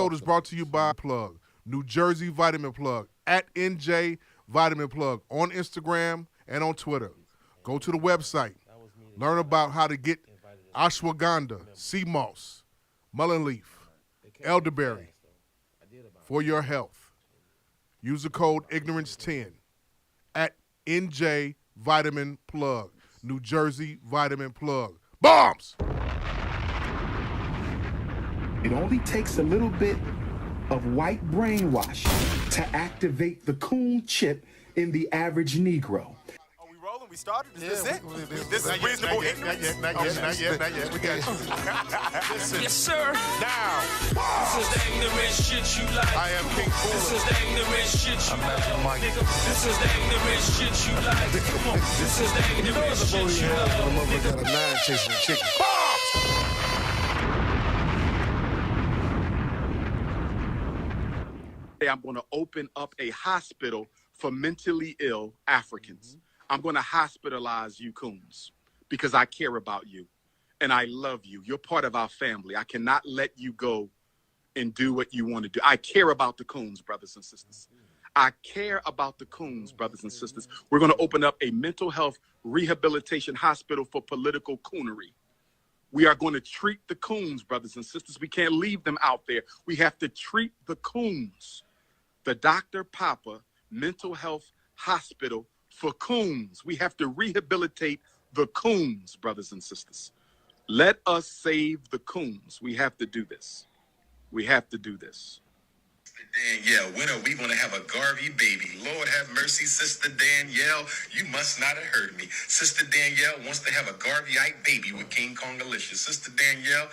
episode is brought to you by Plug, New Jersey Vitamin Plug, at NJ Vitamin Plug on Instagram and on Twitter. Go to the website. Learn about how to get ashwagandha, sea moss, mullein leaf, elderberry for your health. Use the code IGNORANCE10 at NJ Vitamin Plug, New Jersey Vitamin Plug. Bombs! It only takes a little bit of white brainwash to activate the coon chip in the average Negro. Are we rolling? We started? Is this it? This is reasonable ignorance? Not yet. We got you. Yes, sir. Now, This is the ignorant shit you like. I am King This Cooler. is the ignorant shit you like. Nigga, this is the ignorant shit you like. Come on. This is the ignorant shit you like. Got a line chasing a chicken. I'm going to open up a hospital for mentally ill Africans. I'm going to hospitalize you coons because I care about you and I love you. You're part of our family. I cannot let you go and do what you want to do. I care about the coons, brothers and sisters. I care about the coons, brothers and sisters. We're going to open up a mental health rehabilitation hospital for political coonery. We are going to treat the coons, brothers and sisters. We can't leave them out there. We have to treat the coons. The Dr. Papa Mental Health Hospital for coons. We have to rehabilitate the coons, brothers and sisters. Let us save the coons. We have to do this. We have to do this. Danielle, when are we going to have a Garvey baby? Lord have mercy, Sister Danielle. You must not have heard me. Sister Danielle wants to have a Garveyite baby with King Kongalicious. Sister Danielle,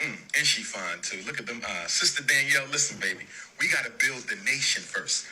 and she fine too. Look at them eyes. Sister Danielle, listen, baby. We got to build the nation first.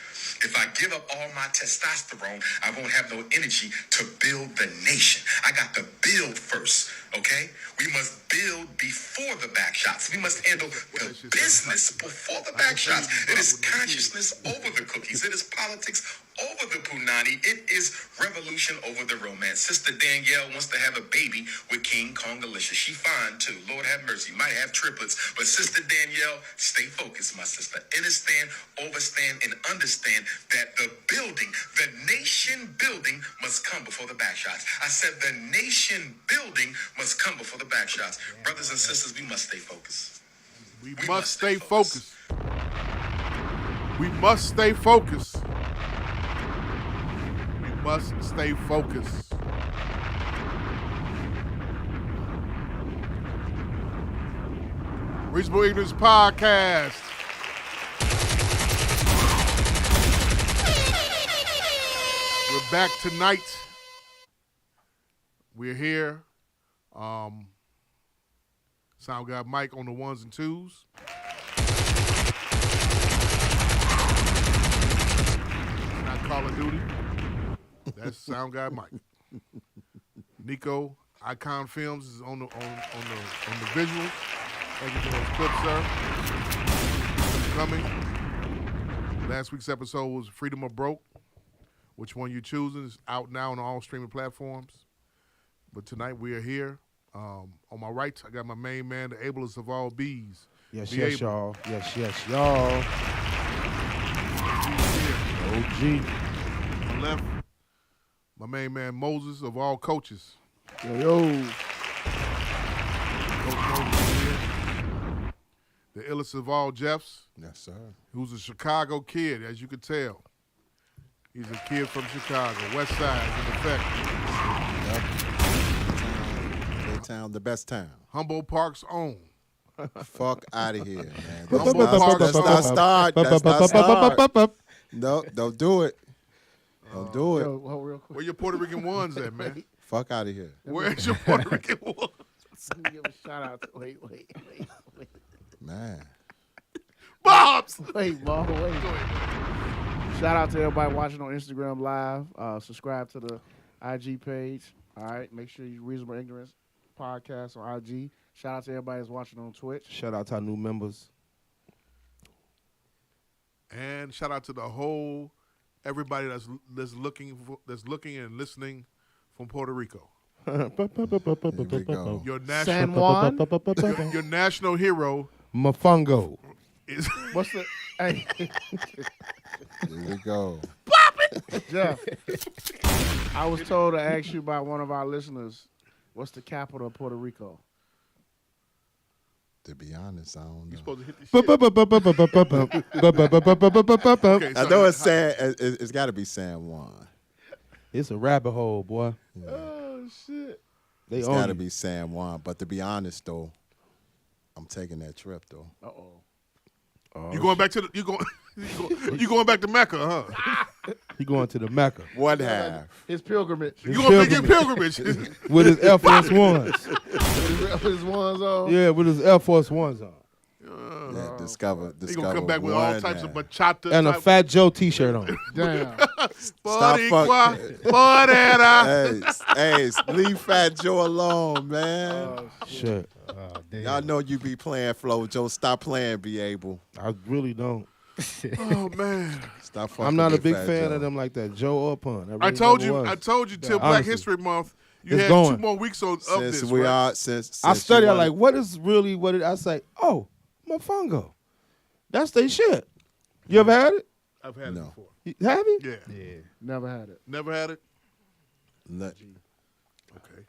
If I give up all my testosterone, I won't have no energy to build the nation. I got to build first, okay? We must build before the back shots. We must handle the business before the back shots. It is consciousness over the cookies. It is politics over the punani. It is revolution over the romance. Sister Danielle wants to have a baby with King Kongalicious. She fine too. Lord have mercy. Might have triplets. But Sister Danielle, stay focused, my sister. Understand, overstand, and understand that the building, the nation building must come before the back shots. I said the nation building must come before the back shots. Brothers and sisters, we must stay focused. We must stay focused. We must stay focused. We must stay focused. Reasonable Ignorance Podcast. We're back tonight. We're here. Sound guy Mike on the ones and twos. Not Call of Duty. That's Sound guy Mike. Nico, Icon Films is on the visuals. Thank you for those clips, sir. Coming. Last week's episode was Freedom or Broke. Which one you choosing is out now on all streaming platforms. But tonight we are here. On my right, I got my main man, the ablest of all bees. Yes, Be yes, able. y'all. Yes, yes, y'all. OG. On my left, my main man, Moses of all coaches. Yo. Coach Moses is here. The illest of all Jeffs, Yes, sir. who's a Chicago kid, as you could tell. He's a kid from Chicago. West Side is in effect. Town, the best town. Humboldt Park's own. Fuck out of here, man. Humboldt Park That's is not on. start. That's not start. No, don't do it. Don't do it. Yo, well, real quick. Where your Puerto Rican ones at, man? Fuck out of here. Where's your Puerto Rican ones? Let me give a shout out to wait. Man. Bobs! Wait, Mom, wait. Shout out to everybody watching on Instagram Live. Subscribe to the IG page. All right. Make sure you Reasonable Ignorance Podcast on IG. Shout out to everybody that's watching on Twitch. Shout out to our new members. And shout out to the whole everybody that's looking and listening from Puerto Rico. Here we go. Your San Juan. your national hero, Mofongo. is What's the hey Here we go. Jeff? I was told to ask you by one of our listeners, what's the capital of Puerto Rico? To be honest, I don't know. you supposed to hit the shit. Okay, I know it's it's got to be San Juan. It's a rabbit hole, boy. Oh shit! They It's own got to you. be San Juan. But to be honest, though, I'm taking that trip, though. You going back to the you going back to Mecca, huh? He going to the Mecca What half? His pilgrimage. You going to make your pilgrimage? with his Air Force Ones. His ones on. Yeah, with his Air Force Ones on. Yeah, discover. He gonna come back with all one types of half. bachata And a type- Fat Joe T-shirt on. Damn. Stop Boricua, fucking. Borera. Hey, leave Fat Joe alone, man. Shit. Y'all know you be playing Flo Joe. Stop playing, be able. I really don't. Oh man! Stop fucking. I'm not a with big Fat fan Joe. of them like that. Joe or Pun. I told you till Black Honestly. History Month. You It's had going. 2 more weeks of Since this. we right? are, since I study. you I like, wanna- what is really what it? I say, oh, mofongo. That's they shit. You ever had it? I've had it No. before. You- Have you? Yeah. Never had it. Never had it. Let- Okay.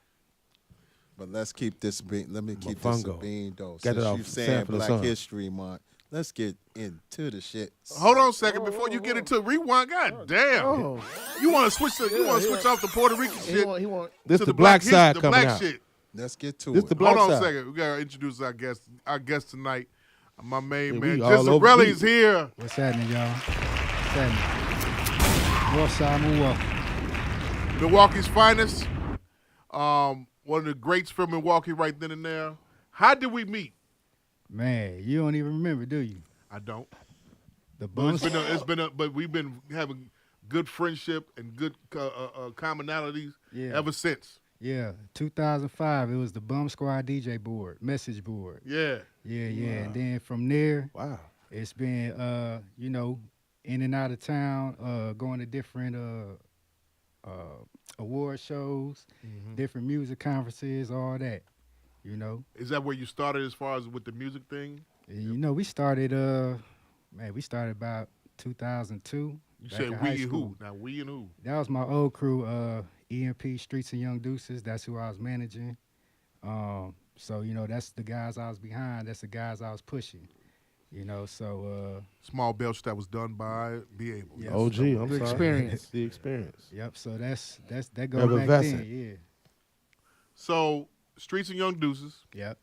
But let's keep this being. Let me keep this a Mofongo. bean though. Got it Since off you saying Sanford and Black Son. History Month, let's get into the shit. Hold on a second before you get into rewind. God damn! Oh. You want to switch? You want to switch off the Puerto Rican He shit want. This to the black his- side the coming black out. shit. Let's get to This it. the black Hold on side. a second. We gotta introduce our guest. Our guest tonight, my main Yeah, man, we all over Gisarelli beat. is here. What's happening, y'all? What's happening? Northside Milwaukee. Milwaukee's finest. One of the greats from Milwaukee, right then and there. How did we meet? Man, you don't even remember, do you? I don't. The But bums. but we've been having good friendship and good commonalities Yeah. ever since. Yeah, 2005. It was the Bum Squad DJ board, message board. Yeah. Yeah. And then from there, Wow. it's been in and out of town, going to different award shows, different music conferences, all that. You know. Is that where you started as far as with the music thing? And, you know, we started about 2002. You back said in we high and school. who? Now we and who? That was my old crew, EMP Streets and Young Deuces. That's who I was managing. So, you know, that's the guys I was behind. That's the guys I was pushing. You know, so Small belch that was done by Be Able. Yes. OG. I'm The sorry. experience. The experience. yep. So that goes Ever back Vesson. then. Yeah. So Streets and Young Deuces, Yep.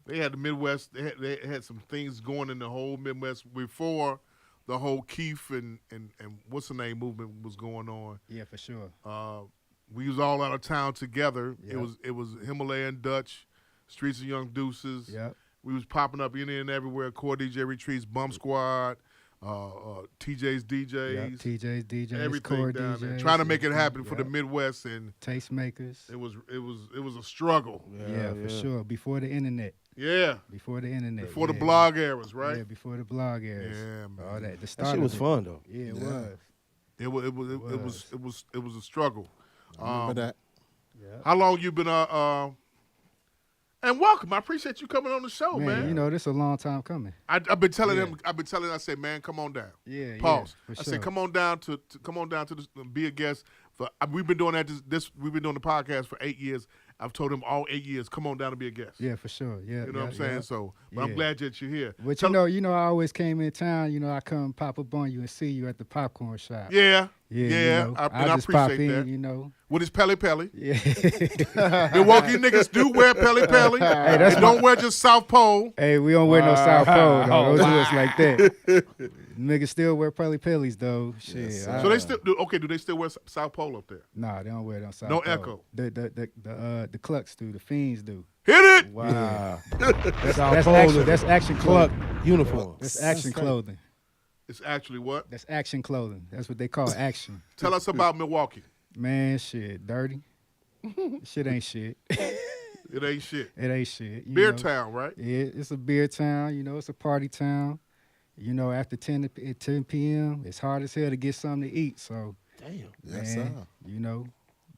they had the Midwest. They had some things going in the whole Midwest before the whole Keith and what's the name movement was going on. Yeah, for sure. We was all out of town together. Yep. It was Himalayan Dutch, Streets and Young Deuces. Yep. We was popping up in and everywhere. Core DJ Retreats, Bum Squad, TJ's DJs, Yep. TJ's DJs, everything core down there. DJs, Trying to make it happen for the Yep. Midwest, and Tastemakers. it was a struggle. Yeah, for sure. Before the internet. Yeah, Before the internet. before the yeah. blog eras, right? Yeah, before the blog eras. Yeah, man. All that. The That start shit of was it. fun though. Yeah, it Yeah. was. It was a struggle. Remember that? How long you been and welcome. I appreciate you coming on the show, man. You know, this a long time coming. I've been telling him. I say, man, come on down. Yeah, Pause. yeah, for I sure. said, come on down to this, be a guest. We've been doing that. We've been doing the podcast for 8 years. I've told him all 8 years, come on down and be a guest. Yeah, for sure. Yeah, You know what I'm saying? So, but I'm Yeah. glad that you're here. But Tell- you know, I always came in town. You know, I come pop up on you and see you at the popcorn shop. Yeah, yeah. yeah. You know, I just pop appreciate in. that. You know. With his Pele Pele. Yeah. Milwaukee niggas do wear Pele Pele. that's They don't wear just South Pole. Hey, we don't wear no South Pole though. Don't do us like that. Niggas still wear Pellies though. Shit. sir. So they still do. Okay, do they still wear South Pole up there? Nah, they don't wear no South No Pole. Echo. The Clucks do. The Fiends do. Hit it. Wow. That's action Cluck clothing. uniform. That's action clothing. It's actually what? That's action clothing. That's what they call action. Tell us about Milwaukee. Man, shit, dirty. Shit ain't shit. It ain't shit. It ain't shit. You Beer know. town, right? Yeah, it's a beer town. You know, it's a party town. You know, after 10 p.m., it's hard as hell to get something to eat. So, Damn. Yes, man, sir. you know,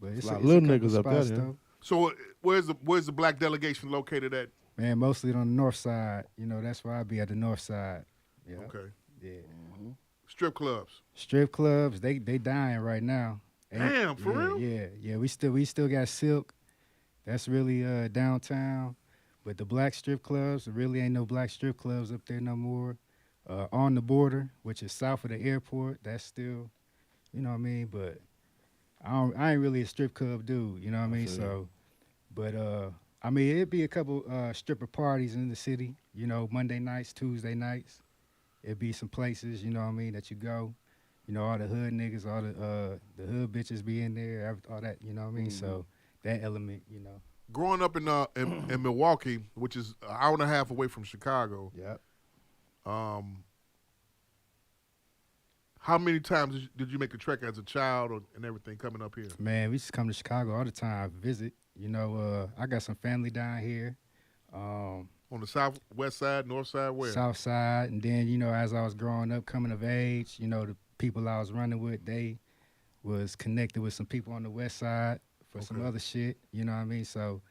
but it's a lot a of little couple niggas up there, spots, yeah. though. So where's the black delegation located at? Man, mostly on the north side. You know, that's where I be at the north side. Yeah. Okay. Yeah. Strip clubs. Strip clubs, they dying right now. Damn, for yeah, real? Yeah. We still got Silk. That's really downtown. But the black strip clubs, there really ain't no black strip clubs up there no more. On the border, which is south of the airport, that's still, you know what I mean. But I ain't really a strip club dude, you know what I mean. So, but I mean, it'd be a couple stripper parties in the city, you know, Monday nights, Tuesday nights. It'd be some places, you know what I mean, that you go. You know, all the hood niggas, all the hood bitches be in there, all that, you know what I mean. So that element, you know. Growing up in Milwaukee, which is an hour and a half away from Chicago. Yep. How many times did you make the trek as a child and everything coming up here? Man, we used to come to Chicago all the time, visit. You know, I got some family down here. On the south, west side, north side, where? South side, and then, you know, as I was growing up, coming of age, you know, the people I was running with, they was connected with some people on the west side for some other shit, you know what I mean? So,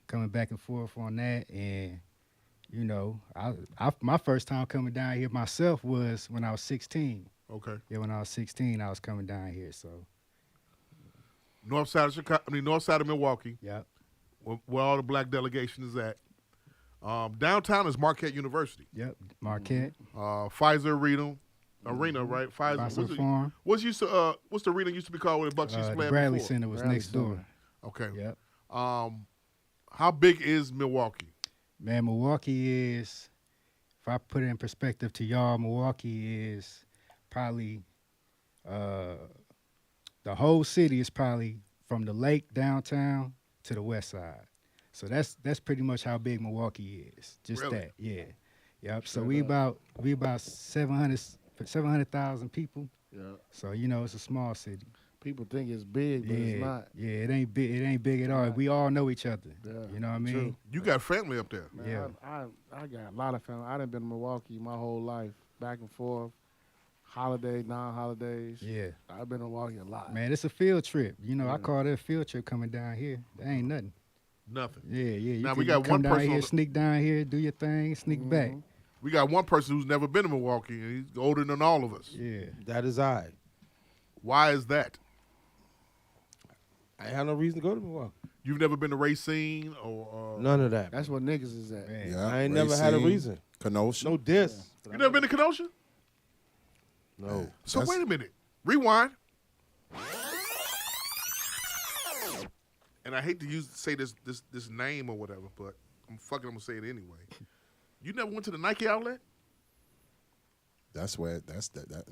coming back and forth on that, and, you know, my first time coming down here myself was when I was 16. Okay. Yeah, when I was 16, I was coming down here, so. North side of Chicago, north side of Milwaukee. Yep. Where all the black delegation is at. Downtown is Marquette University. Yep, Marquette. Pfizer Arena, right? Pfizer Farm. What's the arena used to be called when the Bucks used to play The Bradley before? Center was next door. Okay. Yep. How big is Milwaukee? Man, Milwaukee is, if I put it in perspective to y'all, Milwaukee is probably, the whole city is probably from the lake downtown to the west side. So that's pretty much how big Milwaukee is. Just Really? that, yeah. Yep. So we about 700,000 people. Yeah. So, you know, it's a small city. People think it's big, but it's not. Yeah, it ain't big. It ain't big at all. We all know each other. Yeah, you know what I mean? true. You got family up there. Man, Yeah. I got a lot of family. I done been in Milwaukee my whole life, back and forth, holidays, non-holidays. Yeah. I've been in Milwaukee a lot. Man, it's a field trip. You know, I call it a field trip coming down here. That ain't nothing. Nothing. Yeah. You Now, can we got come one down person here, on the- sneak down here, do your thing, sneak back. We got one person who's never been to Milwaukee, and he's older than all of us. Yeah. That is I. Why is that? I ain't had no reason to go to Milwaukee. You've never been to Racine or None of that. That's what niggas is at. Man. Yeah, I ain't never had a Racine, reason. Kenosha. No diss. you never been to Kenosha? No. So That's- wait a minute. Rewind. And I hate to say this name or whatever, but I'm gonna say it anyway. You never went to the Nike outlet That's where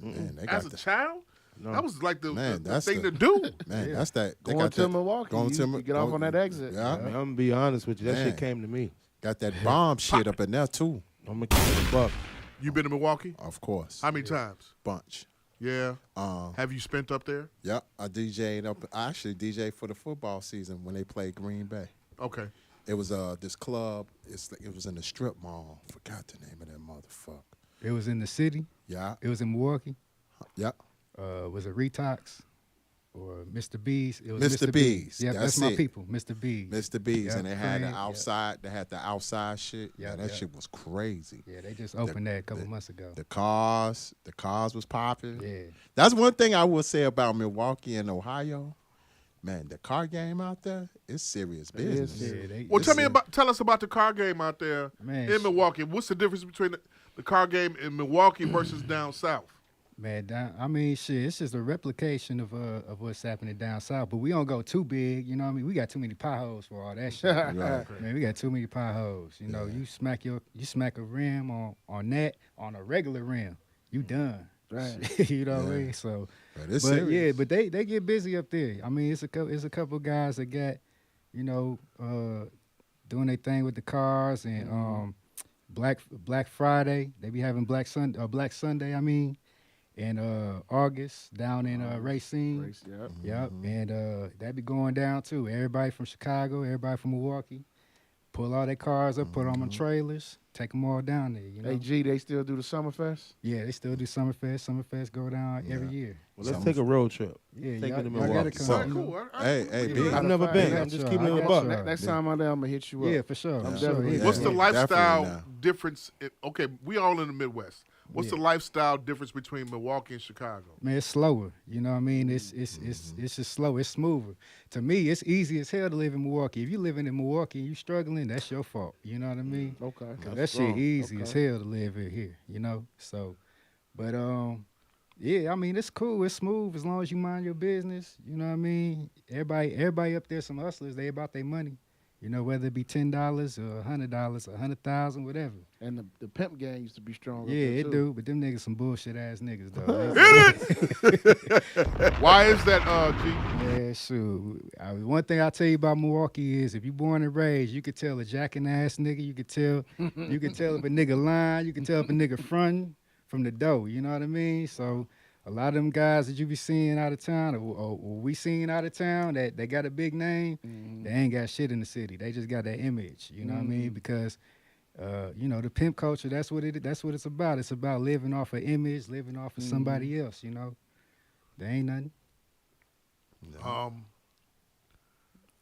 man. They as got a child? No. That was like the that's thing the- to do. man. That's that. They Going got to that, Milwaukee, Going you to can get off on that exit. Yeah, I'm gonna be honest with you. That Man. shit came to me. got that bomb shit up in there too. I'm gonna keep it a buck. You been to Milwaukee? Of course, How many times? bunch. Yeah. Um, Have you spent up there? yeah, I DJ'd up. I actually DJ'd for the football season when they played Green Bay. Okay. It was this club. It was in the strip mall. Forgot the name of that motherfucker. It was in the city. Yeah, It was in Milwaukee. yeah. Was it Retox or Mr. B's? It was Mr. B's. Yeah, That's that's my it. people. Mr. B's. Mr. B's, Yeah, and they had the Cream, yeah. outside. They had the outside shit. Yeah, Yeah, that yeah. shit was crazy. Yeah, they just opened that a couple months ago. The cars was popping. Yeah. That's one thing I would say about Milwaukee and Ohio. Man, the car game out there is serious business. Yeah, Well, tell us about the car game out there Man, in Milwaukee. What's the difference between the car game in Milwaukee versus down south? Man, it's just a replication of what's happening down south. But we don't go too big, you know what I mean? We got too many potholes for all that shit. Right. Man, we got too many potholes. You know, you smack a rim on a regular rim, you done. Right. You know what I mean? So, But it's but serious. yeah, but they get busy up there. I mean, it's a couple guys that got, you know, doing their thing with the cars and Black Friday. They be having Black Sunday. I mean, in August down in Racine. Yep. Yep, and that be going down too. Everybody from Chicago, everybody from Milwaukee, pull all their cars up, put them on trailers, take them all down there. You know? Hey, G, they still do the Summerfest? Yeah, they still do Summerfest. Summerfest go down every year. Well, let's take a road trip. Yeah, Take y'all- it to y'all gotta Milwaukee. come. All right, cool. Hey, B. I've never been. I'm just keeping it a buck. Next time I'm there, I'm going to hit you up. Yeah, for sure. I'm for sure. definitely- Yeah. What's the Yeah, lifestyle definitely difference? Okay, we all in the Midwest. What's the lifestyle difference between Milwaukee and Chicago? Man, it's slower. You know what I mean? It's just slow. It's smoother. To me, it's easy as hell to live in Milwaukee. If you living in Milwaukee and you struggling, that's your fault. You know what I mean? Okay. 'Cause that shit easy as hell to live in here. You know. So, but yeah. I mean, it's cool. It's smooth as long as you mind your business. You know what I mean? Everybody up there, some hustlers. They about their money. You know, whether it be $10 or $100 or 100,000, whatever. And the pimp gang used to be strong. Yeah, up there it too. do. But them niggas some bullshit ass niggas though. Why is that, G? Yeah, shoot. One thing I tell you about Milwaukee is if you born and raised, you could tell a jacking ass nigga. You could tell if a nigga lying. You can tell if a nigga fronting from the door. You know what I mean? So a lot of them guys that you be seeing out of town, or we seeing out of town, that they got a big name, they ain't got shit in the city. They just got that image. You know what I mean? Because you know, the pimp culture, that's what it's about. It's about living off an image, living off of somebody else, you know. There ain't nothing.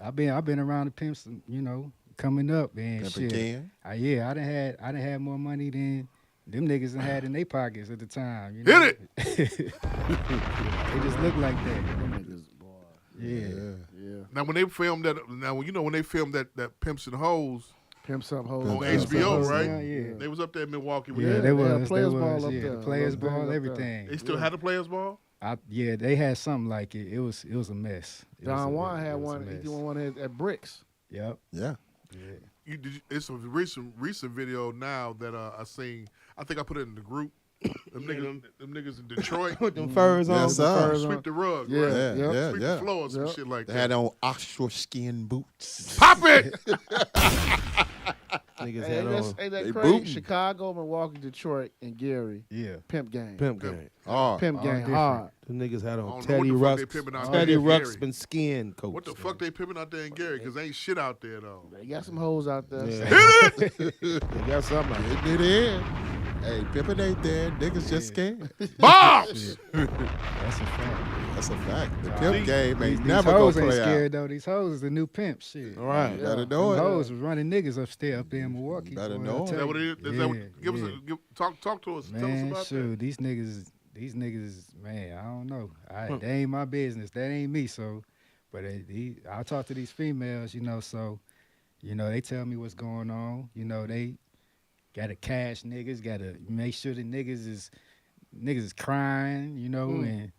I've been around the pimps, you know, coming up and Pimp shit. again? I done had more money than them niggas done had in their pockets at the time. You know? Hit it! They just look like that. Them niggas, boy. Yeah. Now, when they filmed that, when they filmed that Pimps and Hoes Pimps Up Hoes. on Pimps Up HBO, Hoes, right? yeah. They was up there in Milwaukee with Yeah, that. they was. Players they Ball was, up yeah. there. The Players Those things Ball, up there. everything. They still had the Players Ball? Yeah, they had something like it. It was a mess. Don Juan had one. He mess. did one at Bricks. Yep. Yeah. It's a recent video now that I seen. I think I put it in the group. Them niggas in Detroit. Put them furs on. Yes, sir. Sweep the rug, Yeah, right? yeah, yeah, Sweep yeah. the floor or some Yep. shit like They that. had on ostrich skin boots. Pop it! Niggas Hey, had that's, on ain't that They crazy? booting. Chicago, Milwaukee, Detroit, and Gary. Yeah. Pimp gang. pimp gang. Oh, Pimp gang different. hard. Them niggas had I on don't know Teddy what the fuck they Ruxpin, pimping out Teddy there in Gary. Ruxpin skin coats. What the fuck they pimping out there in Gary? Because ain't shit out there, though. They got some hoes out there. Yeah. They got something. out there. getting it in. Hey, pimping ain't there. Niggas just scared. Bombs! That's a fact. That's a fact. The pimp game These ain't never hoes gonna ain't play scared out. though. These hoes is the new pimp shit. All right. Better Them know it. hoes was running niggas upstairs up there in Milwaukee. Better boy, know I'll it. Is tell that what you. it is? Is that what, give Yeah. us talk to us. Tell us Man, about shoot, these niggas, man, I don't know. That ain't my business. That ain't me. So, but I talk to these females, you know. So, you know, they tell me what's going on. You know, they gotta cash niggas, gotta make sure the niggas is crying, you know, and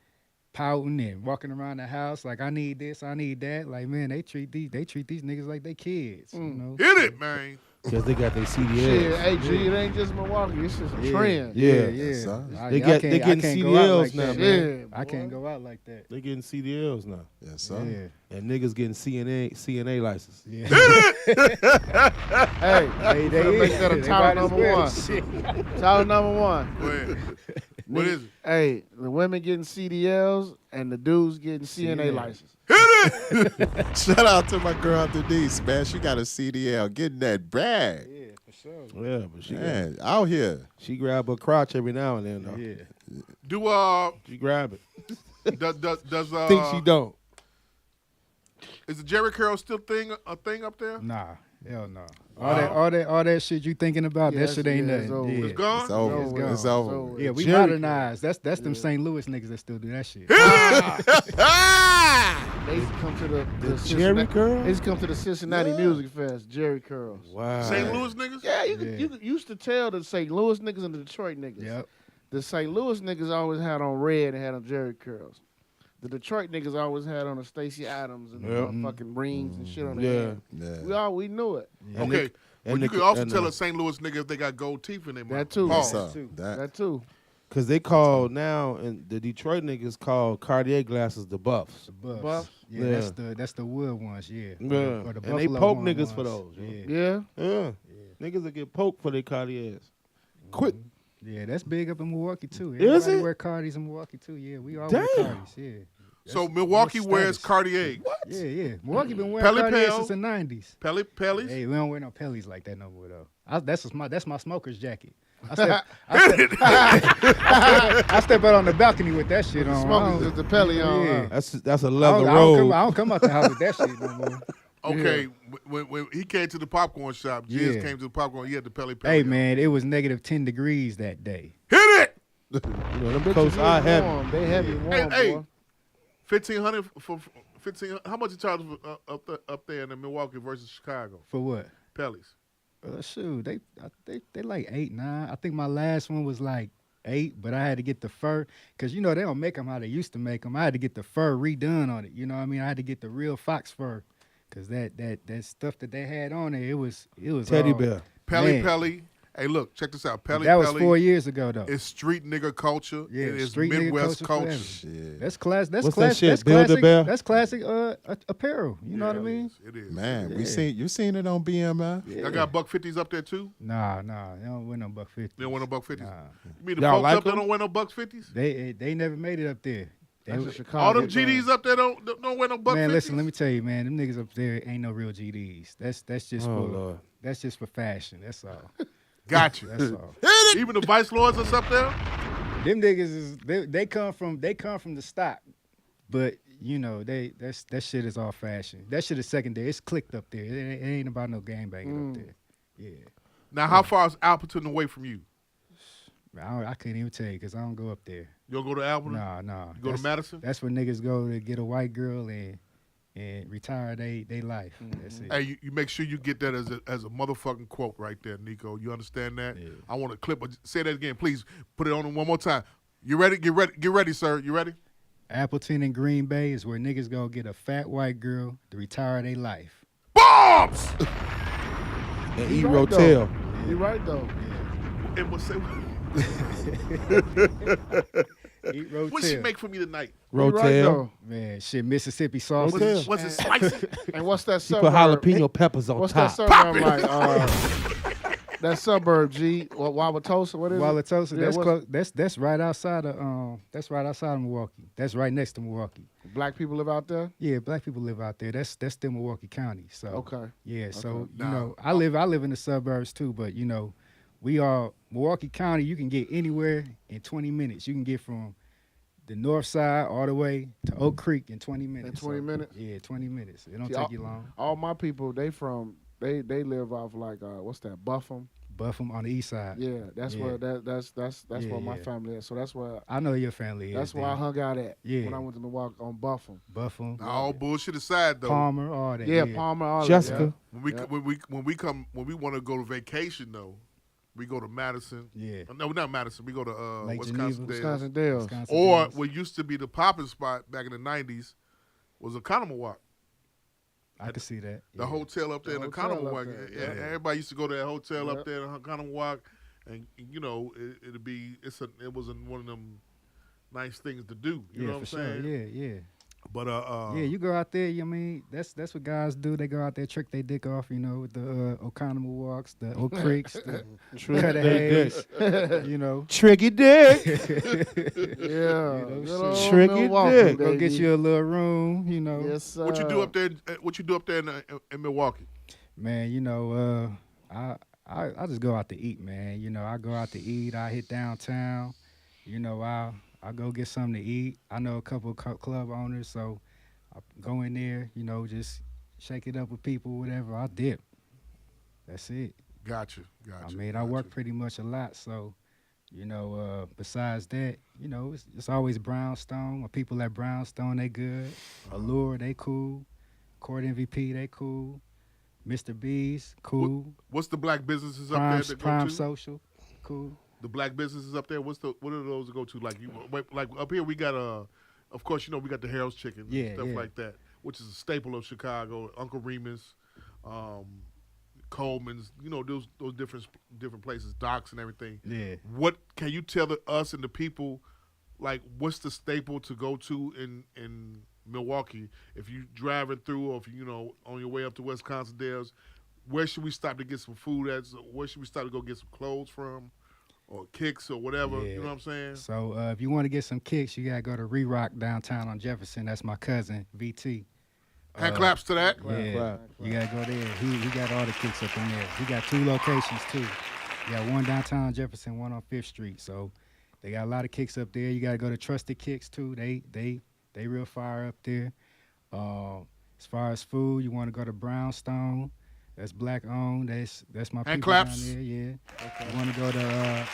pouting and walking around the house like I need this, I need that. Like, man, they treat these niggas like they kids, you know. that. Hit it, man. Because they got their CDs. Shit, hey, G, it ain't just Milwaukee. It's just a trend. Yeah. yeah. sir. They getting I can't go out like CDLs now, that, man. Yeah, I can't boy. go out like that. They getting CDLs now. Yes, sir. Yeah. And niggas getting CNA license. Yeah. Hey, They better make that a they title might as well. number one. Shit. Title number one. Go ahead. What is it? Hey, the women getting CDLs and the dudes getting CNA CNA. license. Shout out to my girl Denise, man. She got a CDL, getting that bag. Yeah, for sure. Yeah, but Man, out here. she grab her crotch every now and then, though. Yeah. Do She grab it. does Think she don't. is the Jerry Curl still a thing up there? Nah, hell no. All that shit you thinking about, Yeah, that shit ain't it's nothing. over. Yeah. It's gone. It's over. It's gone. It's over. So, Yeah, we Jerry modernized. That's them St. Louis niggas that still do that shit. they used to come to the Jerry Cincinnati- Curl? They used to come to the Cincinnati Music Fest. Jerry Curls. Wow. St. Louis niggas? Yeah, you Yeah. used to tell the St. Louis niggas and the Detroit niggas. Yep. The St. Louis niggas always had on red and had on Jerry Curls. The Detroit niggas always had on the Stacey Adams and Yep. the fucking rings and shit on their Yeah. head. Yeah. We knew it. And Okay. Nick- But and you Nick- could also and, tell a St. Louis nigga if they got gold teeth in their mouth. That too. Yes, Pause. sir. too. That. That too. Cause they call now, and the Detroit niggas call Cartier glasses the Buffs. The buffs. Buffs? Yeah, Yeah. that's the wood ones. Yeah. Yeah. Or the And they Buffalo poke Horn niggas for ones. those, yo. Yeah. Yeah. Yeah. Niggas that get poked for their Cartiers. Quick. Yeah, that's big up in Milwaukee too. Is Everybody it? wear Cardis in Milwaukee too. Yeah, we all Damn. wear Cardis. Yeah. So Milwaukee that's wears status. Cartier. Yeah. Milwaukee been wearing Pele Cartier Pale. since the 90s. Pellies? Hey, we don't wear no Pellies like that no more though. That's my smoker's jacket. I step out on the balcony with that shit on. Smoking the Pelly on. Yeah. That's a I leather don't robe. come out the house with that shit no more. Okay, when he came to the popcorn shop, Jizz Yeah. came to the popcorn, he had the Pelly. Hey man, it was negative 10 degrees that day. Hit it! You know, them coats are heavy. Warm. They heavy warm, Hey, boy. 1,500 for 1,500. How much you charge up there in the Milwaukee versus Chicago? For what? Pellies. Shoot, they like 8, 9. I think my last one was like 8, but I had to get the fur because they don't make them how they used to make them. I had to get the fur redone on it. You know what I mean? I had to get the real fox fur because that stuff that they had on there, it was Teddy all- bear. Pelly. Hey, look, check this out. Pelly. That was 4 years ago though. It's street nigga culture. Yeah, it is street nigga Midwest culture culture. forever. That's class. That's What's class. that shit? That's Build a classic. bear? That's classic apparel. You know what I mean? It is. Man, Yeah. you seen it on BMI? Y'all got $150s up there too? Nah, they don't win no $150. They don't win no $150s? Nah. You mean the Y'all folks like up there them? don't win no $150s? They never made it up there. That's They- a Chicago. All them thing. GDs up there don't win no $150s? Man, listen, let me tell you, man, them niggas up there ain't no real GDs. That's just Oh, for Lord. that's just for fashion. That's all. Got you. That's all. Even the vice lords that's up there? Them niggas is they come from the stock, but that shit is all fashion. That shit is secondary. It's clicked up there. It ain't about no gang banging up there. Yeah, Now, how far is Appleton away from you? I couldn't even tell you because I don't go up there. You don't go to Appleton? Nah. You go to That's- Madison? That's where niggas go to get a white girl and retire they life. That's it. Hey, you make sure you get that as a motherfucking quote right there, Nico. You understand that? Yeah. I want a clip. Say that again, please. Put it on one more time. You ready? Get ready, sir. You ready? Appleton and Green Bay is where niggas go get a fat white girl to retire their life. Bombs! And He eat right, though. Rotel. You right though. And what say? Eat What she Rotel. make for me tonight? You right Rotel. though. Man, shit, Mississippi sausage. Rotel. Was it spicy? And what's that She suburb? put jalapeno peppers on What's that top. suburb like? That suburb, G. What Wauwatosa? What is it? Wauwatosa, Yeah, that's what's- close. That's right outside of Milwaukee. That's right next to Milwaukee. Black people live out there. Yeah, black people live out there. That's still Milwaukee County. So Okay. yeah, so Nah. I live in the suburbs too, but we are Milwaukee County. You can get anywhere in 20 minutes. You can get from the north side all the way to Oak Creek in 20 minutes. 20 minutes? Yeah, 20 minutes. It don't See, take you long. All my people, they live off like what's that? Buffum. Buffum on the east side. Yeah, that's Yeah. where that's Yeah, where my yeah. family is. So that's where I know your family is. that's where I then. hung out at. Yeah. When I went to Milwaukee on Buffum. Buffum, All bullshit aside, though. Palmer, all that. Yeah, Palmer. All Jessica. When we want to go to vacation though, we go to Madison. Yeah. No, not Madison. We go to Lake Wisconsin Geneva. Dells. Wisconsin Dells. Wisconsin Or Dells. what used to be the popping spot back in the '90s was Economawalk. I can see that. The yeah. hotel up there The in hotel up Economawalk. there, Yeah, yeah. everybody used to go to that hotel Yep. up there in Economawalk, and it was one of them nice things to do. You Yeah, know what I'm for saying? sure. Yeah. But Yeah, you go out there. I mean, that's what guys do. They go out there, trick their dick off. With the Oconomo walks, the Oak Creeks, the Cudahy's. Tricky dick. Yeah. know, Good so- old Tricky Milwaukee, dick. Go get baby. you a little room. Yes, sir. what you do up there? What you do up there in Milwaukee? Man, I just go out to eat, man. I go out to eat. I hit downtown. I go get something to eat. I know a couple of club owners, so I go in there, just shake it up with people, whatever. I dip. That's it. Gotcha. I mean, I work pretty much a lot, so, besides that, it's always Brownstone. My people at Brownstone, they good. Allure, they cool. Court MVP, they cool. Mr. B's, cool. What's the black businesses up Prime, there that go Prime to? Social, cool. The black businesses up there. What are those to go to? Like up here, we got of course, we got the Harold's Chicken, Yeah, stuff yeah. like that, which is a staple of Chicago. Uncle Remus, Coleman's, those different places, docks and everything. Yeah. What can you tell us and the people, like, what's the staple to go to in Milwaukee if you driving through, or if on your way up to Wisconsin Dells? Where should we stop to get some food at? Where should we stop to go get some clothes from? or kicks or whatever. Yeah. You know what I'm saying? So if you want to get some kicks, you gotta go to Re-Rock downtown on Jefferson. That's my cousin VT. Hand claps to that. Yeah, you gotta go there. He got all the kicks up in there. He got 2 locations too. You got one downtown Jefferson, one on 5th Street. So they got a lot of kicks up there. You gotta go to Trusted Kicks too. They real fire up there. As far as food, you want to go to Brownstone. That's black owned. That's my Hand people claps. down there. Yeah. Okay. You want to go to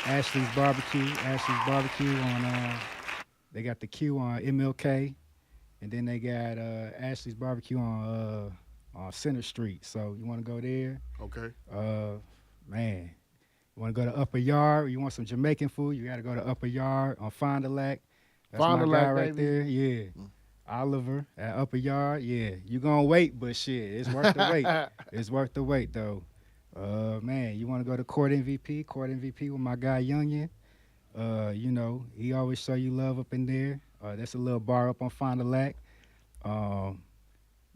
Ashley's Barbecue. Ashley's Barbecue on. They got the Q on MLK, and then they got Ashley's Barbecue on Center Street. So you want to go there. Okay. Man, you want to go to Upper Yard? You want some Jamaican food? You got to go to Upper Yard on Fond du Lac. That's Fond du my guy Lac, right baby. there. Yeah. Oliver at Upper Yard. Yeah. You gonna wait, but shit, it's worth the wait. It's worth the wait though. Man, you want to go to Court MVP? Court MVP with my guy Youngin. You know, he always show you love up in there. That's a little bar up on Fond du Lac.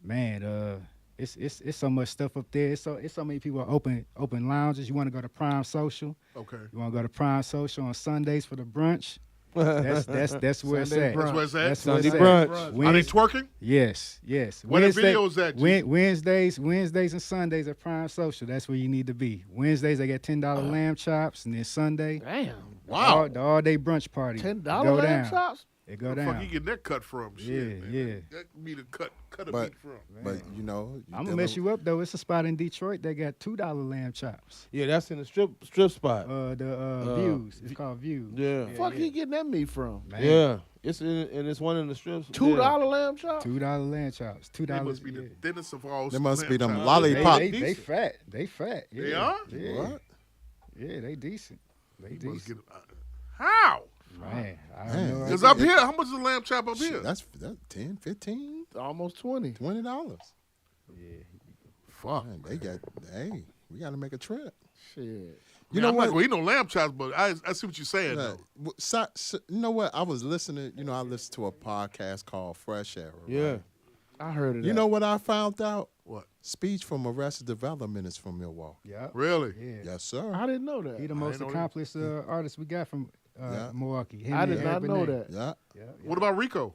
Man, it's so much stuff up there. It's so many people open lounges. You want to go to Prime Social? Okay. You want to go to Prime Social on Sundays for the brunch? That's where it's Sunday at. brunch. That's where it's at? That's where Sunday it's brunch. at. Are they twerking? Yes. Where the videos at, G? Wednesdays and Sundays at Prime Social. That's where you need to be. Wednesdays they get $10 lamb chops, and then Sunday, Damn. Wow. the all day brunch party. $10 go lamb down. chops? It go Where the fuck you down. getting that cut from? Shit, Yeah, man. yeah. That could be the cut a But- beat from. But you know, I'm gonna mess you up though. It's a spot in Detroit that got $2 lamb chops. Yeah, that's in the strip spot. Views. It's called Views. Yeah. Fuck he getting that meat from? Man. Yeah. It's it's one in the strips. $2 yeah. lamb chops? $2 lamb chops. They $2. must be the thinnest of all. They must be them lamb chops. lollipop. They fat. They fat. Yeah. They are? Yeah. What? Yeah, they decent. They You must decent. get, how? Man, I Man. don't know. Because up here, how much is a lamb chop up Shit, here? that's 10, 15, Almost 20. $20. Fuck. Man, we got to make a trip. Shit. You know I'm not what? gonna eat no lamb chops, but I see what you're saying Look, though. you know what? I was listening. You know, I listened to a podcast called Fresh Air. Right? Yeah. I heard of that. You know what I found out? What? Speech from Arrested Development is from Milwaukee. Yeah. Really? Yeah. Yes, sir. I didn't know that. He the most didn't know accomplished artist we got from Yeah. Milwaukee. Him I and did not Urban know A. that. Yeah. Yeah, yeah. What about Rico?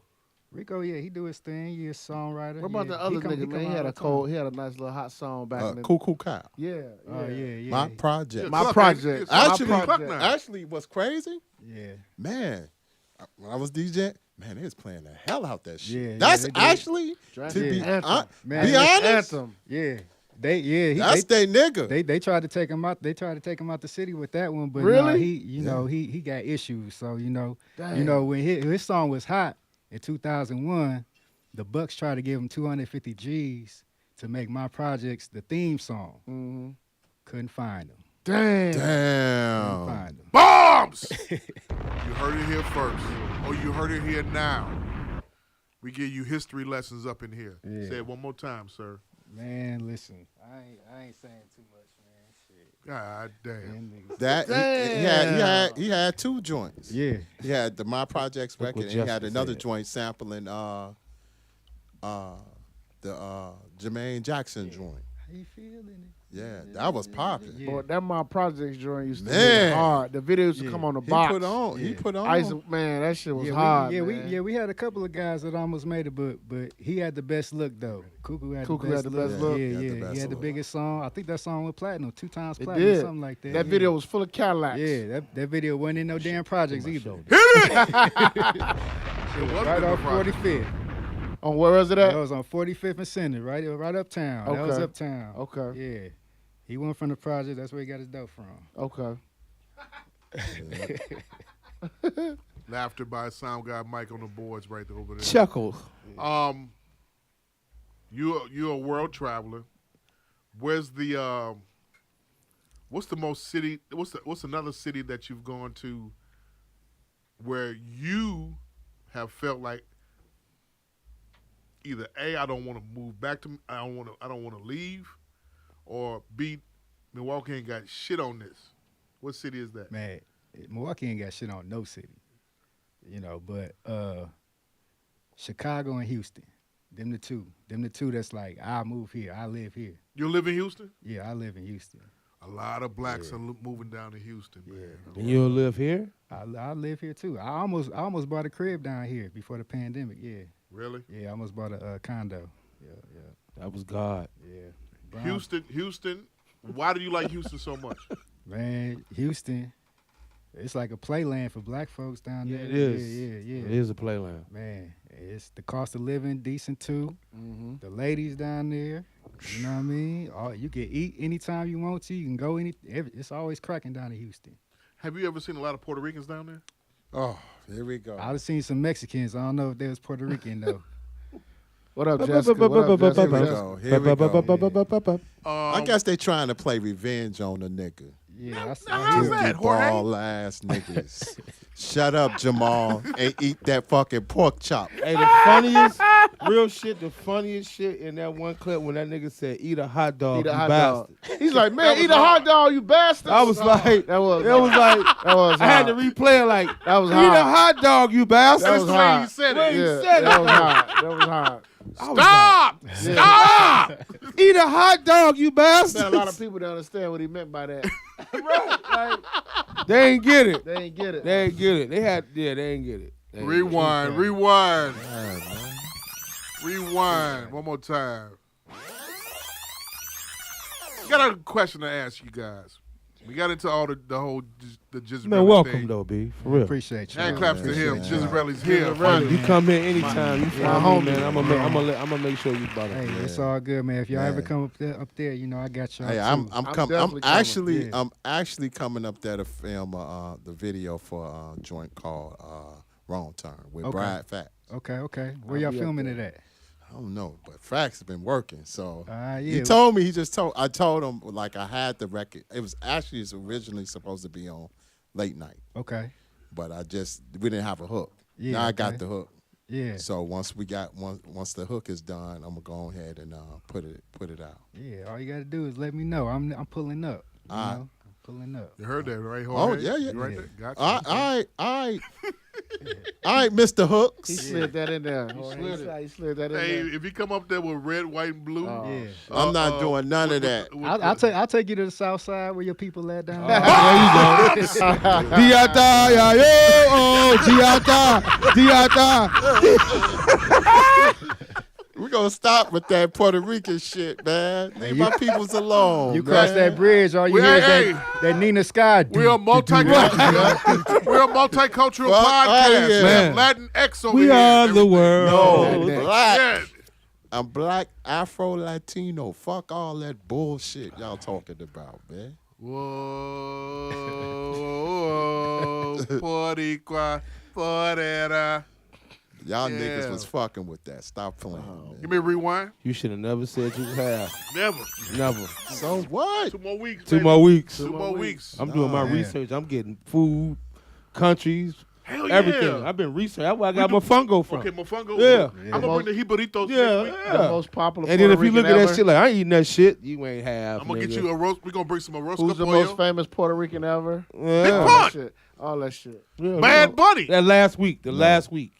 Rico? Yeah, he do his thing. He a songwriter. What about yeah. the other He come nigga, man? He out had all a the time. cold, he had a nice little hot song back in the Cuckoo Cow. Yeah. Oh yeah. My project. Yeah, My Cluck, project. ain't it? Actually, My Cluck now. actually, what's crazy? Yeah. Man, when I was DJ, man, they was playing the hell out that shit. Yeah, That's they did. actually, That's to be, the anthem. Man, be that's honest, Anthem. Yeah. that's they nigga. They tried to take him out. They tried to take him out the city with that one, but Really? nah, he know he got issues. So Damn. when his song was hot in 2001, the Bucks tried to give him 250 G's to make My Projects the theme song. Mm-hmm. Couldn't find him. Damn. Couldn't Damn. find him. Bombs! You heard it here first, or you heard it here now. We give you history lessons up in here. Yeah. Say it one more time, sir. Man, listen, I ain't saying too much, man. Shit. God damn. Them niggas- That he had 2 joints. Yeah. He had the My Projects Look record, what and he had Justice another said. joint sampling the Jermaine Jackson joint. How you feeling it? Yeah, that was popping. Yeah. Boy, that my projects joint used to Man. be hard. The videos used to Yeah. come on the He box. put on. He Yeah. put on. Man, that shit was Yeah, hard. we had a couple of guys that almost made it, but he had the best look though. Cuckoo had Cuckoo the had best the best look. look. Yeah, He had the yeah. best He had the look. biggest song. I think that song went platinum, 2 times It platinum, did. something like that. That yeah. video was full of Cadillacs. Yeah, that video wasn't in no damn projects either. It was Right the off project. 45th. On where was it That at? was on 45th and Center, right uptown. That was Okay. uptown. Okay. Yeah. He went from the project. That's where he got his dough from. Okay. Laughter by sound guy Mike on the boards right there over there. Chuckles. You're a world traveler. Where's the what's the most city? What's another city that you've gone to where you have felt like either A, I don't want to move back to, I don't want to leave, or B, Milwaukee ain't got shit on this. What city is that? Man, Milwaukee ain't got shit on no city. But Chicago and Houston, them the two that's like, I move here, I live here. You live in Houston? Yeah, I live in Houston. A lot of blacks are moving down to Houston, man. And you don't live here? I live here too. I almost bought a crib down here before the pandemic. Yeah. Really? Yeah, I almost bought a condo. Yeah. That was God. Yeah. Houston. Why do you like Houston so much? Man, Houston, it's like a playland for black folks down there. It is. Yeah. It is a playland. Man, it's the cost of living decent too. Mm-hmm. The ladies down there, you know what I mean? You can eat anytime you want to. You can go it's always cracking down in Houston. Have you ever seen a lot of Puerto Ricans down there? Oh, here we go. I've seen some Mexicans. I don't know if they was Puerto Rican though. What up, Jessica? Here we go. I guess they trying to play revenge on the nigga. Yeah, how's that, Jorge? Ball ass niggas. Shut up, Jamal, and eat that fucking pork chop. Hey, the funniest, real shit, the funniest shit in that one clip when that nigga said, "Eat a hot dog, Eat a you hot bastard." dog. He's like, man, eat a hot dog, you bastard. I was like, that was I had to replay it like, that was eat hot. a hot dog, you bastard. That was hot. He said Way it. he Yeah, said that it. was hot. That was hot. Stop! Stop! Eat a hot dog, you Man, bastard. a lot of people don't understand what he meant by that. Right? Like, They ain't get it. they ain't get it. They ain't get it. They ain't get it. They ain't Rewind. get it. Rewind. One more time. Got a question to ask you guys. We got into all the whole the Jizarelli Man, welcome thing. though, B. For real. Appreciate you. Hand claps to him. Appreciate you. Jizarelli's here. You come here anytime. You my find me, homie. man. I'm gonna make sure you bought Hey, it. it's all good, man. If y'all ever Man. come up there, you know I got y'all. Hey, too. I'm definitely coming. I'm actually coming up there to film the video for a joint called Wrong Turn with Okay. Brad Fact. Okay. Where I'll y'all be up filming there. it at? I don't know, but Facts has been working. So Yeah. he told me, I told him like I had the record. It was originally supposed to be on late night, Okay. but we didn't have a hook. Yeah, Now I got okay. the hook. Yeah. So once the hook is done, I'm gonna go ahead and put it out. Yeah. All you gotta do is let me know. I'm pulling up. You All right. know? I'm pulling up. You heard that, right? Oh Jorge? yeah. You right Yeah. there? Gotcha. All right, Mr. Hooks. He slid that in there. He slid that in Hey, there. if he come up there with red, white, and blue, Yeah. I'm not doing none of that. I'll take you to the south side where your people at down there. There you go. Diata, ya yo, oh, diata. We're gonna stop with that Puerto Rican shit, man. Leave my peoples alone. You cross that bridge, all you Well, hear is hey. that Nina Sky. We're a multicultural. We're a multicultural Well, podcast. yeah. We have Latin X over We here. are the Everything. world. No, black. Yeah. I'm black, Afro, Latino. Fuck all that bullshit y'all talking about, man. Whoa, Poricua, Porera. Y'all Yeah. niggas was fucking with that. Stop playing, man. Give me a rewind. You should have never said you have. Never. Never. So what? 2 more weeks. 2 baby. more weeks. 2 more weeks. I'm doing my man. research. I'm getting food, countries, Hell yeah. everything. I've been researching. That's where I got my fungo from. Okay, mofongo. Yeah. I'm gonna bring the Hibaritos Yeah, next week. yeah. The most popular And then if Puerto you look Rican at ever. that shit like, I ain't eating that shit, you ain't have. I'm gonna get nigga. you a roast. We're gonna bring some rosca Who's the pollo. most famous Puerto Rican ever? Yeah. Big All Pun. that shit. All that shit. Yeah, Bad we Bunny. That last week. Last week.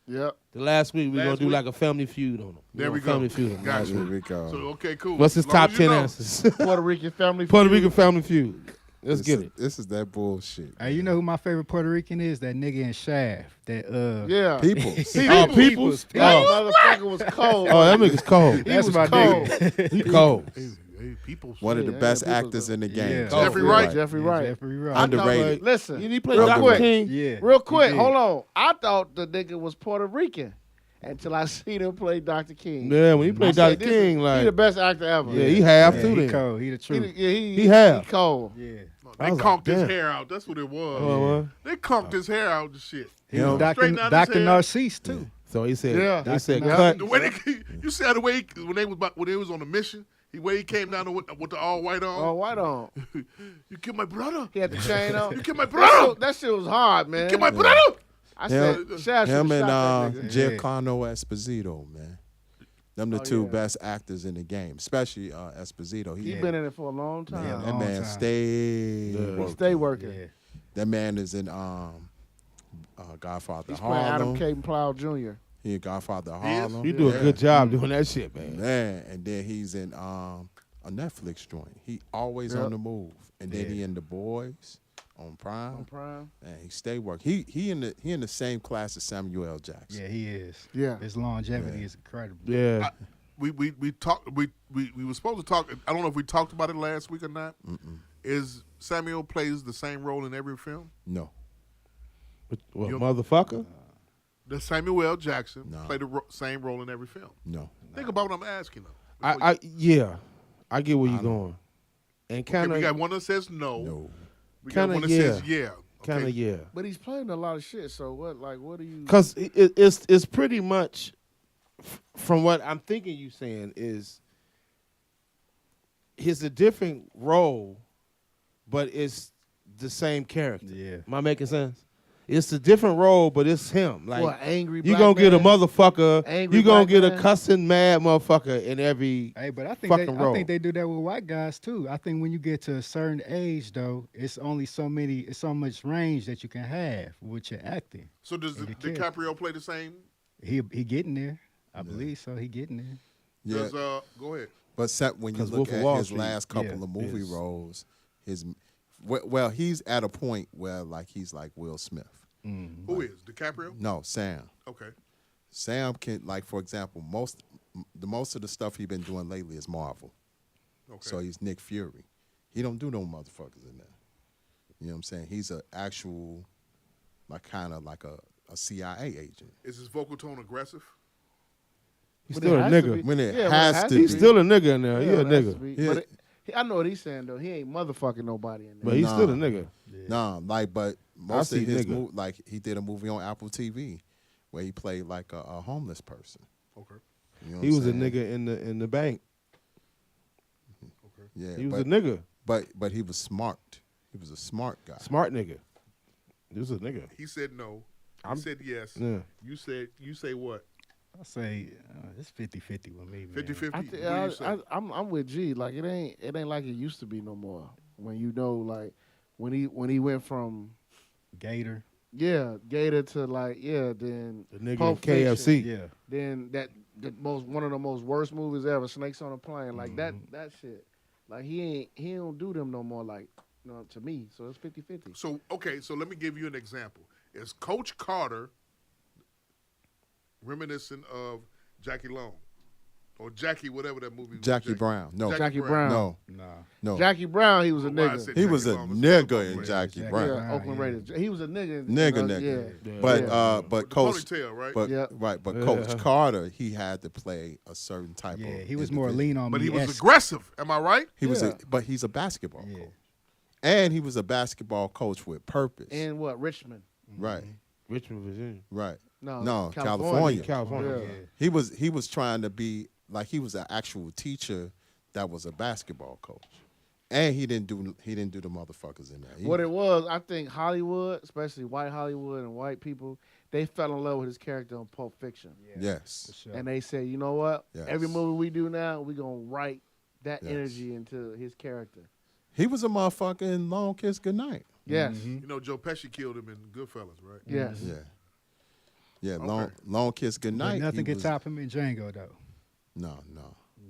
Yep. We're Last gonna do week? like a family feud on them. There we go. Family feud on 'em. Gotcha. Here we go. So okay, cool. What's his As long top as 10 you know. answers? Puerto Rican family. Puerto feud. Rican family feud. Let's This get is- it. This is that bullshit. Hey, you know who my favorite Puerto Rican is? That nigga in Shaft. That Yeah. People. Oh, Peoples. That Oh, motherfucker was cold. oh, that nigga's cold. He That's was my cold. nigga. He cold. Hey, people. One of the Yeah, best yeah, actors in the game. Yeah. Jeffrey Wright. Jeffrey Wright. Jeffrey Wright. Underrated. Listen, He played real Dr. quick. King. Yeah. Real quick, he hold did. on. I thought the nigga was Puerto Rican until I seen him play Dr. King. Yeah, when he played I said, Dr. this King, he like, the best actor ever. yeah, he have Yeah, to he then. cold. He the He, truth. yeah, He have. He cold. Yeah. They I was conked like, his damn. hair out. That's what it was. Oh, They conked his hair out and shit. He was Straighten out his Dr. hair. Narcisse, too. So he said, Yeah. they said, Yeah. cut. The way you see how the way when they was on the mission, the way he came down with the all white on. Oh, white on. You killed my brother. He had the chain on. You killed my brother. That shit was hard, man. Kill my brother. I said, Him, Shaq him should've and shot that nigga. Giancarlo Esposito, man. Them the Oh, two yeah. best actors in the game, especially Esposito. He had- been in it for a long time. man, that long man time. stayed Yeah. working. Stay working. Yeah. That man is in Godfather He's playing Adam Harlem. Caden Plow Jr. He in Godfather He is? Harlem. You do a Yeah. good job doing that shit, man. Man, and then he's in a Netflix joint. He always Yep. on the move, and then Yeah. he in The Boys on Prime. On Prime. And he stay work. He in the same class as Samuel L. Jackson. Yeah, he is. Yeah. His longevity is incredible. Yeah. We talked. We were supposed to talk. I don't know if we talked about it last week or not. Is Samuel plays the same role in every film? No. What, You- motherfucker? Does Samuel L. Jackson No. play the same role in every film? No. Think about what I'm asking though. I I get where you're going. And Okay, kind we of got one that says no. No. We got Kinda one that yeah. says yeah. Okay. kind of yeah. But he's playing a lot of shit. So what? Like, what do you? Because it's pretty much from what I'm thinking you saying is it's a different role, but it's the same character. Yeah. Am I making sense? It's a different role, but it's him. Like What, angry you black gonna get a man? motherfucker. Angry You gonna black get a man? cussing mad motherfucker in every Hey, but I think fucking I role. think they do that with white guys too. I think when you get to a certain age, though, it's so much range that you can have with your acting. So does And the kid. DiCaprio play the same? He getting there. I believe so. He getting there. Yeah. Does go ahead. But when you 'Cause look Wolf of at Wall his Street, last couple yeah, of movie is- roles, well, he's at a point where he's like Will Smith. Who is DiCaprio? No, Sam. Okay. Sam can, like, for example, most of the stuff he's been doing lately is Marvel. Okay. So he's Nick Fury. He don't do no motherfuckers in there. You know what I'm saying? He's an actual, like, kind of like a CIA agent. Is his vocal tone aggressive? He's But still it a has to nigga. be. When it Yeah, has to He's be. still a nigga in there. Yeah, He a it has to nigga. be. Yeah. But I know what he's saying though. He ain't motherfucking nobody in there. But he's still a Nah. nigga. Nah, like, but most of see his nigga. like he did a movie on Apple TV where he played like a homeless person. Okay. You know what He I'm was a saying? nigga in the bank. Yeah, He was but, a nigga. But he was smart. He was a smart guy. Smart nigga. He was a nigga. He said no. He I'm- said yes. Yeah. You say what? I say it's 50-50 with me, man. 50-50? I What do you say? I'm with G. Like it ain't like it used to be no more. When you know, like when he went from Gator. Gator to then The nigga Pulp in KFC. Fiction, Yeah. then one of the most worst movies ever, Snakes on a Plane. Like that shit. Like he don't do them no more. Like to me, so it's 50-50. So so let me give you an example. Is Coach Carter reminiscent of Jackie Long? Or Jackie, whatever that movie was. Jackie Brown. No. Jackie Brown. No. Nah. No. Jackie Brown, he was a Why I nigga. said He was a Jackie Long was nigga football in player. Jackie Jackie Brown. Yeah, Oakland yeah. Raiders. He was a nigga. Nigga. Yeah. But Yeah. but With the Coach ponytail, right? but Yeah. right, but Coach Carter, he had to play a certain type of Yeah, he was more individual. lean on But me. he was aggressive. Am I right? He was Yeah. but he's a basketball Yeah. coach. And he was a basketball coach with purpose. And what? Richmond. right. Richmond, Virginia. Right. No, California. California. Yeah. He was trying to be like he was an actual teacher that was a basketball coach. And he didn't do the motherfuckers in there. What it was, I think Hollywood, especially white Hollywood and white people, they fell in love with his character on Pulp Fiction. Yes. For sure. And they said, you know what? Yes. Every movie we do now, we're going to write that Yes. energy into his character. He was a motherfucker in Long Kiss Goodnight. Yes. You know, Joe Pesci killed him in Goodfellas, right? Yes. Yeah. Yeah, Okay. long Kiss But Goodnight. nothing he can was- top him in Django though. No.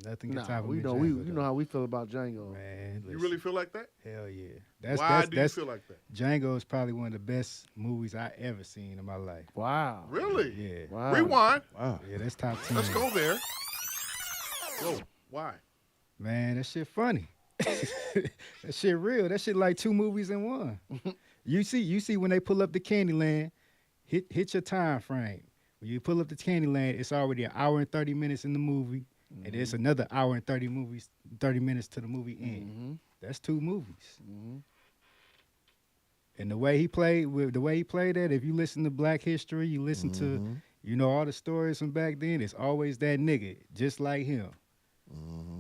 Nothing can Nah, top him we in know Django. you know how we feel about Django. Man, You really feel like that? Hell yeah. Why do you feel like that? Django is probably one of the best movies I ever seen in my life. Wow. Really? Yeah. Wow. Rewind. Wow. Yeah, that's top 10. Let's go there. Go. Why? Man, that shit funny. That shit real. That shit like two movies in one. You see when they pull up the Candyland, hit your time frame. When you pull up the Candyland, it's already an hour and 30 minutes in the movie, and it's another hour and 30 minutes to the movie end. That's two movies. And the way he played that, if you listen to Black History, you listen to, all the stories from back then, it's always that nigga, just like him.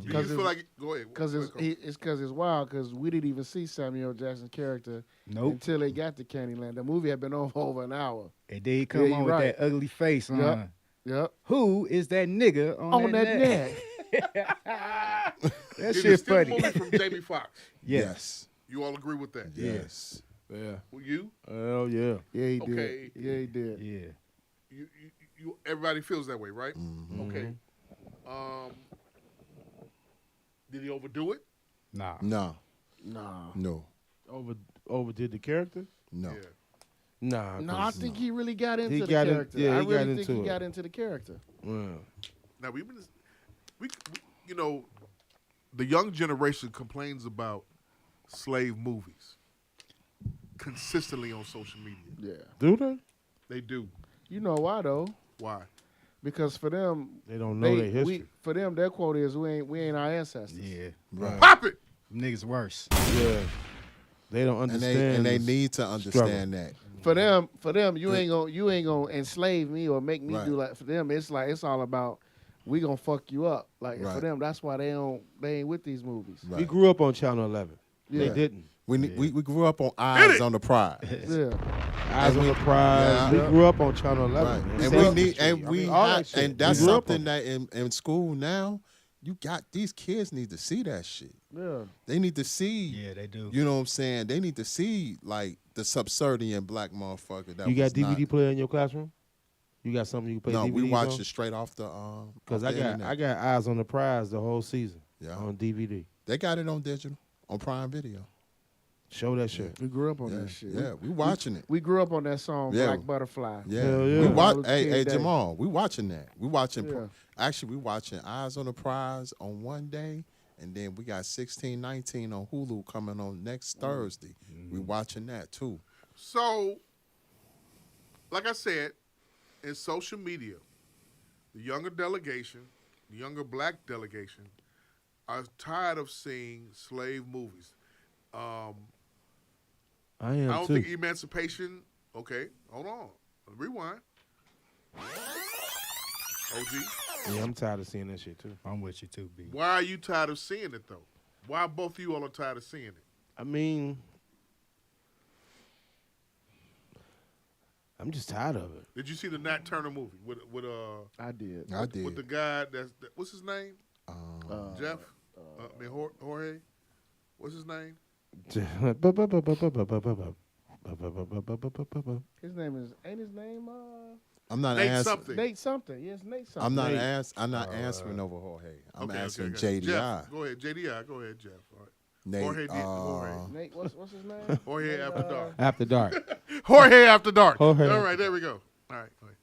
Do you feel like go ahead? Because Go ahead, it's wild because we didn't even see Samuel Jackson's character until they got to Candyland. The movie had been over an hour. And then he come Yeah, on you with right. that ugly face on. Yep. Who is that nigga on that neck? That Is it shit still a funny. movie from Jamie Foxx? Yes. You all agree with that? Yes. Yeah. Well, you? Hell yeah. Yeah, he Okay. did. Yeah, he did. Yeah. You everybody feels that way, right? Okay. Did he overdo it? Nah. No. Nah. No. Overdid the character? No. Yeah. Nah. No, I think he really got into He the got in- character. yeah, I he got really think into he it. got into the character. Well, Now we you know, the young generation complains about slave movies consistently on social media. Yeah. do they? They do. You know why though? Why? Because for them, They don't know their history. for them, their quote is we ain't our ancestors. Yeah. Right. Pop it. Them niggas worse. Yeah. They don't And understand. they the need to understand that. For them, you ain't gonna enslave me or make me Right. do like. For them, it's like it's all about we gonna fuck you up. Like for Right. them, that's why they ain't with these movies. Right. We grew up on Channel 11. Yeah. They didn't. We grew up on Eyes on the Prize. Yeah. Eyes on the Prize. Yeah. We grew up on Channel 11. Right. Man. And Sesame we need Street. and I we mean, all ha- that shit. and that's We grew up something on. that in school now, you got these kids need to see that shit. Yeah. They need to see. Yeah, they do. You know what I'm saying? They need to see like the subservient black motherfucker. That You got was DVD not- player in your classroom? You got something you can play No, DVDs we watch on? it straight off the Because off the internet. I got Eyes on the Prize the whole season Yeah. on DVD. They got it on digital on Prime Video. Show that shit. We grew up on Yeah, that shit. yeah, we watching it. We grew up on that song Yeah. Black Butterfly. Yeah, Hell we yeah. watch. Those Hey, kids that- Jamal, we watching that. We watching. Yeah. Actually, we watching Eyes on the Prize on one day, and then we got 1619 on Hulu coming on next Thursday. We watching that too. So, like I said, in social media, the younger delegation, the younger black delegation, are tired of seeing slave movies. I am I don't too. think Emancipation. Okay, hold on. Rewind. OG, Yeah, I'm tired of seeing that shit too. I'm with you too, B. why are you tired of seeing it though? Why both of you all are tired of seeing it? I mean, I'm just tired of it. Did you see the Nat Turner movie with I did. I did. with the guy what's his name? Jeff? I mean Jorge? What's his name? His name is ain't his name I'm not Nate asking. something. Nate something. Yes, Nate something. I'm not Nate. I'm not answering over Jorge. I'm Okay, asking okay. JDI. Jeff, go ahead, JDI. Go ahead, Jeff. All right. Nate, Jorge, Jorge. Nate, what's his name? Jorge After Dark. After dark. Jorge After Dark. Jorge All After right, there we go. All right, go ahead.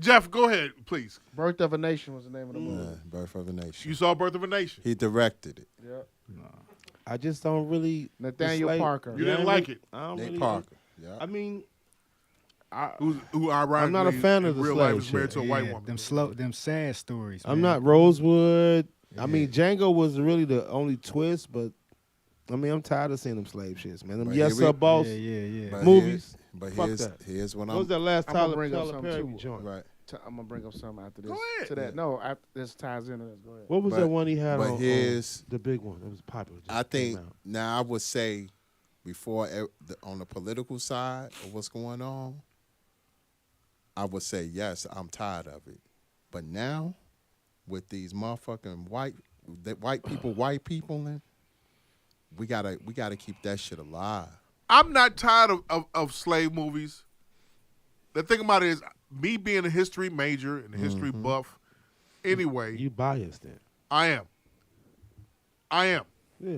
Jeff, go ahead, please. Birth of a Nation was the name of the movie. Birth of a Nation. You saw Birth of a Nation. He directed it. Yep. I just don't really. Nathaniel it's like- Parker. You didn't know what I like mean? it. I don't Nate really Parker. Yeah. I mean, Who ironically I'm not a fan of in the real life slave is married shit. to a white woman. Them sad stories. I'm man. not Rosewood. I mean, Django was really the only twist, but I mean, I'm tired of seeing them slave shits, man. Them But Yes here we- Sir Boss. Yeah. But movies. But Fuck here's that. here's what What was I'm that last I'm gonna Tyler, bring up Tyler something Perry too. joint? right. I'm gonna bring up something after this. Go ahead. To that, no, after, this ties into this. Go ahead. What was But- that one he had but on here's- the big one? It was popular. just I came think out. now I would say before on the political side of what's going on, I would say yes, I'm tired of it. But now with these motherfucking white people, and we gotta keep that shit alive. I'm not tired of slave movies. The thing about it is, me being a history major and a history buff, anyway, You biased then. I am. Yeah.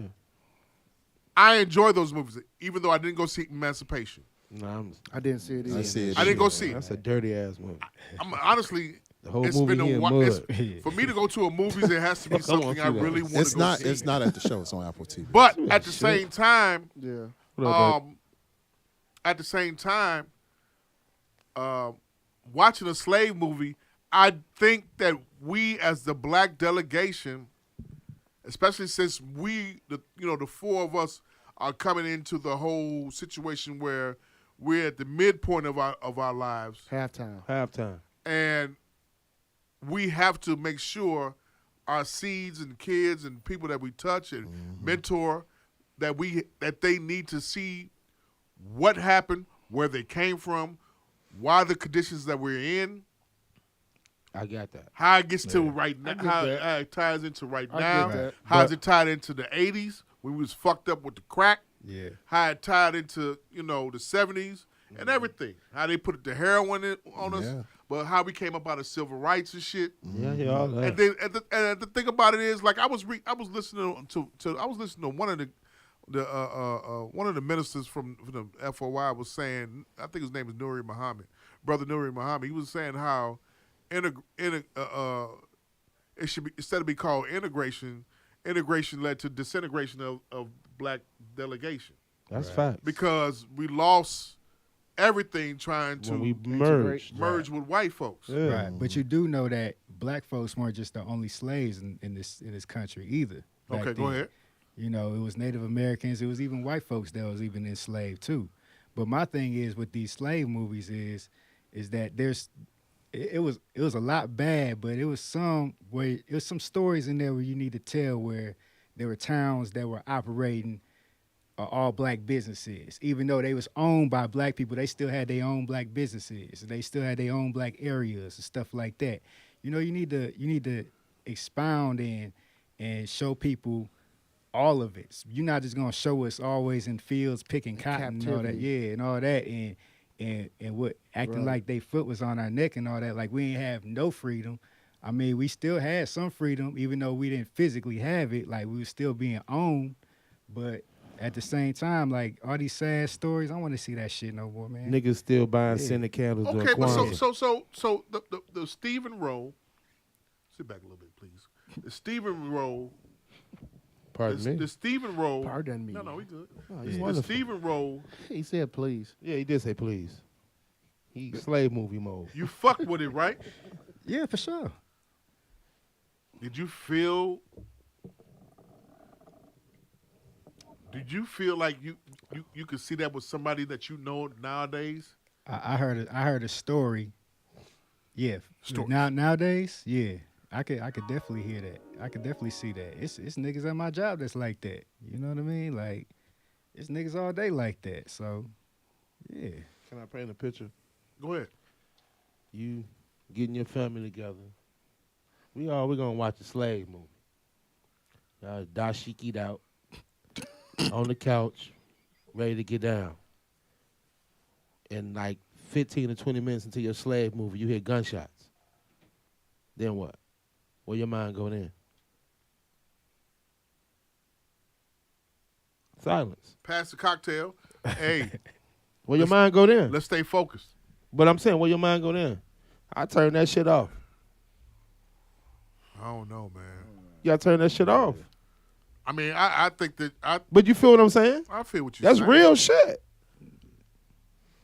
I enjoy those movies, even though I didn't go see Emancipation. No, I didn't see it either. I see it. I didn't go see it. That's a dirty ass movie. I'm honestly, The whole it's movie been he a in while. mud. For me to go to a movies, it has to be I don't something see I that. really want to It's go not. see. It's not at the show. It's on Apple TV. But at the same time, Yeah. What up, bud? at the same time, watching a slave movie, I think that we as the black delegation, especially since the four of us are coming into the whole situation where we're at the midpoint of our lives, Halftime. and we have to make sure our seeds and kids and people that we touch and mentor that they need to see what happened, where they came from, why the conditions that we're in, I got that. how it gets to right now, get how that. it ties into right I now, get that. how's it tied into the 80s when we was fucked up with the crack, Yeah. how it tied into the 70s and everything. How they put the heroin on us, Yeah. but how we came up out of civil rights and shit. Yeah, all that. And then and the thing about it is, like I was listening to one of the ministers from the FOI was saying, I think his name is Nuri Muhammad, Brother Nuri Muhammad. He was saying how it should be, instead of be called integration led to disintegration of black delegation. That's fact. Because we lost everything trying to When we merged. merge with white folks. Yeah. Right, but you do know that black folks weren't just the only slaves in this country either. back Okay, go then. ahead. You know, it was Native Americans. It was even white folks that was even enslaved too. But my thing is with these slave movies is that it was a lot bad, but it was some stories in there where you need to tell where there were towns that were operating all black businesses. Even though they was owned by black people, they still had their own black businesses. They still had their own black areas and stuff like that. You know, you need to expound and show people all of it. You're not just gonna show us always in fields picking cotton and all that, Captivity. and all that, and what acting like they foot was on our neck and all that. Like we ain't have no freedom. I mean, we still had some freedom, even though we didn't physically have it. Like we were still being owned, but at the same time, like all these sad stories, I want to see that shit no more, man. Niggas still buying scented candles during Okay, but Kwanzaa. so the Stephen Rowe, sit back a little bit, please. The Stephen Rowe. Pardon me? The Stephen Rowe. Pardon me. No, we good. Oh, he's The wonderful. Stephen Rowe. He said, please. Yeah, he did say please. He slave movie mode. You fuck with it, right? Yeah, for sure. Did you feel like you could see that with somebody that you know nowadays? I heard a story. Yeah. Story. Nowadays, yeah. I could definitely hear that. I could definitely see that. It's niggas at my job that's like that. You know what I mean? Like, it's niggas all day like that. So, yeah. Can I paint a picture? Go ahead. You getting your family together. We're gonna watch a slave movie. Y'all dashikied out on the couch, ready to get down. And like 15 to 20 minutes into your slave movie, you hear gunshots. Then what? Where your mind go then? Silence. Pass the cocktail. Hey, Where your mind go then? let's stay focused. But I'm saying, where your mind go then? I turn that shit off. I don't know, man. You gotta turn that shit off. I mean, I think that But you feel what I'm saying? I feel what you're That's saying. real shit.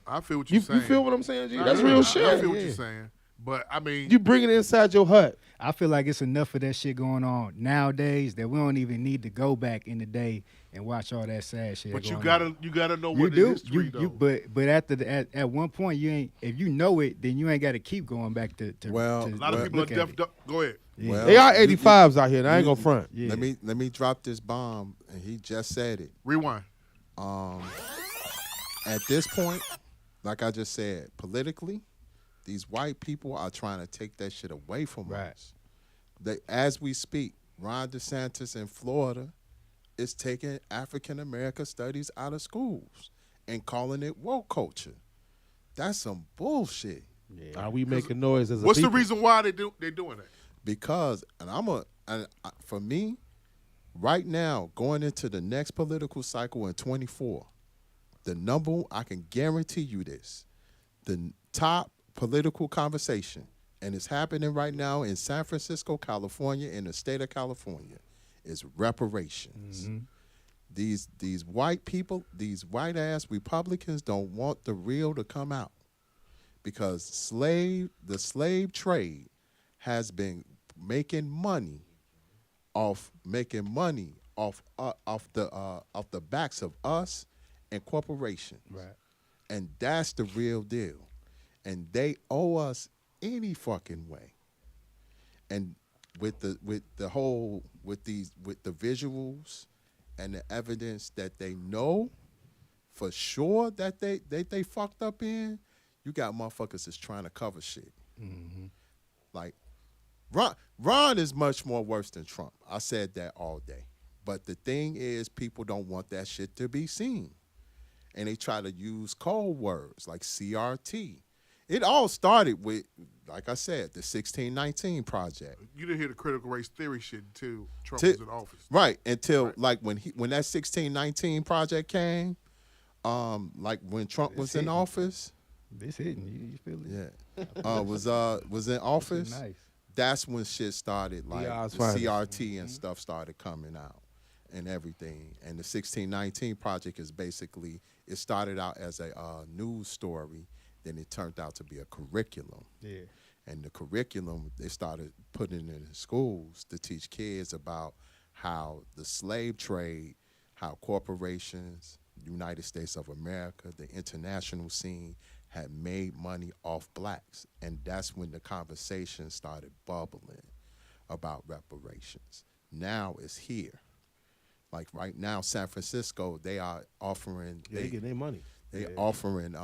I feel what You you're saying. feel what I'm saying, G? I That's feel- real I shit. feel what you're saying. But I mean, You bring it inside your hut. I feel like it's enough of that shit going on nowadays that we don't even need to go back in the day and watch all that sad shit. but you going on. gotta know You what do, the history though. but at one point you ain't. If you know it, then you ain't got to keep going back to. Well, to a lot of people are look at deaf. it. Go ahead. Yeah. Well, They are you- 85s out here. And I ain't gonna front. Yeah. Let me drop this bomb, and he just said it. Rewind. At this point, like I just said, politically, these white people are trying to take that shit away from Right. us. As we speak, Ron DeSantis in Florida is taking African American studies out of schools and calling it woke culture. That's some bullshit. Are we making noise as a What's the people? reason why they're doing that? Because, for me, right now, going into the next political cycle in 24, I can guarantee you this, the top political conversation, and it's happening right now in San Francisco, California, in the state of California, is reparations. These white people, these white ass Republicans don't want the real to come out because the slave trade has been making money off the backs of us and corporations. Right. And that's the real deal. And they owe us any fucking way. And with the visuals and the evidence that they know for sure that they fucked up in, you got motherfuckers that's trying to cover shit. Like Ron is much more worse than Trump. I said that all day. But the thing is, people don't want that shit to be seen. and they try to use code words like CRT. It all started with, like I said, the 1619 Project. You didn't hear the critical race theory shit until Trump Till- was in office. Right, until like when that 1619 Project came, like when Trump was in office. It's hitting you. Feel it? Yeah, was in office. Nice. That's when shit started, like Diaz the finest. CRT and stuff started coming out and everything. And the 1619 Project is basically, it started out as a news story, then it turned out to be a curriculum. Yeah. And the curriculum, they started putting it in schools to teach kids about how the slave trade, how corporations, United States of America, the international scene had made money off blacks. And that's when the conversation started bubbling about reparations. Now it's here. Like right now, San Francisco, they are offering, They get their money. they offering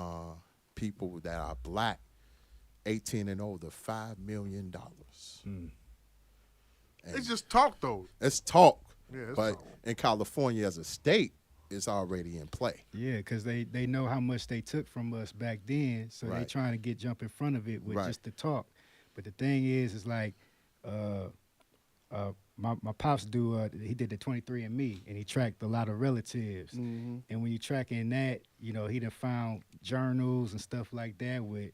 people that are black, 18 and older, $5 million. It's just talk, though. It's talk. Yeah, it's but talk. in California as a state, it's already in play. Yeah, because they know how much they took from us back then, so they Right. trying to jump in front of it with Right. just the talk. But the thing is like, my pops he did the 23andMe, and he tracked a lot of relatives. Mm-hmm. And when you tracking that, he done found journals and stuff like that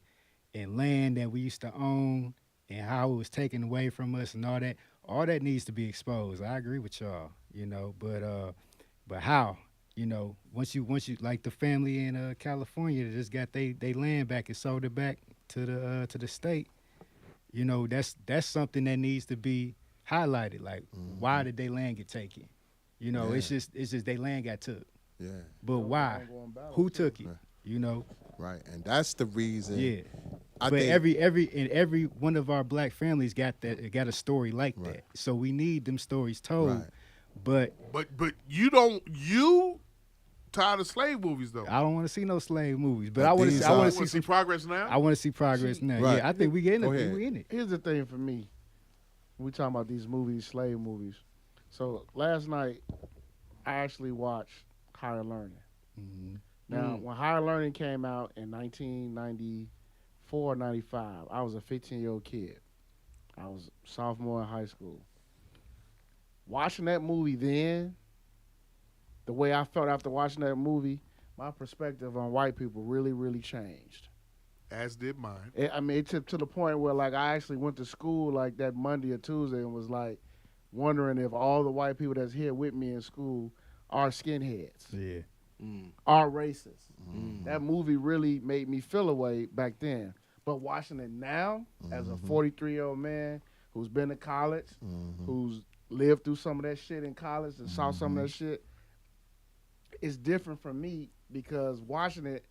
and land that we used to own and how it was taken away from us and all that. All that needs to be exposed. I agree with y'all, but how? Once you like the family in California that just got they land back and sold it back to the state, that's something that needs to be highlighted. Like, why did they land get taken? It's just they land got took. Yeah. But why? Who took it? Right. And that's the reason. Yeah. I But think every one of our black families got a story like that. So we need them stories told. Right. But But you tired of slave movies, though. I don't want to see no slave movies. But But I want these to. I are- want Want to see progress now? I want to see progress now. Right. Yeah, I think we getting Go it. ahead. We in it. Here's the thing for me. We talking about these movies, slave movies. So last night, I actually watched Higher Learning. Now, when Higher Learning came out in 1994, 95, I was a 15-year-old kid. I was a sophomore in high school. Watching that movie then, the way I felt after watching that movie, my perspective on white people really, really changed. As did mine. It took to the point where, like, I actually went to school, like, that Monday or Tuesday and was, like, wondering if all the white people that's here with me in school are skinheads, Yeah. are racist. That movie really made me feel a way back then. But watching it now, as a 43-year-old man who's been to college, who's lived through some of that shit in college and saw some of that shit, it's different from me because watching it,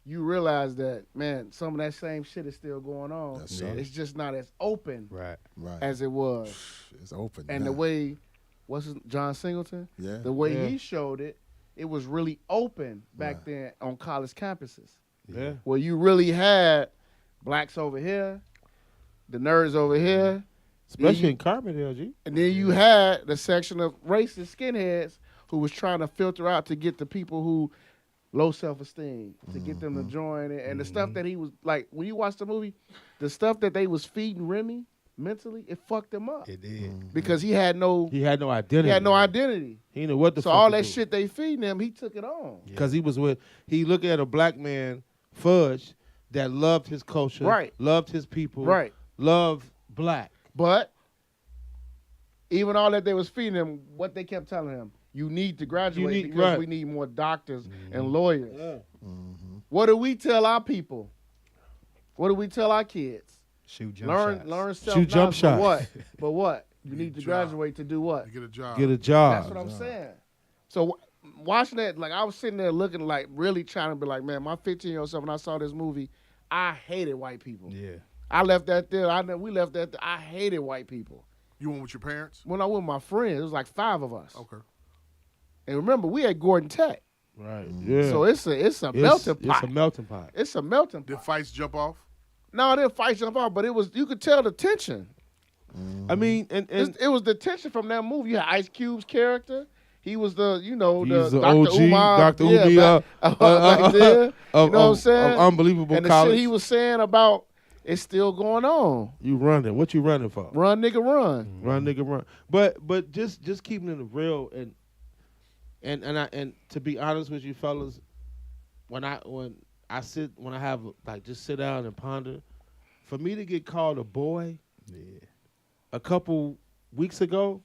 you realize that, man, some of that same shit is still going on. That's so. It's just not as open Right. right. as it was. It's open. And now. the way, John Singleton? Yeah. The way Yeah. he showed it, it was really open back Right. then on college campuses. Yeah. Where you really had blacks over here, the nerds over here, Especially in Carbondale, G. and then you had the section of racist skinheads who was trying to filter out to get the people who low self-esteem, to get them to join it. And the stuff that he was, like, when you watch the movie, the stuff that they was feeding Remy mentally, it fucked him up. It did. Because he had no He had no identity. identity. He didn't know what the So fuck all to that do. shit they feeding him, he took it on. Because he looked at a black man, Fudge, that loved his culture, Right. loved his people, Right. loved black. But even all that they was feeding him, what they kept telling him, you need to graduate because right. we need more doctors and lawyers. Yeah. What do we tell our people? What do we tell our kids? Shoot jump Learn shots. self Shoot jump But shots. what? But what? You need to job. graduate to do what? To get a job. Get a job. That's what I'm saying. So watching that, like I was sitting there looking like really trying to be like, man, my 15-year-old self when I saw this movie, I hated white people. Yeah. I left that there. We left that there. I hated white people. You went with your parents? When I went with my friends, it was like 5 of us. Okay. And remember, we had Gordon Tech. Right. Yeah. So it's a melting pot. It's a melting pot. It's a melting Did pot. fights jump off? No, it didn't fight jump off, but it was, you could tell the tension. I mean, and It was the tension from that movie. You had Ice Cube's character. He was the, He's the the Dr. OG, Umar. Dr. Umar, back then. You know what I'm saying? Of unbelievable and the college. shit he was saying about it's still going on. You running? What you running for? Run, nigga, run. Run, nigga, run. But just keeping it real and to be honest with you, fellas, when I have like just sit down and ponder, for me to get called a boy, a couple weeks ago,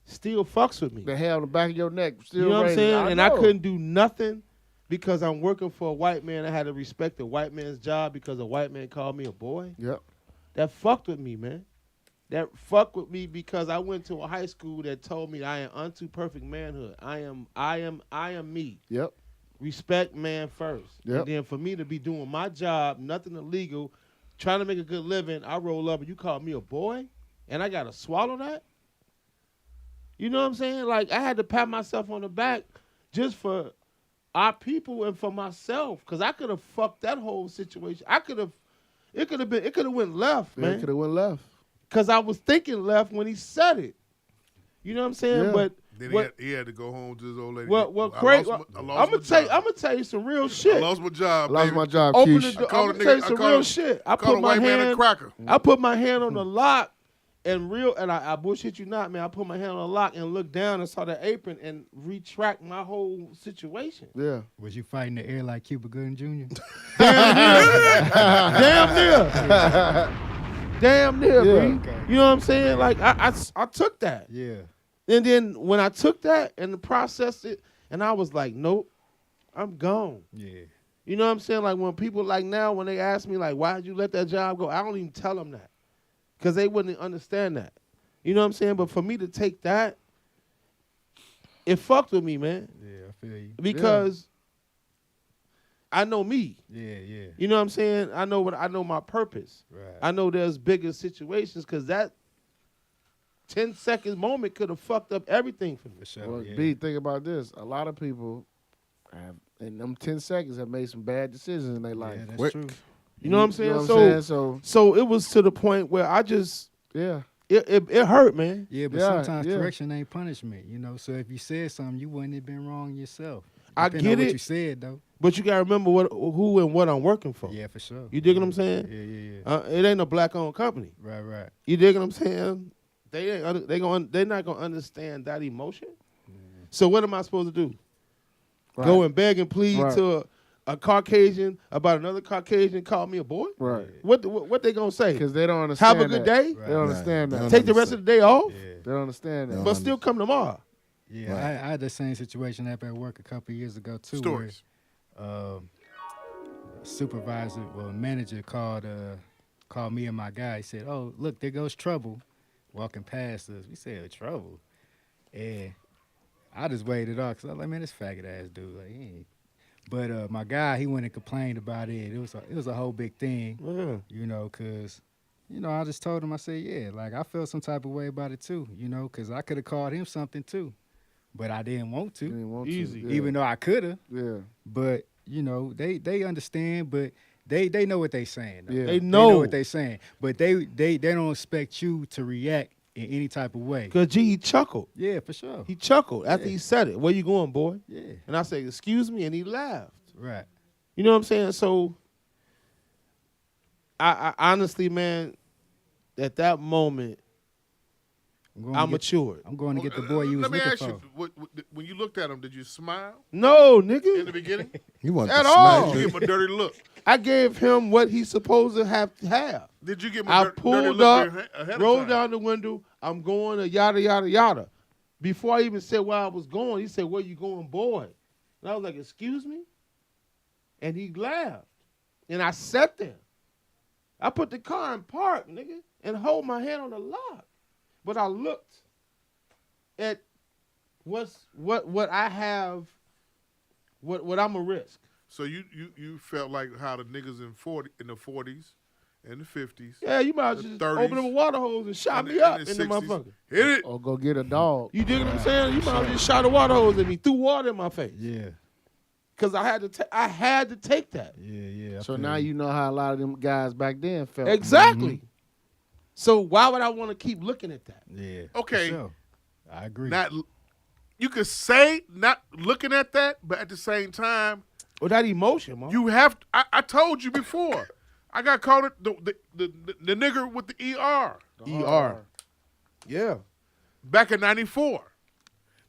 still fucks with me. The hair on the back of your neck still. You know what I'm raining. saying? I I know. couldn't do nothing because I'm working for a white man. I had to respect the white man's job because a white man called me a boy. Yep. That fucked with me, man. That fucked with me because I went to a high school that told me I am unto perfect manhood. I am me. Yep. Respect man first. Yep. And then for me to be doing my job, nothing illegal, trying to make a good living, I roll up and you call me a boy and I gotta swallow that? You know what I'm saying? Like, I had to pat myself on the back just for our people and for myself, because I could have fucked that whole situation. It could have went left, Man, man. could have went left. Because I was thinking left when he said it. You know what I'm saying? Yeah. But Then what, he had to go home to his old lady. well, I Craig, lost I'm my gonna job. tell you some real shit. I lost my job. I lost baby. my job, Open Keish. the door. called I'm a gonna tell you nigga- I some called real a- shit. I called put a my white man a hand. cracker. I put my hand on the lock, and I bullshit you not, man. I put my hand on the lock and looked down and saw the apron and retract my whole situation. Yeah. Was you fighting the air like Cuba Gooding Jr.? Damn near. Damn near, Yeah. B. Okay. You know what I'm saying? Like I took that. Yeah. And then when I took that and processed it, and I was like, nope, I'm gone. Yeah. You know what I'm saying? Like when people like now, when they ask me like, why did you let that job go? I don't even tell them that because they wouldn't understand that. You know what I'm saying? But for me to take that, it fucked with me, man. Yeah, I feel you. Because I know me. Yeah, yeah. You know what I'm saying? I know my purpose. Right. I know there's bigger situations because that 10-second moment could have fucked up everything for me. For sure. Well, yeah. B, think about this. A lot of people have, in them 10 seconds, have made some bad decisions in their life. Yeah, that's Quick. true. You know what I'm saying? You know what I'm saying? So it was to the point where I just Yeah. it hurt, man. Yeah, but Yeah, sometimes yeah. correction ain't punishment, you know. So if you said something, you wouldn't have been wrong yourself. I Depending get on it. what you said though. But you gotta remember who and what I'm working for. Yeah, for sure. You dig what I'm saying? Yeah, yeah, yeah. It ain't a black-owned company. Right, right. You dig what I'm saying? They're not gonna understand that emotion. So what am I supposed to do? Right. Go and beg and plead Right. to a Caucasian about another Caucasian call me a boy? Right. What they gonna say? Because they don't understand Have a good that. day. They don't understand that. Take the rest of the day off, Yeah. They don't understand that. No. but still come tomorrow. Yeah, I had the same situation happen at work a couple years ago too. Stories. Where, supervisor, manager called me and my guy. He said, "Oh, look, there goes Trouble, walking past us." We said, "Trouble," and I just waited off because I was like, "Man, this faggot ass dude." Like, he ain't. But my guy, he went and complained about it. It was a whole big thing, Yeah. you know, because. You know, I just told him, I said, yeah, like I felt some type of way about it too, you know, because I could have called him something too, but I didn't want to, Didn't want Easy. To. Yeah. even though I could have. Yeah. But you know, they understand, but they know what they saying. Though. Yeah. They They know. know what they saying, but they don't expect you to react in any type of way. Cause G, he chuckled. Yeah, for sure. He chuckled after Yeah. he said it. Where you going, boy? Yeah, And I said, excuse me, and he laughed. right. You know what I'm saying? So I honestly, man, at that moment, I'm I going to get, matured. I'm going to get the boy you was Let me looking ask for. you, when you looked at him, did you smile No, in the nigga. beginning? You want At to all. smack Did you it. give him a dirty look? I gave him what he's supposed to have. Did you give him I a dirty pulled look up, ahead of rolled time? down the window. I'm going to yada, yada, yada. Before I even said where I was going, he said, where you going, boy? And I was like, excuse me? And he laughed. And I sat there. I put the car in park, nigga, and hold my hand on the lock. But I looked at what I have, what I'm a risk. So you felt like how the niggas in the 40s and the 50s. Yeah, you might The just 30s, open them a water hose and shot and me the- up and in the the 60s. motherfucker. Hit it. Or go get a dog. You dig what I'm saying? You might have just shot a water hose at me, threw water in my face. Yeah, Cause I had to take that. yeah. I So feel now you know how a lot of them guys back then felt. Exactly. So why would I want to keep looking at that? Yeah. Okay. For sure. I agree. Not you could say not looking at that, but at the same time, Well, that emotion, man. you have. I told you before. I got called the nigger with the ER. ER. Yeah. Back in '94.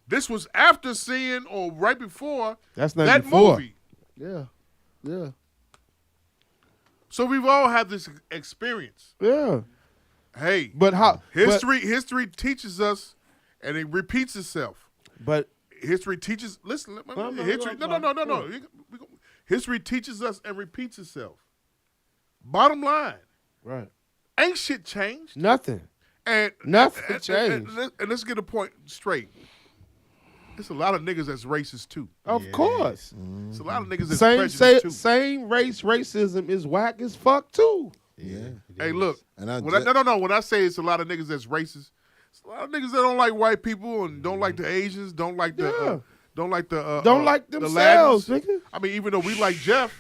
This was after seeing or right before That's that 94. movie. Yeah. Yeah. So we've all had this experience. Yeah. Hey, But how history teaches us, and it repeats itself. But History teaches. Listen, No, history. no, No. History teaches us and repeats itself. Bottom line, right. ain't shit changed. Nothing. And Nothing and changed. let's get a point straight. There's a lot of niggas that's racist too. Of course. There's a lot of niggas that's Same prejudiced too. same racism is whack as fuck too. Yeah. Hey, look. And I When ju- no. When I say it's a lot of niggas that's racist, it's a lot of niggas that don't like white people and don't like the Asians, don't like the Yeah. don't like the Don't like the themselves, Latins. nigga. I mean, even though we like Jeff,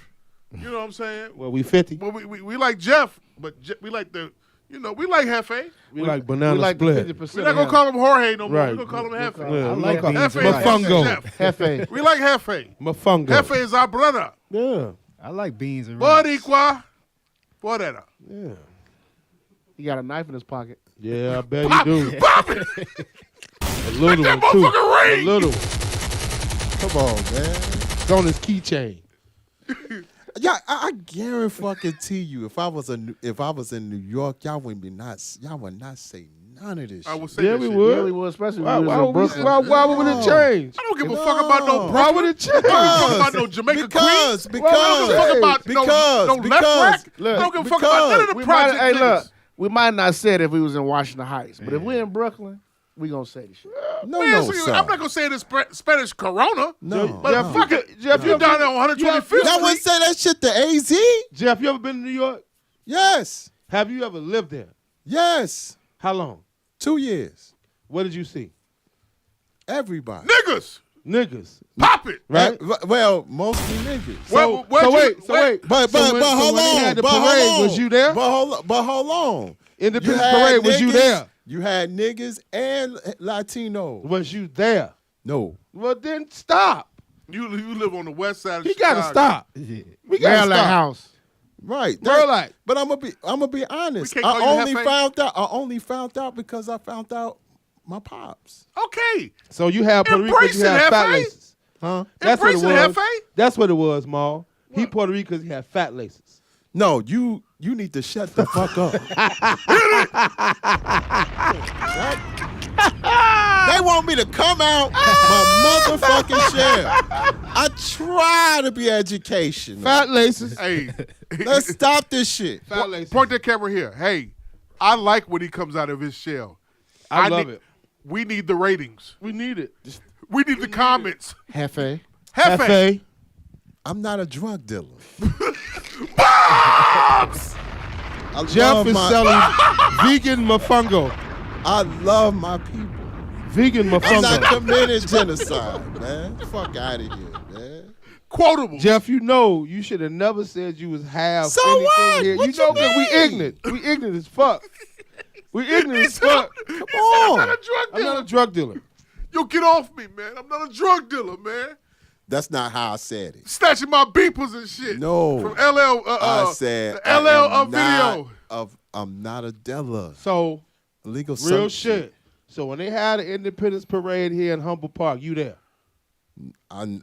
you know what I'm saying? Well, we 50. Well, we like Jeff, but we like the, we like Hefe. We like banana We like the split. 50%. We're not gonna call him Jorge no more. Right. We're gonna call him Hefe. Yeah, I we like call- beans and rice. Mofongo. Jeff. Hefe. We like Hefe. Mofongo. Hefe is our brother. Yeah. I like beans and rice. Boricua. Borera. Yeah. He got a knife in his pocket. Yeah, I bet you do. Pop it. A little That one too. motherfucker A ring. little one. Come on, man. It's on his keychain. Yeah, I guarantee you, if I was in New York, y'all would not say none of this. I shit. would say Yeah, that we shit. would. Yeah, we would, especially Why, when we why, was in would we, Brooklyn. why would it change? I don't give a fuck about no No. Why Brooklyn. would it change? I don't give a fuck about no Jamaica because, Queens. I don't give a fuck about no left rack. I don't give a fuck about none of the We project might, hey, look, niggas. we might not say it if we was in Washington Heights, but if we in Brooklyn, we gonna say the shit. no, Man, no, so sir. I'm not gonna say this Spanish Corona. No. But Jeff, fuck it. Jeff, You down there on 125th Y'all wouldn't Street. say that shit to AZ? Jeff, you ever been to New York? Yes. Have you ever lived there? Yes. How long? 2 years. What did you see? Everybody. Niggas. Niggas. Pop it. Right? Well, mostly niggas. So, where'd so you- wait, so where- wait. But So when- so hold when they on. had the but hold parade, on. was you there? But hold on. Independence You had Parade, was you niggas- there? You had niggas and Latinos. Was you there? No. Well, then stop. You live on the west side of He Chicago. gotta stop. Yeah. We gotta Maryland stop. house. Right. Bro, like, But I'm gonna be honest. We can't call I you only Hefe? found out because I found out my pops. Okay. so you have Puerto Rico, Embrace you it, have fat Hefe. laces. Huh? That's what it Embrace it, was. Hefe. That's what it was, Maul. He Puerto Rico because he had fat laces. No, you need to shut the fuck up. They want me to come out my motherfucking shell. I try to be educational. Fat laces. Hey. Let's stop this shit. Fat laces. Point that camera here. Hey, I like when he comes out of his shell. I love need- it. We need the ratings. We need it. We need the comments. Hefe. Hefe. Hefe. I'm not a drug dealer. I Jeff love is my- selling vegan mofongo. I love my people. Vegan I'm not mofongo. committing genocide, man. Fuck out of here, man. Quotable. Jeff, you know you should have never said you was half So anything what? here. What you know you that we mean? ignorant. We ignorant as fuck. We ignorant as fuck. Come I'm on. not a drug I'm dealer. not a drug dealer. Yo, get off me, man. I'm not a drug dealer, man. That's not how I said it. Snatching my beepers and shit. No. From LL. I said the LL I am video. I'm not a dealer. So Illegal real some shit. So when they had an Independence Parade here in Humble Park, you there? I'm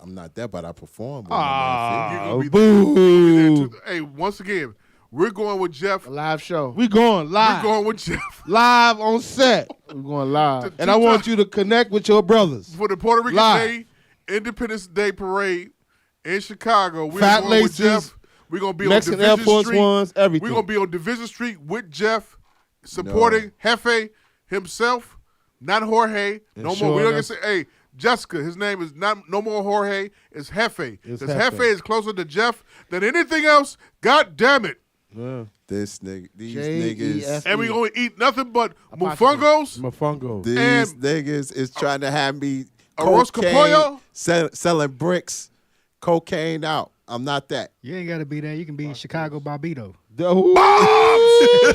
not there, but I performed. With Ah, You gonna be boo. Hey, once again, we're going with Jeff. A live show. We going live. We're going with Jeff. Live on set. We're going live. And I want you to connect with your brothers. For the Puerto Rican Live. Day Independence Day Parade in Chicago. We're Fat going with laces, Jeff. We're going to be Mexican on Air Division Force Street. Ones, everything. We're going to be on Division Street with Jeff, supporting Hefe himself, not Jorge. No sure more. We don't enough- get to say, hey, Jessica, his name is not no more Jorge. It's Hefe. It's Because Hefe. Hefe is closer to Jeff than anything else. God damn it. Yeah. This nigga, these J-E-F. niggas, And we going to eat nothing but Apostrophe. mufungos. Mofongo. these And- niggas is trying to have me Arroz con pollo? selling bricks, cocaine out. I'm not that. You ain't got to be there. You can be Chicago Barbito.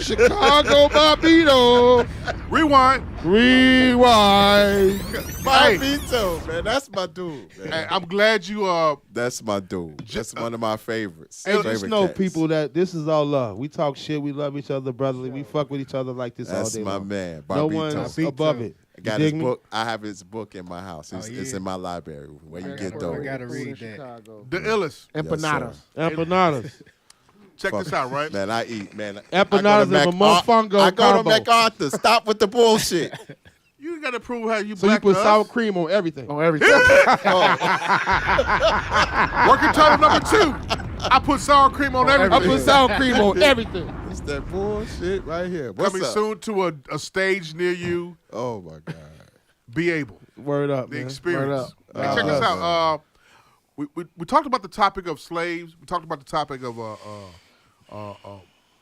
Chicago Bobito. Rewind. Bobito, man. That's my dude, man. Hey, I'm glad you That's my dude. That's one of my favorites. Hey, just Favorite know, cats. people, that this is all love. We talk shit. We love each other brotherly. We fuck with each other like this That's all day my long. man, No Barbito. one's above it. I got You his dig me? book. I have his book in my house. It's, yeah. it's in my library where you get I those. gotta read that. Chicago. the illest. Empanadas. Empanadas. Check this out, right? Man, I eat, man. Empanadas and a mofongo I go to combo. MacArthur. Stop with the bullshit. You got to prove how you So you black put to sour us. cream on everything. On everything. Working title number 2. I put sour cream on I everything. put sour cream on everything. It's that bullshit right here. What's Coming up? soon to a stage near you. Oh, my God. Be able. Word up, The man. experience. Word Hey, up. check this love out. We talked about the topic of slaves. We talked about the topic of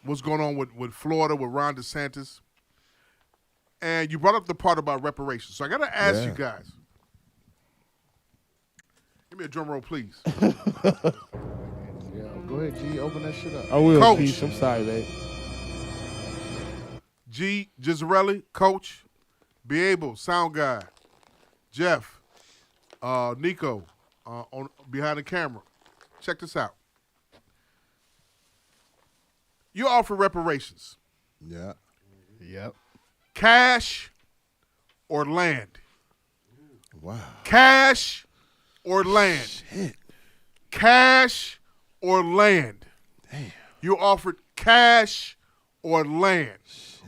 what's going on with Florida with Ron DeSantis. And you brought up the part about reparations. So I got to ask Yeah. you guys. Give me a drum roll, please. Yeah, go ahead, G. Open that shit up. I will, Coach. Peach. I'm sorry, babe. G. Gizzarelli, Coach. Be able, sound guy. Jeff. Nico, on behind the camera. Check this out. You offer reparations. Yeah. Yep. Cash or land? Wow. Cash or land? Shit. Cash or land? Damn. You offered cash or land.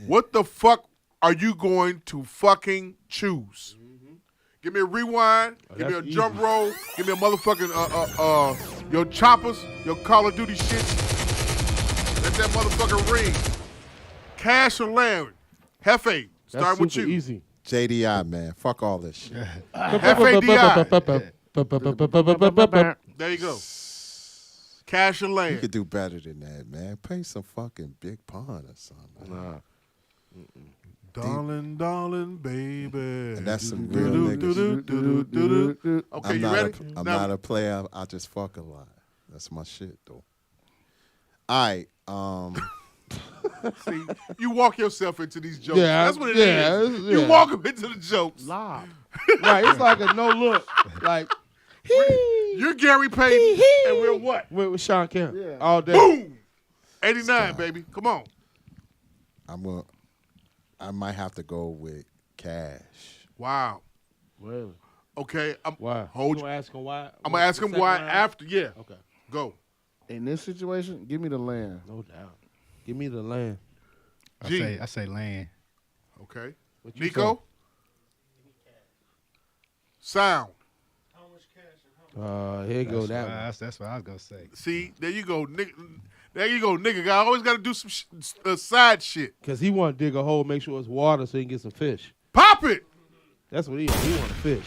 What the fuck are you going to fucking choose? Give me a rewind. Give me a that's jump easy. roll. Give me a motherfucking your choppers, your Call of Duty shit. Let that motherfucker ring. Cash or land? Hefe, That's start with super you. easy. JDI, man. Fuck all this shit. FADI. There you go. Cash or You land? could do better than that, man. Pay some fucking big pond or something. Nah. Darling, darling, baby. And that's some real niggas. Okay, I'm you not ready? I'm Now- not a player. I just fuck a lot. That's my shit, though. All right. See, you walk yourself into these jokes. Yeah, That's what it yeah, is. it's- You yeah. walk them into the jokes. Live. Right, it's like a no look. Like, You're Gary Payton, and we're what? with Sean Kemp. Yeah. All day. Boom! 89, baby. Come on. I might have to go with cash. Wow. Really? Okay. Why? Hold you you. gonna ask him why? I'm going to ask him why after. Yeah. Okay. Go. In this situation, give me the land. No doubt. Give me the land. G. I say land. Okay. What you Nico? Sound. Here you go. That one. That's what I was gonna say. See, there you go. There you go, nigga. I always got to do some side shit. Because he want to dig a hole, make sure it's water so he can get some fish. Pop it. That's what he want. He want to fish.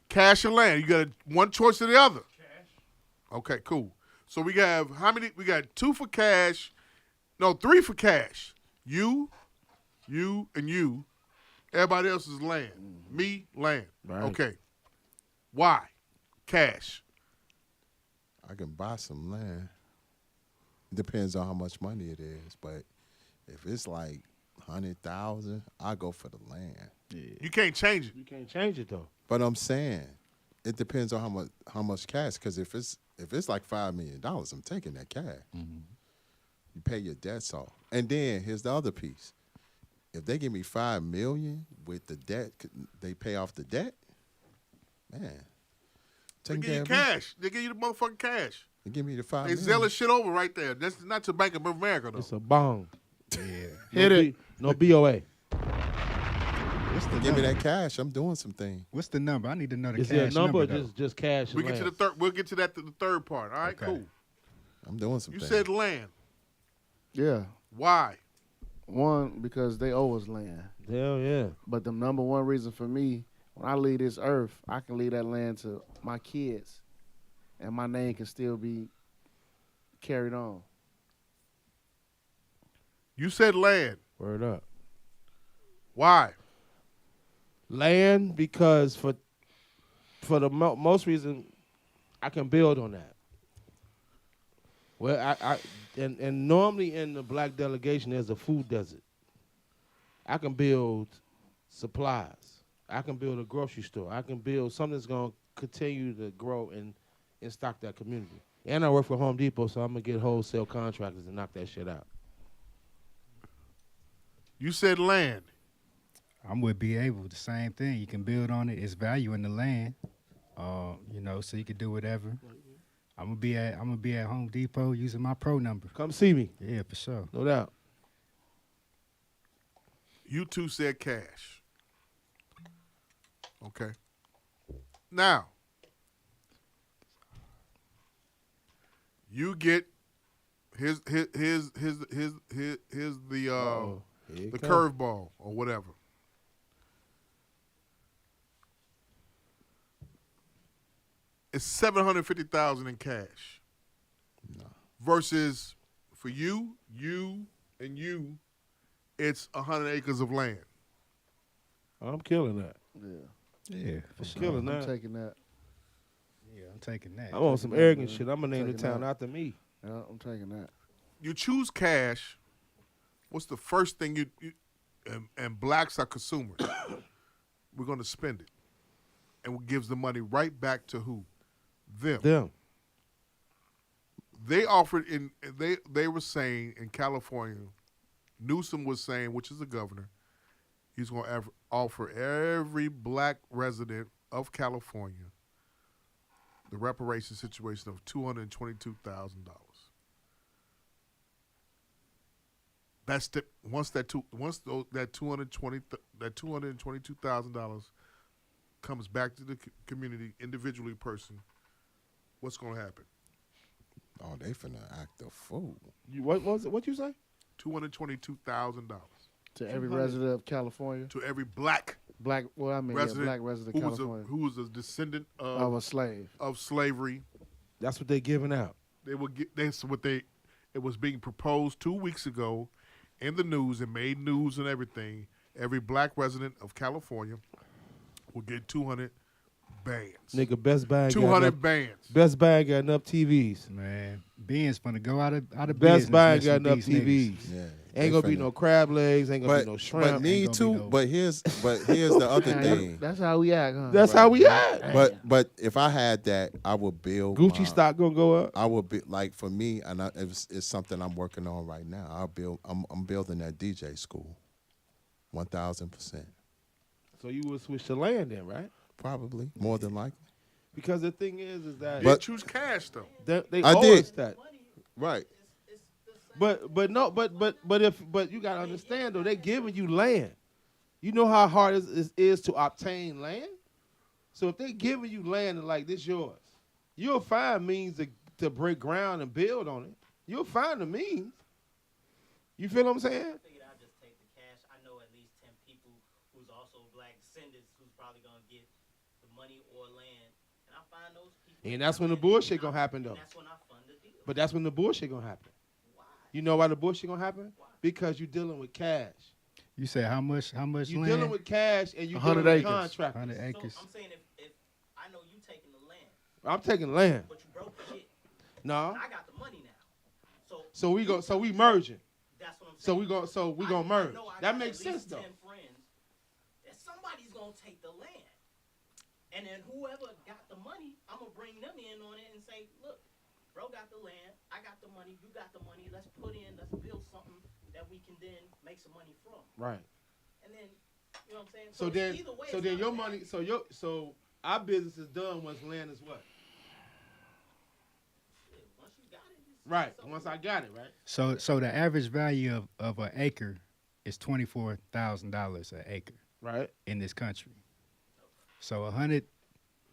Cash or land. You got one choice or the other. Cash. Okay, cool. So we have how many? We got 2 for cash. No, 3 for cash. You, and you. Everybody else is land. Me, land. Right. Okay. Why? Cash. I can buy some land. Depends on how much money it is, but if it's like 100,000, I go for the land. You can't change it. You can't change it though. But I'm saying it depends on how much cash. Because if it's like $5 million, I'm taking that cash. You pay your debts off, and then here's the other piece. If they give me $5 million with the debt, they pay off the debt. Man, They taking give you care of me. cash. They give you the motherfucking cash. They give me the $5 They million. sell this shit over right there. That's not to Bank of America though. It's a bong. Yeah. Hit it. No BOA. What's the Give me number? that cash. I'm doing some things. What's the number? I need to know the Is cash there a number or though. just cash? We and get to land? the third. We'll get to that the third part. All right, Okay. cool. I'm doing some You things. said land. Yeah. Why? One, because they owe us land. Hell yeah. But the number one reason for me, when I leave this earth, I can leave that land to my kids, and my name can still be carried on. You said land. Word up. Why? Land because for the most reason, I can build on that. Well, and normally in the black delegation, there's a food desert. I can build supplies. I can build a grocery store. I can build something that's going to continue to grow and stock that community. And I work for Home Depot, so I'm going to get wholesale contractors and knock that shit out. You said land. I'm with Be Able. The same thing. You can build on it. It's value in the land. You know, so you can do whatever. I'm gonna be at Home Depot using my pro number. Come see me. Yeah, for sure. No doubt. You two said cash. Okay. Now, you get here's the curveball or whatever. It's $750,000 in cash. No. Versus for you, it's 100 acres of land. I'm killing that. Yeah, for sure. Killing I'm that. taking that. Yeah, I'm taking that. I want some arrogant shit. I'm gonna name the Taking town that. after me. Yeah, I'm taking that. You choose cash. What's the first thing you and blacks are consumers. We're going to spend it. And it gives the money right back to who? Them. They offered they were saying in California, Newsom was saying, which is the governor, he's going to offer every black resident of California the reparation situation of $222,000. That's that $222,000 comes back to the community, individually, person, what's going to happen? Oh, they finna act a fool. What was it? What you say? $222,000 To every resident of California. to every black Black resident, resident of California. who was a descendant Of a slave. of slavery. That's what they giving out. They would get. That's what they. It was being proposed 2 weeks ago in the news and made news and everything. Every black resident of California will get 200 bands. Nigga, Best Buy ain't got 200 enough- bands. Best Buy ain't got enough TVs. Man, Ben's gonna go out of Best business. Buy ain't messing got with enough these niggas. TVs. Yeah, Ain't gonna be no crab legs. Ain't gonna be no shrimp. But need gonna be to. no- But here's the other thing. That's how we act, huh? That's how we act. But if I had that, I would build Gucci my- stock gonna go up. I would be like for me, and it's something I'm working on right now. I'm building that DJ school, 1,000%. So you would switch to land then, right? Probably more than likely. Because the thing is that They choose cash though. they I owe did. us that. Right. But you gotta understand though, they giving you land. You know how hard it is to obtain land? So if they giving you land and like this yours, you'll find means to break ground and build on it. You'll find the means. You feel what I'm saying? I figured I'd just take the cash. I know at least 10 people who's also black descendants who's probably gonna get the money or land. And I find those people. And that's when the bullshit gonna happen though. And that's when I fund the deal. But that's when the bullshit gonna happen. You know why the bullshit gonna happen? Because you're dealing with cash. You say how much? How much You're land? dealing with cash and you're 100 dealing with acres. contractors. 100 acres. So I'm saying if I know you taking the land, I'm taking land. but you broke the shit. No. I got the money now. So we merging. That's what I'm So saying. we gonna merge. I know I That got makes at least sense though. 10 friends that somebody's gonna take the land. And then whoever got the money, I'm gonna bring them in on it and say, look, bro got the land, I got the money, you got the money, let's build something that we can then make some money from. Right. And then, you know what I'm saying? So it's then either way, so it's then not your bad. money so our business is done once land is what? Once you got it, Right. Once I got it, right? So the average value of an acre is $24,000 an acre Right. in this country. So 100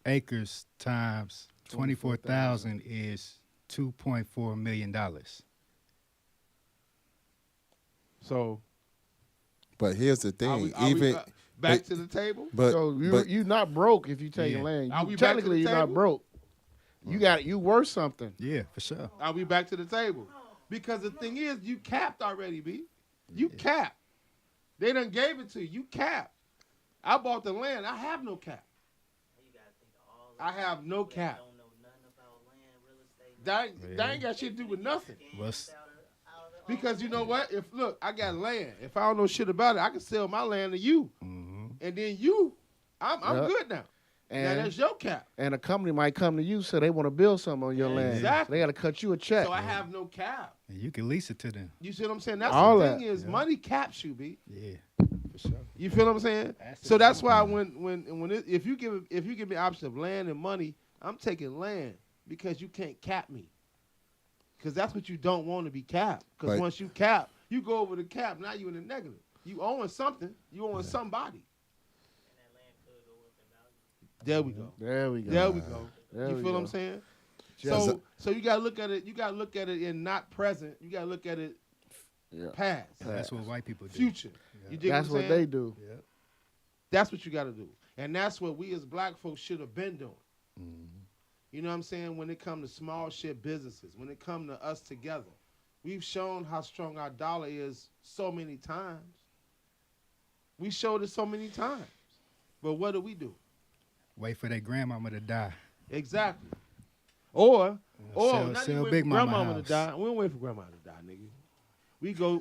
acres times 24,000 is $2.4 million. So But here's the thing. are we even back but- to the table? But So you not broke if you take Yeah. land. Are You, we back to technically, the you're not table? broke. You worth something. Yeah, for sure. Are we back to the table? Because the thing is, you capped already, B. You capped. They done gave it to you. You capped. I bought the land. I have no cap. You gotta think of all I have no cap. don't know nothing about land, real estate, That ain't got shit to do with nothing. Because you know what? If look, I got land. If I don't know shit about it, I can sell my land to you, and then I'm good now. And now that's your cap. And a company might come to you, so they want to build something on your land. Exactly. So they got to cut you a check. So I have no cap. And you can lease it to them. You see what I'm saying? That's All the that. thing is, money caps you, B. Yeah, for sure. You feel what I'm saying? So that's why if you give me the option of land and money, I'm taking land because you can't cap me. Because that's what you don't want to be capped. Because once you cap, you go over the cap, now you in the negative. You owing something. You owing somebody. There we go. There we go. There we go. There You we feel what go. I'm saying? Just So you gotta look at it. You gotta look at it in not present. You gotta look at it past. That's what white people do. Future. Yeah. You dig That's what what I'm they saying? do. Yeah. That's what you gotta do, and that's what we as black folks should have been doing. Mm-hmm. You know what I'm saying? When it comes to small shit businesses, when it comes to us together, we've shown how strong our dollar is so many times. We showed it so many times, but what do? Wait for their grandmama to die. Exactly. Or sell not even wait Big for Mama grandmama house. to die. We don't wait for grandma to die, nigga. We go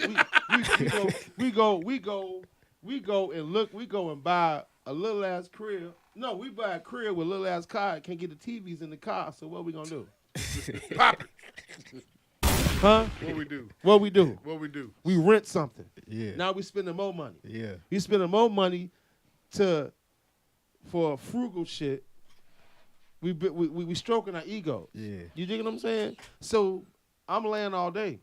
and look. We go and buy a little ass crib. No, we buy a crib with a little ass car. Can't get the TVs in the car. So what we gonna do? Pop it. Huh? What we do? What we do? What we do? We rent something. Yeah. Now we spending more money. Yeah. We spending more money for frugal shit. We stroking our ego. Yeah. You dig what I'm saying? So I'm laying all day,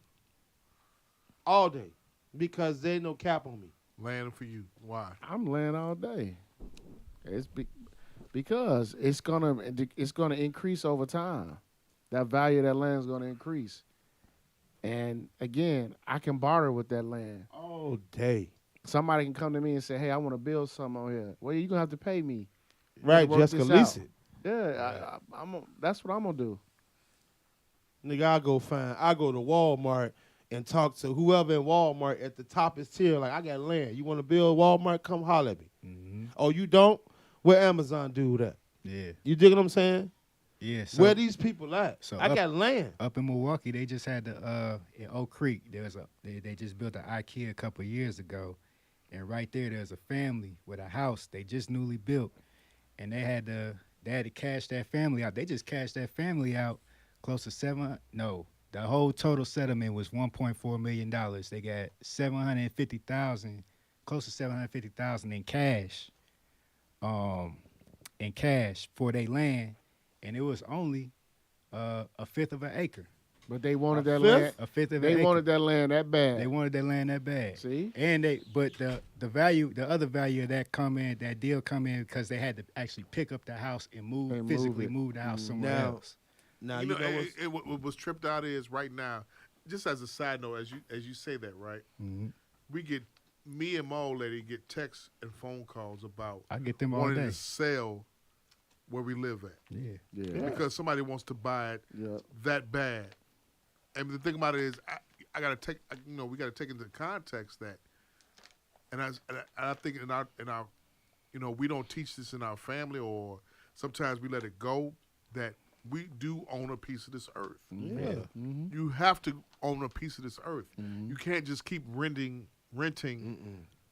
because there ain't no cap on me. Land for you. Why? I'm laying all day. It's because it's gonna increase over time. That value of that land is gonna increase. And again, I can barter with that land. All day. Somebody can come to me and say, "Hey, I want to build something on here." Well, you're gonna have to pay me. Right, Work just this lease out. it. Yeah, that's what I'm gonna do. Nigga, I go to Walmart and talk to whoever in Walmart at the top is tier. Like, I got land. You want to build Walmart? Come holler at me. Mm-hmm. Oh, you don't? Where Amazon do that? Yeah. You dig what I'm saying? Yeah. So, Where these people at? So I got land. Up in Milwaukee, they just had in Oak Creek. They just built an IKEA a couple of years ago, and right there's a family with a house they just newly built, and they had to cash that family out. They just cashed that family out close to the whole total settlement was $1.4 million. They got $750,000, close to $750,000 in cash for their land, and it was only a fifth of an acre. But they wanted that fifth? land. A fifth of an They acre. wanted that land that bad. They wanted that land that bad. See? And the other value of that deal come in because they had to actually pick up the house and physically move the house somewhere else. Now You you know, know what's what was tripped out is right now. Just as a side note, as you say that, right? Mhm. Me and my old lady get texts and phone calls about I get them all wanting day. to sell where we live at Yeah. because somebody wants to buy it that bad. And the thing about it is, I got to take, we got to take into context that, and I think in our, we don't teach this in our family, or sometimes we let it go, that we do own a piece of this earth. Yeah. Mm-hmm. You have to own a piece of this earth. You can't just keep renting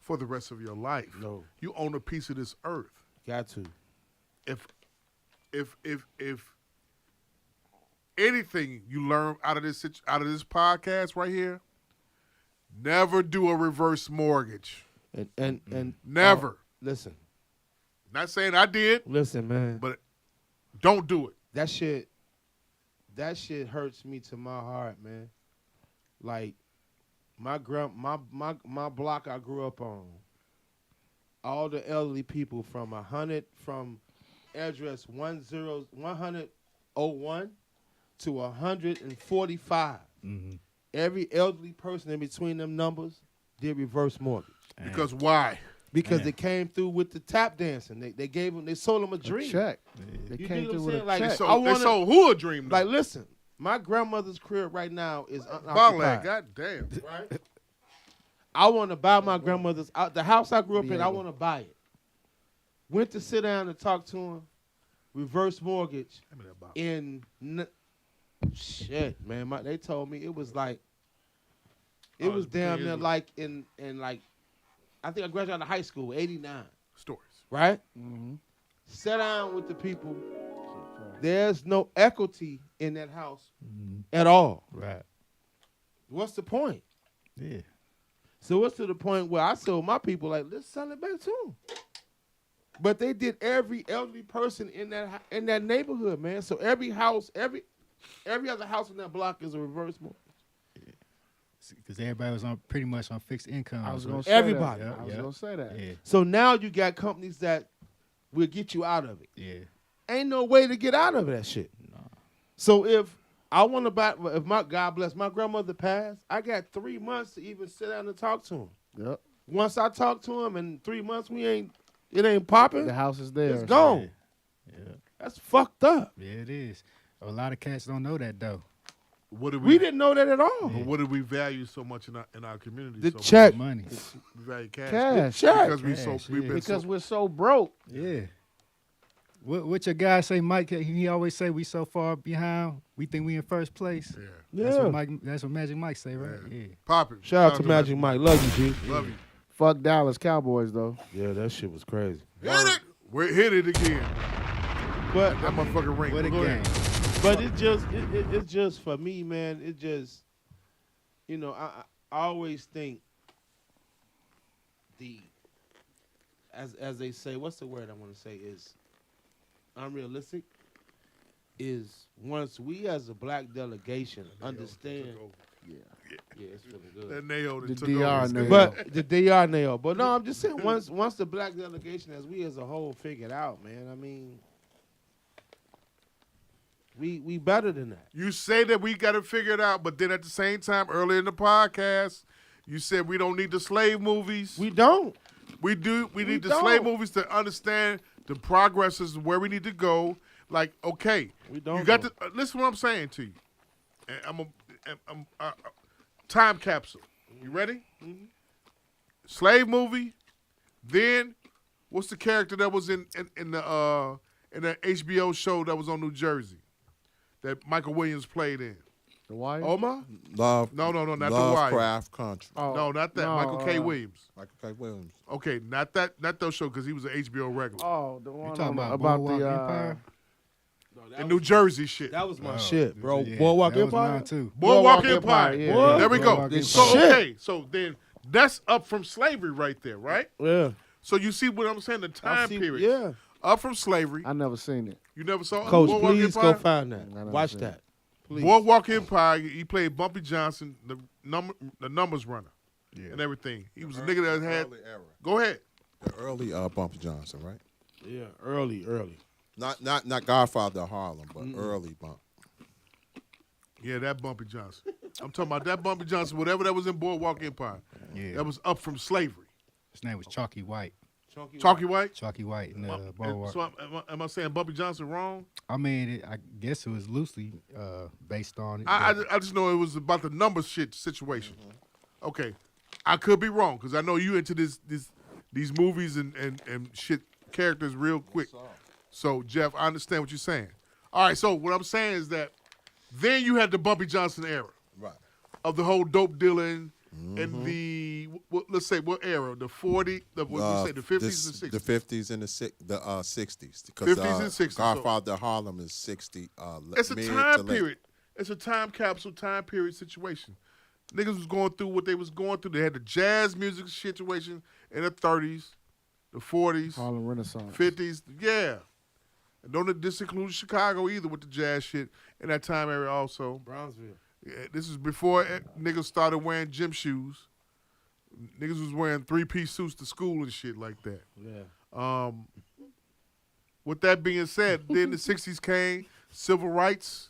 for the rest of your life. No. You own a piece of this earth. got to. If anything you learn out of this podcast right here, never do a reverse mortgage. And Never. Listen. Not saying I did, Listen, man. but don't do it. That shit hurts me to my heart, man. Like my block I grew up on, all the elderly people from address 101 to 145. Mhm. Every elderly person in between them numbers did reverse mortgage. Because why? Because they came through with the tap dancing. They sold them a dream. Check. You They dig came what I'm through with saying? a Like, check. They sold who a dream? Though? Like, listen, my grandmother's crib right now is Ball unoccupied. God damn. Right? I want to buy my grandmother's the house I grew up in. I want to buy it. Went to sit down and talk to him. Reverse mortgage in Shit, man. They told me it was like, it Oh, was damn yeah, near it was- like in like, I think I graduated out of high school, 89. Stories. Right? Mm-hmm. Sit down with the people. There's no equity in that house at all. Right. What's the point? Yeah. So what's to the point where I told my people, like, let's sell it back to them. But they did every elderly person in that neighborhood, man. So every house, every other house in that block is a reverse mortgage. Because everybody was on pretty much on fixed income. I was so- gonna say Everybody. that. I was gonna say that. Yeah. So now you got companies that will get you out of it. Yeah. Ain't no way to get out of that shit. So if I want to buy, if my God bless my grandmother passed, I got 3 months to even sit down and talk to him. Yep. Once I talk to him in 3 months, it ain't popping. The house is there. It's gone. Yeah. That's fucked up. Yeah, it is. A lot of cats don't know that though. What did We didn't know that at all. But what do we value so much in our community? The so check. Money. We value cash. Cash. The check. Because we've been Because so, we're so broke. Yeah. What your guy say, Mike? He always say we so far behind. We think we in first place. yeah. That's what Magic Mike say, right? Yeah. Popping. Shout out to Magic Mike. Love you, G. Love you. Fuck Dallas Cowboys though. Yeah, that shit was crazy. Hit it. We hit it again. But That motherfucking ring. What a Go game. ahead. But it's just for me, man. It just, I always think as they say, what's the word I want to say is unrealistic. Is once we as a black delegation understand. Yeah, it's feeling good. That nail The that took DR over. nail. But the DR nail. But no, I'm just saying once the black delegation, as we as a whole figured out, man. I mean, we better than that. You say that we got to figure it out, but then at the same time, earlier in the podcast, you said we don't need the slave movies. We don't. We do. We need the don't. slave movies to understand the progresses where we need to go. Like, okay, We don't. you got though. to listen to what I'm saying to you. And I'm time capsule. You ready? Mm-hmm. Slave movie. Then, what's the character that was in the HBO show that was on New Jersey that Michael Williams played in? The Wire. Omar? Love. No, not The Wire. Lovecraft Country. Oh, No, not that. no, Michael K. Williams. Michael K. Williams. Okay, not those show because he was an HBO regular. Oh, the one talking on- about about Boardwalk the Empire? In New Jersey shit. That was my Oh, shit, bro. yeah, Boardwalk that was Empire? mine too. Boardwalk Boardwalk Empire. Empire, yeah. What? There we go. Boardwalk So Empire. okay, so then that's up from slavery right there, right? Yeah. So you see what I'm saying? The time period. Yeah. Up from slavery. I never seen it. You never saw Coach, Boardwalk please Empire? go find that. I never Watch seen that. Please. Boardwalk Empire. He played Bumpy Johnson, the numbers runner, and everything. He was a nigga that had. Early era. Go ahead. The early Bumpy Johnson, right? Yeah, early. Not Godfather of Harlem, but early Bump. Yeah, that Bumpy Johnson. I'm talking about that Bumpy Johnson. Whatever that was in Boardwalk Empire. Yeah. That was up from slavery. His name was Chalky White. Chalky White. Chalky White in the Boardwalk. So am I saying Bumpy Johnson wrong? I mean, I guess it was loosely based on it. I but- just know it was about the numbers shit situation. Okay, I could be wrong because I know you into these movies and shit characters real quick. So Jeff, I understand what you're saying. All right, so what I'm saying is that then you had the Bumpy Johnson era Right. of the whole dope dealing and the let's say what era? The 40, what you say, the 50s and 60s. The 50s and the 60s. 50s and 60s, so- Godfather of Harlem is 60. It's a mid time to late. period. It's a time capsule, time period situation. Niggas was going through what they was going through. They had the jazz music situation in the 30s, the 40s, Harlem Renaissance. 50s. Yeah. And don't this include Chicago either with the jazz shit in that time area also. Brownsville. Yeah, this is before niggas started wearing gym shoes. Niggas was wearing 3-piece suits to school and shit like that. Yeah. With that being said, then the 60s came, civil rights.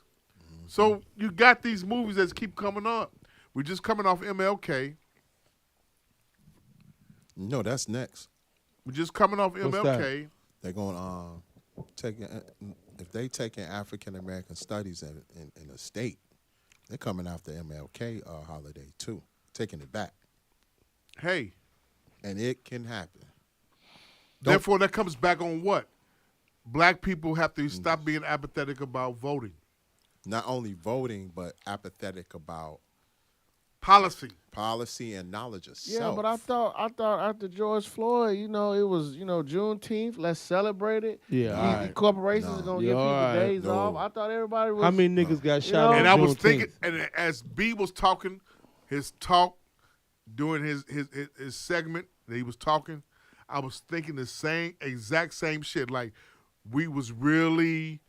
So you got these movies that keep coming up. We're just coming off MLK. No, that's next. We're just coming off What's MLK. They're going to take if they taking African American studies in a state, they're coming after MLK holiday too, taking it back, Hey, and it can happen. therefore that comes back on what? Black people have to stop being apathetic about voting. not only voting but apathetic about policy and knowledge of Yeah, self. but I thought after George Floyd, it was Juneteenth. Let's celebrate it. Yeah, all right. Corporations are gonna give people days off. I thought everybody was. How many niggas got shot on And I was Juneteenth? thinking, and as B was talking, his talk during his segment that he was talking, I was thinking the exact same shit. Like we was really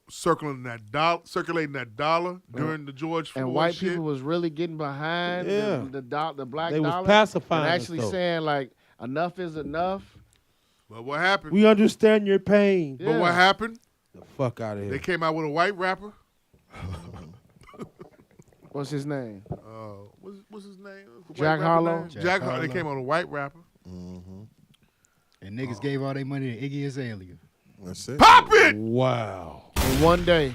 circulating that dollar during the George Floyd and white shit. people was really getting behind the black They was dollar. pacifying and us, actually though. saying like enough is enough. But what happened? We understand your pain. But what happened? The fuck out of here. They came out with a white rapper. What's his name? What's his name? The white Jack rapper Harlow? name? Jack Jack Harlow. They Harlow. came out with a white rapper. And niggas gave all their money to Iggy Azalea. That's it. Pop it! Wow. In one day.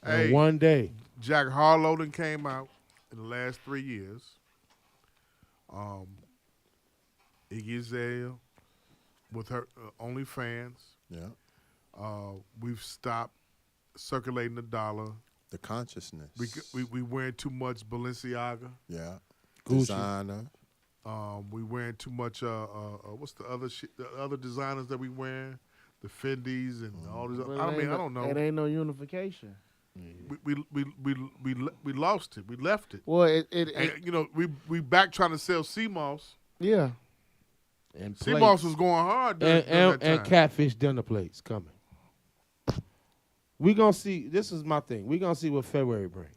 Hey, One day. Jack Harlow done came out in the last 3 years. Iggy Azalea with her OnlyFans. Yeah. We've stopped circulating the dollar. The consciousness. We wearing too much Balenciaga. Yeah. Gucci. Designer. We wearing too much. What's the other shit? The other designers that we wearing, the Fendi's and all these. But I it mean, ain't I don't know. It ain't no unification. We lost it. We left it. Well, it And, we back trying to sell CMOS. yeah. And CMOS plates. was going hard during and that time. and catfish dinner plates coming. We gonna see. This is my thing. We gonna see what February brings.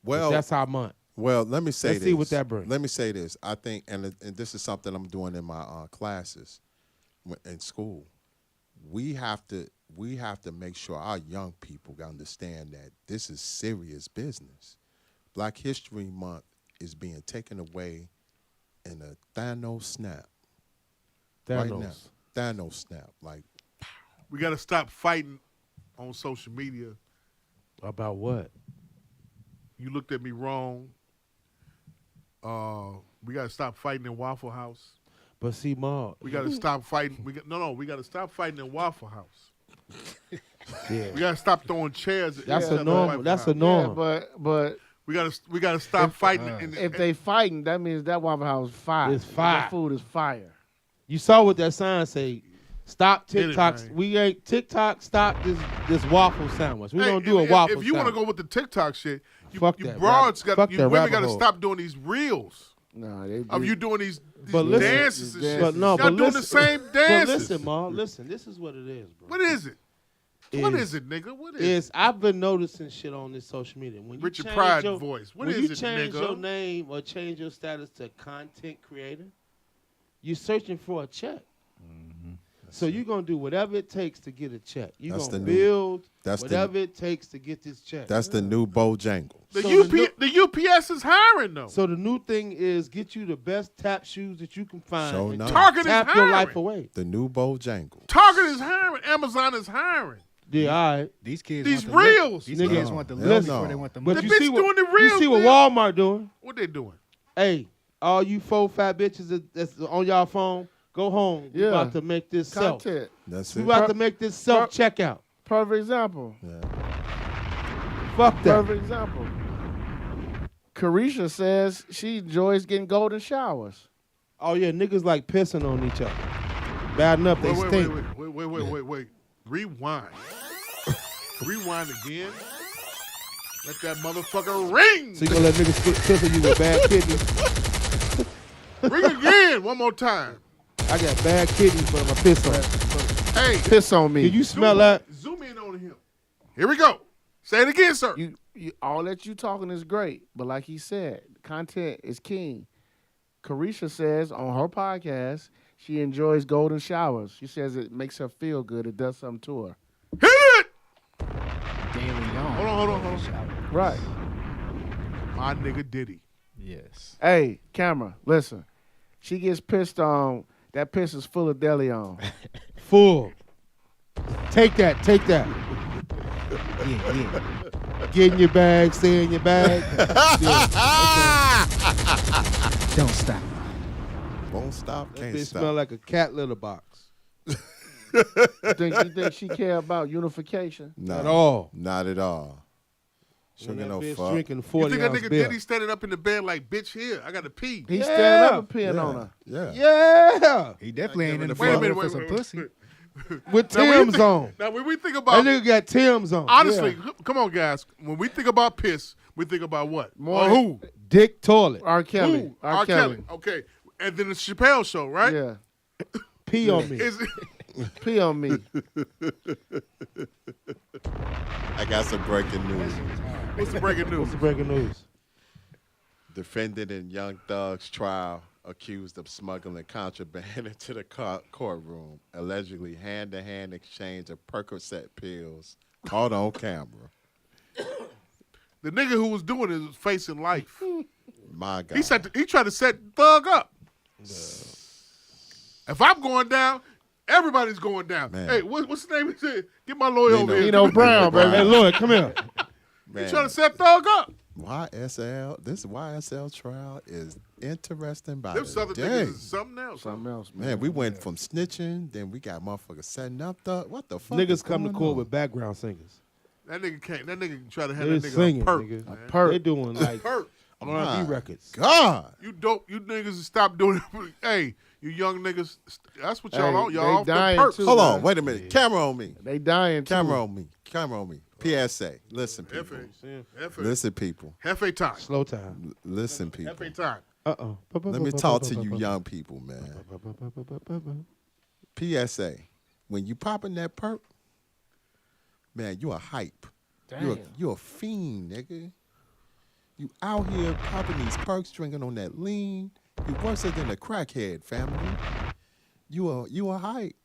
Well, that's our month. Well, let me say Let's this. see what that brings. Let me say this. I think, and this is something I'm doing in my classes in school. We have to make sure our young people understand that this is serious business. Black History Month is being taken away in a Thanos snap. Right now. Thanos snap. Like, We got to stop fighting on social media. About what? You looked at me wrong. We got to stop fighting in Waffle House. But see, Ma, We got to stop fighting. We got to stop fighting in Waffle House. yeah, We got to stop throwing chairs. at that's each a other in norm. Waffle That's House. a norm. Yeah, but We got to stop fighting. if they fighting, that means that Waffle House is fire. It's fire. That food is fire. You saw what that sign say. Stop Hit it, TikToks. man. We ain't TikTok. Stop this waffle sandwich. We Hey, don't do a if- waffle. If you want to sandwich. go with the TikTok shit, you Fuck you that broads rabbit- got fuck you that women rabbit got to hole. stop doing these reels No, they of you doing these But listen- dances and shit. But no, Y'all but doing listen, the same But dances. listen, Ma. Listen. This is what it is, bro. What is it? What is it, nigga? What is it? Is I've been noticing shit on this social media. When you Richard change Pryor your, voice. What when is you it, change nigga? your name or change your status to content creator, you're searching for a check. So you're gonna do whatever it takes to get a check. You're That's gonna the new- build that's the- whatever it takes to get this check. that's the new Bojangles. The, So the UPS is hiring though. So the new thing is get you the best tap shoes that you can find. So and nice. Target is tap your life hiring. away. The new Bojangles. Target is hiring. Amazon is hiring. Yeah, all right. These kids These want the look. reels. These Nigga, kids want the hell look no. before they want the But money. you bitch see what doing the you real see what thing. Walmart doing. What they doing? Hey, all you 4 fat bitches that's on y'all phone, go home. We Yeah. about to make this self. Content. That's We it. about to make this self checkout. Perfect example. Fuck that. Perfect example. Carisha says she enjoys getting golden showers. Oh yeah, niggas like pissing on each other. Bad enough they stink. Wait. Rewind. Rewind again. Let that motherfucker ring. So you gonna let niggas piss on you with bad kidneys? Ring again. One more time. I got bad kidneys, but I'm a piss on. Hey, Piss on me. Can you smell that? zoom in on him. Here we go. Say it again, sir. You all that you talking is great, but like he said, content is king. Carisha says on her podcast she enjoys golden showers. She says it makes her feel good. It does something to her. Hit it. Daily on. Hold on. Right. My nigga Diddy. Yes. Hey, camera, listen. She gets pissed on. That piss is full of deli on. Full. Take that. Yeah. Get in your bag, stay in your bag. Don't stop. Won't stop, That can't bitch stop. smell like a cat litter box. You think she care about unification? No, At all. Not at all. She When don't that get bitch no fuck. drinking You 40 think that ounce nigga beer. Diddy standing up in the bed like, bitch, here, I got to pee. He Yeah. standing up and peeing on her. Yeah. Yeah. He definitely ain't in the Wait a minute, for wait, some wait, pussy. With Now, when you Tim's think- on. Now, when we think That about, nigga got Tim's on. honestly, Yeah. come on, guys. When we think about piss, we think about what? More- Or who? Dick toilet. R. Kelly. Who? R. Kelly. Okay. And then the Chappelle show, right? Yeah. Pee on me. Is Pee on me. I got some breaking news. What's the breaking news? What's the breaking news? Defendant in Young Thug's trial accused of smuggling contraband into the courtroom, allegedly hand-to-hand exchange of Percocet pills caught on camera. The nigga who was doing it was facing life. My God. He tried to set Thug up. If I'm going down, everybody's going down. Man. Hey, what's the name? Get my lawyer over here. Nino Brown, baby. Hey, Lloyd, come here. He trying to set Thug up. This YSL trial is interesting by Them the southern day. niggas is something else. Something else, man. Man, we went from snitching, then we got motherfuckers setting up the what the fuck? Niggas is come to going court on? with background singers. That nigga can't. That nigga try to have They that nigga singing, a perk. nigga. man. perk. They doing like Perk. R&B My records. God. You dope. You niggas stop doing it. Hey, you young niggas. That's what y'all Hey, on. Y'all they off the dying perks. too. Hold man. on, wait a minute. Camera on me. They dying too. Camera on me. Camera on me. PSA. Listen, people. F.A. Listen, people. F.A. time. Slow time. Listen, people. F.A. time. Uh-oh. Let me talk to you young people, man. PSA. When you popping that perk, man, you a hype. You a fiend, nigga. You out here popping these perks, drinking on that lean. You worse than a crackhead, family. You a hype.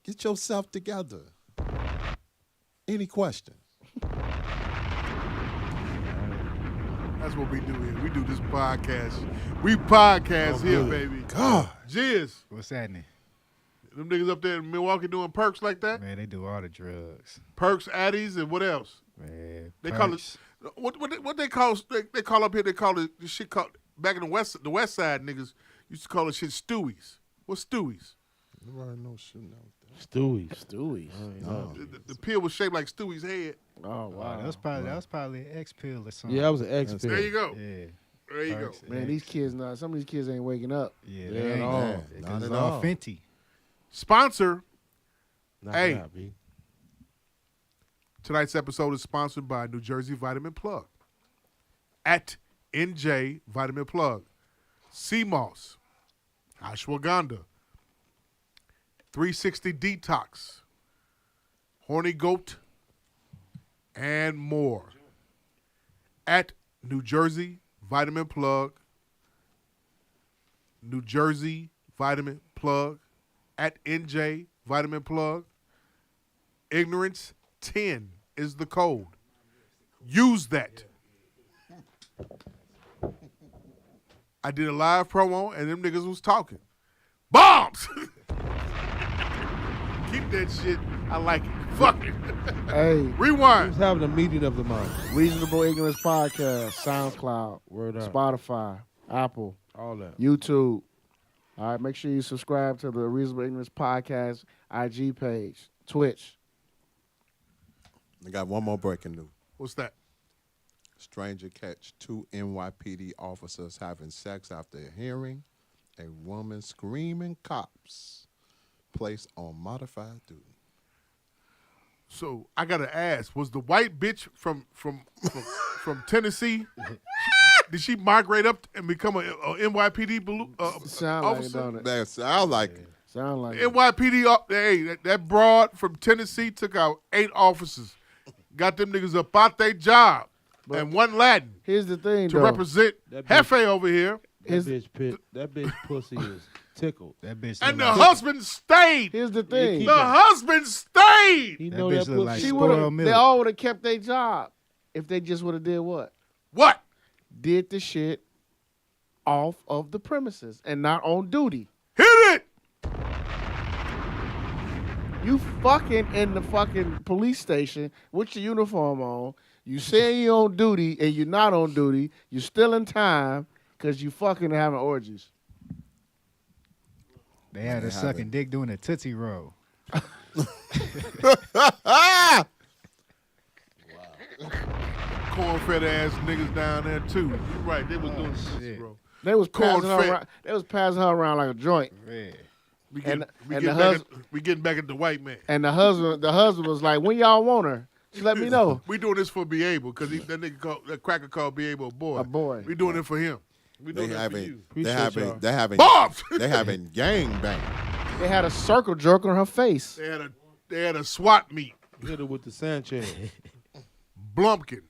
Get yourself together. Any questions? That's what we do here. We do this podcast. We podcast here, baby. God. Jizz. What's happening? Them niggas up there in Milwaukee doing perks like that? Man, they do all the drugs. Perks, Addies, and what else? Man, They call it what they call they call up here. They call it this shit called back in the west side niggas used to call it shit Stewies. What's Stewies? Stewie. The pill was shaped like Stewie's head. Oh wow. That was probably an X pill or something. Yeah, that was an X pill. There you go. Yeah. There you go. Perks, Man, these kids not. Some of these kids ain't waking up. Yeah, Yeah, they ain't. at all. Man, Not 'cause at it's all all. Fenty. Sponsor. Knock Hey. it out, B. Tonight's episode is sponsored by New Jersey Vitamin Plug. At NJ Vitamin Plug. CMOS. Ashwagandha. 360 Detox. Horny Goat. And more. At New Jersey Vitamin Plug. New Jersey Vitamin Plug. At NJ Vitamin Plug. Ignorance 10 is the code. Use that. I did a live promo and them niggas was talking. Bombs! Keep that shit. I like it. Fuck it. Hey, Rewind. Who's having a meeting of the mind? Reasonable Ignorance Podcast, SoundCloud, Word up. Spotify, Apple, All that. YouTube. All right, make sure you subscribe to the Reasonable Ignorance Podcast IG page, Twitch. I got one more breaking news. What's that? Stranger catch 2 NYPD officers having sex after hearing a woman screaming cops. Placed on modified duty. So I gotta ask: was the white bitch from Tennessee? Did she migrate up and become a NYPD Sound like it, officer? don't it? That sound like it. Sound like it. NYPD, hey, that broad from Tennessee took out 8 officers, got them niggas up out their job, and one Latin Here's the thing, to though. represent That bitch- Hefe over here, That bitch pussy is tickled. That bitch. and the look like, husband stayed. Here's the thing. The husband stayed. He that know bitch that look like pussy. She spoiled would've, milk. they all would have kept their job if they just would have did what? What? Did the shit off of the premises and not on duty. Hit it. You fucking in the fucking police station with your uniform on. You saying you on duty and you're not on duty. You still in time because you fucking having orgies. They had They a sucking haven't. dick doing a Tootsie Roll. Corn-fed ass niggas down there too. You're right. They was doing shit, bro. They was passing her Corn-fed. around. They was passing her around like a joint. Yeah. We And- getting, and the we getting back at the white man. And the husband was like, "When y'all want her, just let me know." We doing this for Be Able because that cracker called Be Able a boy. A boy. We doing it for him. We They doing it for you. having they having Bombs! they having gang bang. They had a circle jerk on her face. They had a SWAT meet. Hit her with the Sanchez. Blumpkin.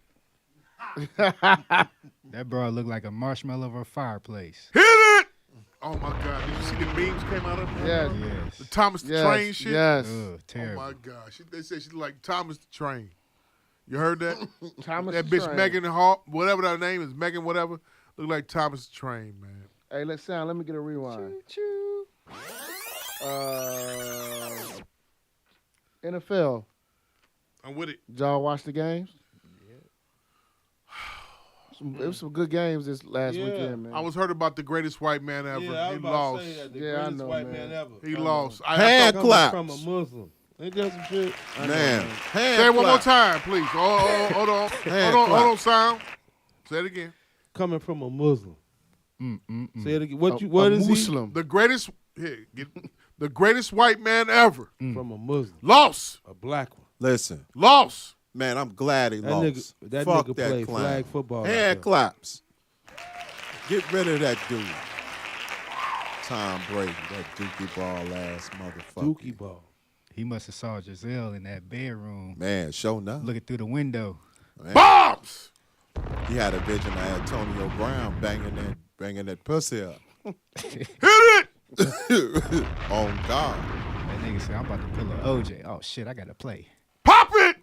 That bro looked like a marshmallow over a fireplace. Hit it! Oh my God! Did you see the memes came out of her? Yes. Yes. The Thomas the Yes, Train shit. yes. Ugh, Oh terrible. my God! They said she looked like Thomas the Train. You heard that? Thomas That the bitch Train. Megan Hall, whatever that name is, Megan whatever, look like Thomas the Train, man. Hey, let's sound. Let me get a rewind. NFL. I'm with it. Did y'all watch the games? It was some good games this last weekend, man. I was heard about the greatest white man ever. Yeah, I was He about lost. to say that. The Yeah, I greatest know, white man. man ever. He Come lost. on. Hand Coming claps. from a Muslim. Ain't that some shit? Man, hand Say it one more clap. time, please. Hold on. Hold on, sound. Say it again. Coming from a Muslim. Say it again. What A is Muslim. The greatest the greatest white man ever. he? From a Muslim. Lost. A black one. Listen, Lost. man, I'm glad he That lost. nigga- that Fuck nigga that play clown. flag football out Hand there. claps. Get rid of that dude. Tom Brady, that dookie ball ass motherfucker. Dookie ball. He must have saw Giselle in that bedroom Man, show enough. looking through the window. Man, Bombs. he had a vision of Antonio Brown banging that pussy up. Hit it. On God. That nigga said, I'm about to pull a OJ. Oh, shit, I got to play. Pop it.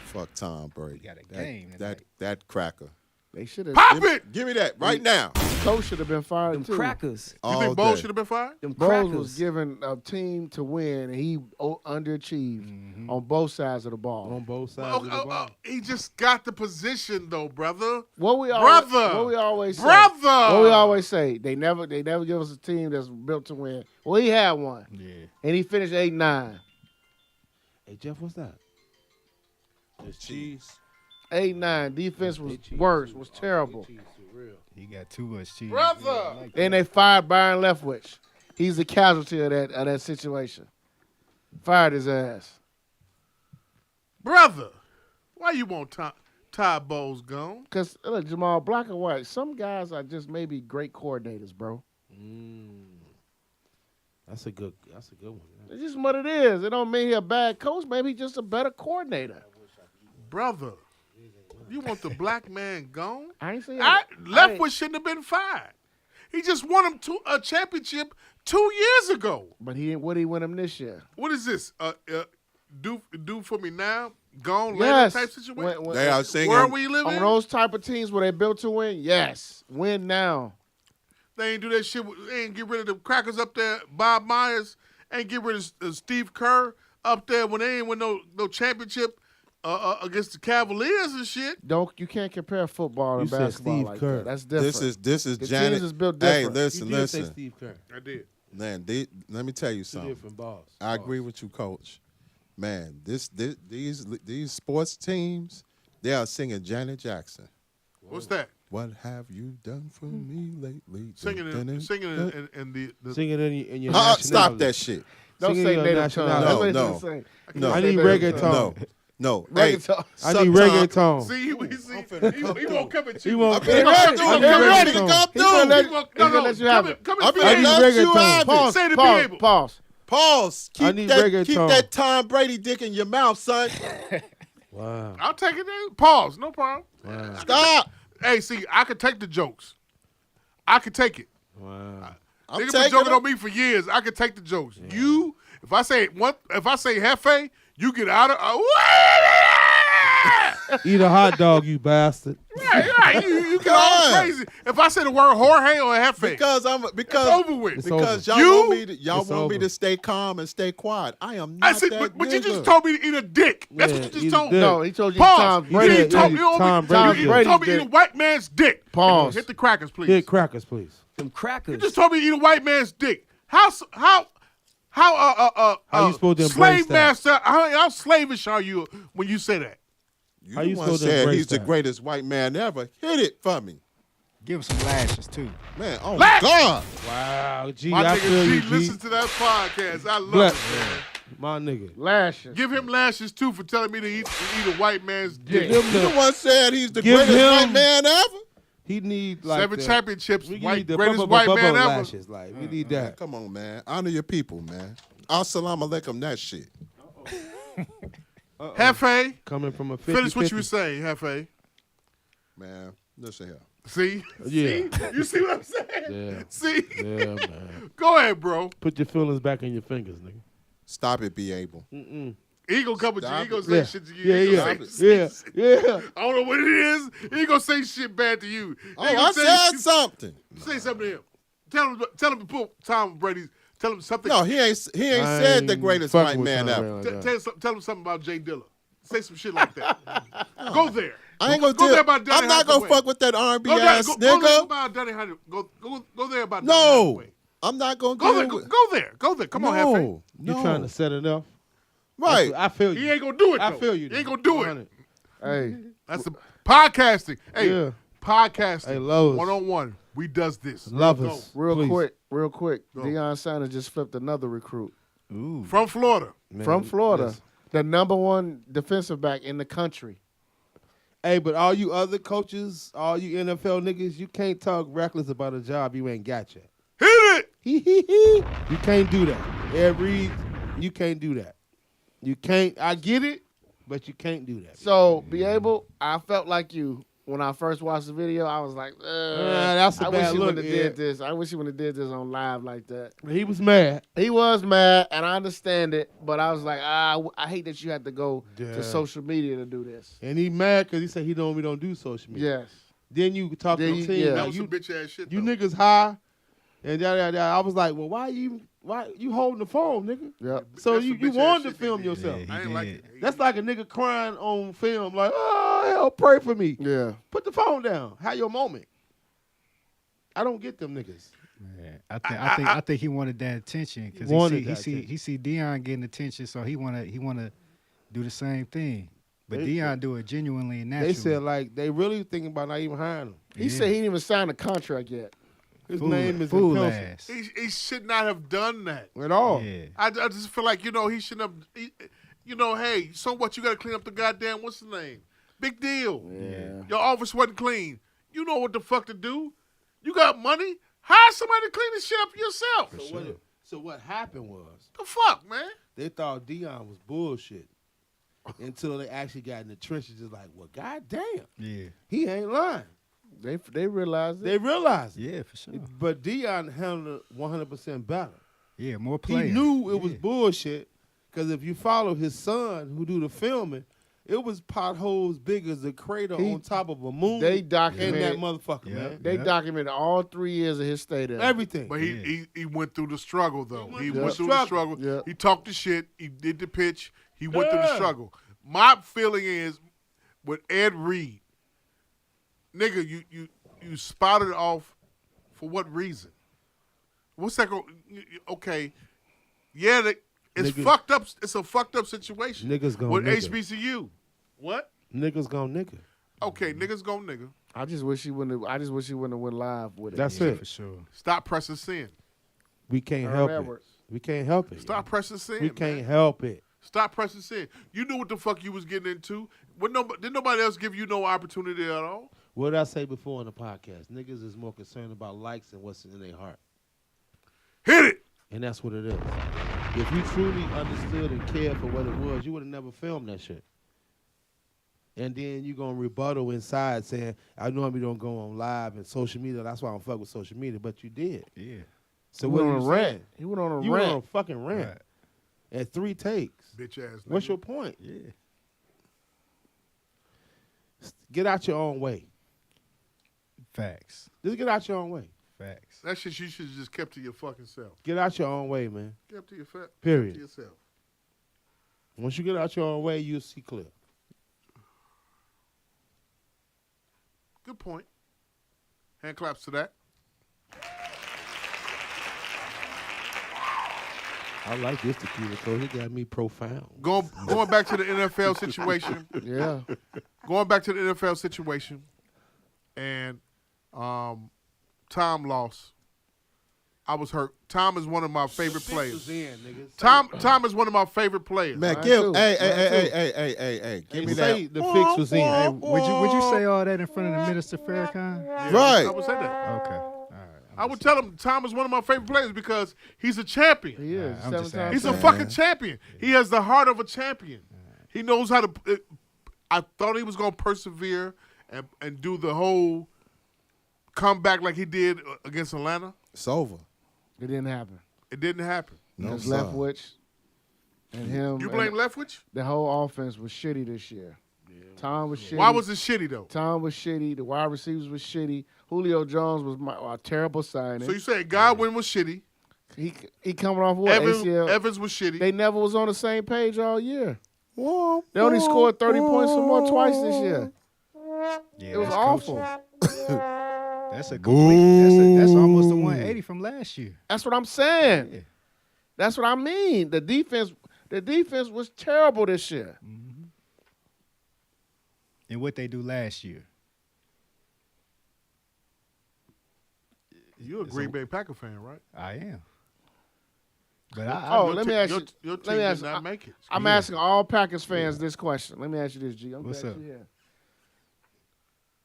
Fuck Tom Brady. He got a game That cracker. They should have. Pop it. Give me that right now. Coach should have been fired Them too. crackers. You All think Bowles day. should have been fired? Them Bowles crackers. was given a team to win, and he underachieved on both sides of the ball. On both sides of the ball. He just got the position though, brother. What we always, Brother. what we always say, Brother. what we always say, they never give us a team that's built to win. Well, he had one, Yeah. and he finished 8-9. Hey, Jeff, what's that? It's cheese. 8-9. Defense was worse, was terrible. He got too much cheese. Brother. And they fired Byron Leftwich. He's the casualty of that situation. Fired his ass. Brother. Why you want Todd Bowles gone? Because Jamal, black and white, some guys are just maybe great coordinators, bro. That's a good one. It's just what it is. It don't mean he's a bad coach. Maybe he's just a better coordinator. Brother. You want the black man gone? I ain't saying Leftwich shouldn't have been fired. He just won him a championship 2 years ago. But what he win him this year? What is this? Do for me now, gone Yes. later type situation. When- They are singing. Where we live on in? those type of teams where they built to win, yes. Win now. They ain't do that shit. They ain't get rid of the crackers up there. Bob Myers ain't get rid of Steve Kerr up there when they ain't win no championship against the Cavaliers and shit. You can't compare football and You said basketball Steve like Kerr. that. That's different. This is The Janet. teams is built Hey, different. listen, You did say listen. Steve Kerr. I did. Man, let me tell you Two something. different balls. I agree with you, Coach. Man, these sports teams, they are singing Janet Jackson. What's that? What have you done for me lately? Singing in the Sing it in your Stop nationality. that shit. Don't Sing it say in your native tongue. nationality. That's what No, he's saying. No, I need Say native reggaeton. tongue. No. Hey, Reggaeton. I need reggaeton. See, he won't come at you. He won't I'm come finna at come you. through. I'm I'm ready reggaeton. to come He's gonna let- through. he's gonna let you have it. Come I'm at finna I need let you reggaeton. have it. Pause. Say the Pause. people. Pause. Pause. I need reggaeton. Keep that Tom Brady dick in your mouth, son. Wow. I'll take it then. Pause. No problem. Stop. Hey, see, I could take the jokes. I could take it. Wow. I'm Niggas been taking joking them. on me for years. I could take the jokes. You, if I say Hefe, you get out of. Eat a hot dog, you bastard. Right. You get all Yeah. crazy. If I say the word Jorge or Hefe, Because it's over with. It's because over. y'all You- want me to It's want me over. to stay calm and stay quiet. I am I not said, that but you nigga. just told me to eat a dick. That's Yeah, what you eat just a told dick. me. No, he told you Pause. Tom You Brady. didn't told me. Tom You Brady. told me to eat a white man's dick. Pause. Hit the crackers, please. Hit crackers, please. Them You crackers. just told me to eat a white man's dick. How you supposed to embrace slave that? master? How slavish are you when you say that? How you the one supposed to said embrace he's the that? greatest white man ever. Hit it for me, Give him some lashes too. man. Oh Lash! God, Wow, G, My I nigga feel you, G G. listens to that podcast. I love Black, it, man. my nigga. Lashes. Give him lashes too for telling me to eat a white man's dick. Give him you the one said he's the Give greatest him- white man ever. He need like 7 the, championships, We white need the greatest bubble white man ever. lashes. Like we need Man, that. come on, man. Honor your people, man. Assalamu alaikum, that shit. Hefe, Coming from a 50, finish what you were saying, Hefe. Man, listen here. See? Yeah. See? You see what I'm saying? Yeah. See? Yeah, man. Go ahead, bro. Put your feelings back in your fingers, nigga. Stop it, be able. Mm-mm. He gonna come with you. Stop He gonna it. say Yeah. shit to you. Yeah, He yeah, gonna say- yeah. I don't know what it is. He gonna say shit bad to you. Oh, He gonna I say said something. Say something to him. Tell him to put Tom Brady. Tell him something. No, he ain't I said the ain't greatest fucking white with man Tom ever. Brady like that. Tell him something about Jay Dilla. Say some shit like that. Go there. I ain't gonna go do there it. about Donny I'm not gonna Hathaway. fuck with that R&B Go there, ass go there nigga. about Donny Hathaway. Go there about Donny No, Hathaway. I'm not gonna Go there. deal with. Go there. Come on, Hefe. No, You no. trying to set it up? Right. I feel you. He ain't gonna do it. I though. feel you. He ain't gonna do it. 100. Hey, That's the podcasting. Hey, Yeah. podcasting. Hey, Lowe's. 1-on-1. We does this. Love Go. us. real Please. quick. Go. Deion Sanders just flipped another recruit Ooh. From Florida. Man, from Florida, listen. the #1 defensive back in the country. Hey, but all you other coaches, all you NFL niggas, you can't talk reckless about a job you ain't got yet. Hit it. You can't do that. Ed Reed, you can't do that. You can't. I get it, but you can't do that. So, be able, I felt like you when I first watched the video. I was like, that's a I wish bad he look, wouldn't have Ed. did this. I wish he wouldn't have did this on live like that. He was mad. He was mad, and I understand it, but I was like, I hate that you had to go Yeah. to social media to do this. And he mad because he said we don't do social media. Yes. Then you talk to Then the you- team. yeah. That Like, was you some bitch ass shit. you though. niggas high, and I was like, well, why you holding the phone, nigga? Yep. So That's you some bitch wanted ass to film shit they did. yourself. Yeah, I ain't he like did. it. That's like a nigga crying on film, like, oh hell, pray for me. Yeah. Put the phone down. Have your moment. I don't get them niggas. Man, I think he wanted that attention because Wanted he that see Deion getting attention, so he wanna do the same thing. But They- Deion do it genuinely and naturally. They said like they really thinking about not even hiring him. He said he didn't even sign a contract yet. His fool, name is fool in pencil. ass. He should not have done that. At all. Yeah. I just feel like, he shouldn't have. Hey, so what? You got to clean up the goddamn, what's the name? Big deal. Yeah. Your office wasn't clean. You know what the fuck to do. You got money. Hire somebody to clean the shit up yourself. So what happened was The fuck, man? they thought Deion was bullshit until they actually got in the trenches. Just like, well, goddamn, Yeah. he ain't lying. They realized it. They realized it. Yeah, for sure. But Deion handled it 100% better. Yeah, more players. He knew it was Yeah. bullshit because if you follow his son who do the filming, it was potholes big as a crater on top of a moon. They in documented that motherfucker, Yeah. man. They documented all 3 years of his stay there. Everything. But he went through the struggle, though. He through went the through the struggle. struggle. Yeah. He talked the shit. He did the pitch. He went through the Yeah. struggle. My feeling is with Ed Reed, nigga, you spotted off for what reason? What's that? Okay, yeah, it's Nigga- fucked up. It's a fucked up situation. Niggas gonna with nigga. HBCU. What? Niggas gonna nigga. Okay, niggas go nigga. I just wish he wouldn't have went live with it. That's Yeah, it. for sure. Stop pressing sin. We can't Earl help Edwards. it. We can't help it. Stop pressing sin. We man. can't help it. Stop pressing sin. You knew what the fuck you was getting into. Didn't nobody else give you no opportunity at all? What did I say before on the podcast? Niggas is more concerned about likes and what's in their heart. Hit it. And that's what it is. If you truly understood and cared for what it was, you would have never filmed that shit. And then you going to rebuttal inside saying, I normally don't go on live and social media. That's why I don't fuck with social media. But you did. Yeah. So He what went are on you a rant. saying? He went on a You went on a rant. fucking rant. Right. At 3 takes. Bitch ass. What's nigga. your point? Yeah. Get out your own way. Facts. Just get out your own way. Facts. That shit you should have just kept to your fucking self. Get out your own way, man. Kept to your Period. To yourself. Once you get out your own way, you'll see clear. Good point. Hand claps to that. I like this tequila, so he got me profound. Going back to the NFL situation. Yeah. Going back to the NFL situation, and Tom lost. I was hurt. Tom is one of my favorite players. Tom is one of my favorite players. Man, hey, give me that. The fix was in. Hey, would you say all that in front of the Minister Farrakhan? Yeah, Right. I would say that. Okay. All right. I would tell him Tom is one of my favorite players because he's a champion. He is. I'm just Seven-time He's a champion. fucking champion. He has the heart of a champion. He knows how to. I thought he was going to persevere and do the whole comeback like he did against Atlanta. It's over. It didn't happen. It didn't happen. No, Because sir. Leftwich and him. You blame and Leftwich? The whole offense was shitty this year. Tom was shitty. Why was it shitty though? Tom was shitty. The wide receivers was shitty. Julio Jones was a terrible signing. So you said Godwin was shitty. He coming off what? ACL. Evans was shitty. They never was on the same page all year. Whoa, They only scored 30 points or more twice this year. Yeah, It was that's awful. coaching. That's a complete. That's almost a 180 from last year. That's what I'm saying. Yeah. That's what I mean. The defense was terrible this year. And what they do last year. You're a Green Bay Packer fan, right? I am. But Let me ask you. Your team Let me ask. did not make it. I'm asking all Packers fans this question. Let me ask you this, G. I'm What's glad up? you're here.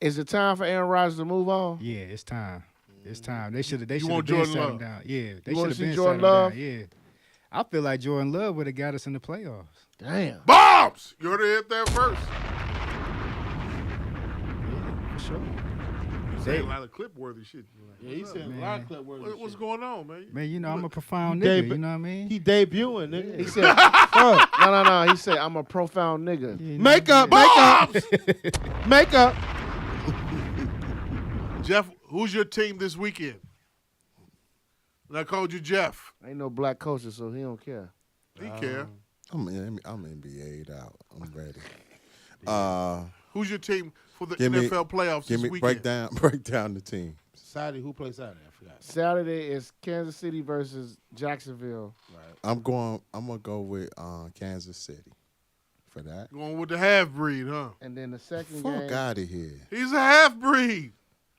Is it time for Aaron Rodgers to move on? Yeah, it's time. It's time. They should have. They You should want have been Jordan sat him Love? down. Yeah, they You wanna should have see been Jordan sat him Love? down. Yeah, I feel like Jordan Love would have got us in the playoffs. Damn. Bombs! You already hit that first. Yeah, for sure. You say a lot of clip-worthy shit. Yeah, he said a Man. lot of clip words. What's going on, man? Man, you know I'm a profound He nigga. deb- You know what I mean? He debuting, nigga. He said, no. He said, I'm a profound nigga. Yeah, Makeup, Bombs! makeup. Jeff, who's your team this weekend? And I called you Jeff. Ain't no black coaches, so he don't care. He care. I'm NBA'd out. I'm ready. Who's your team for the Give me- NFL playoffs Give this me weekend? break down the team. Saturday, who plays Saturday? I forgot. Saturday is Kansas City versus Jacksonville. I'm gonna go with Kansas City for that. Going with the half-breed, huh? And then the second Fuck game. out of here. He's a half-breed.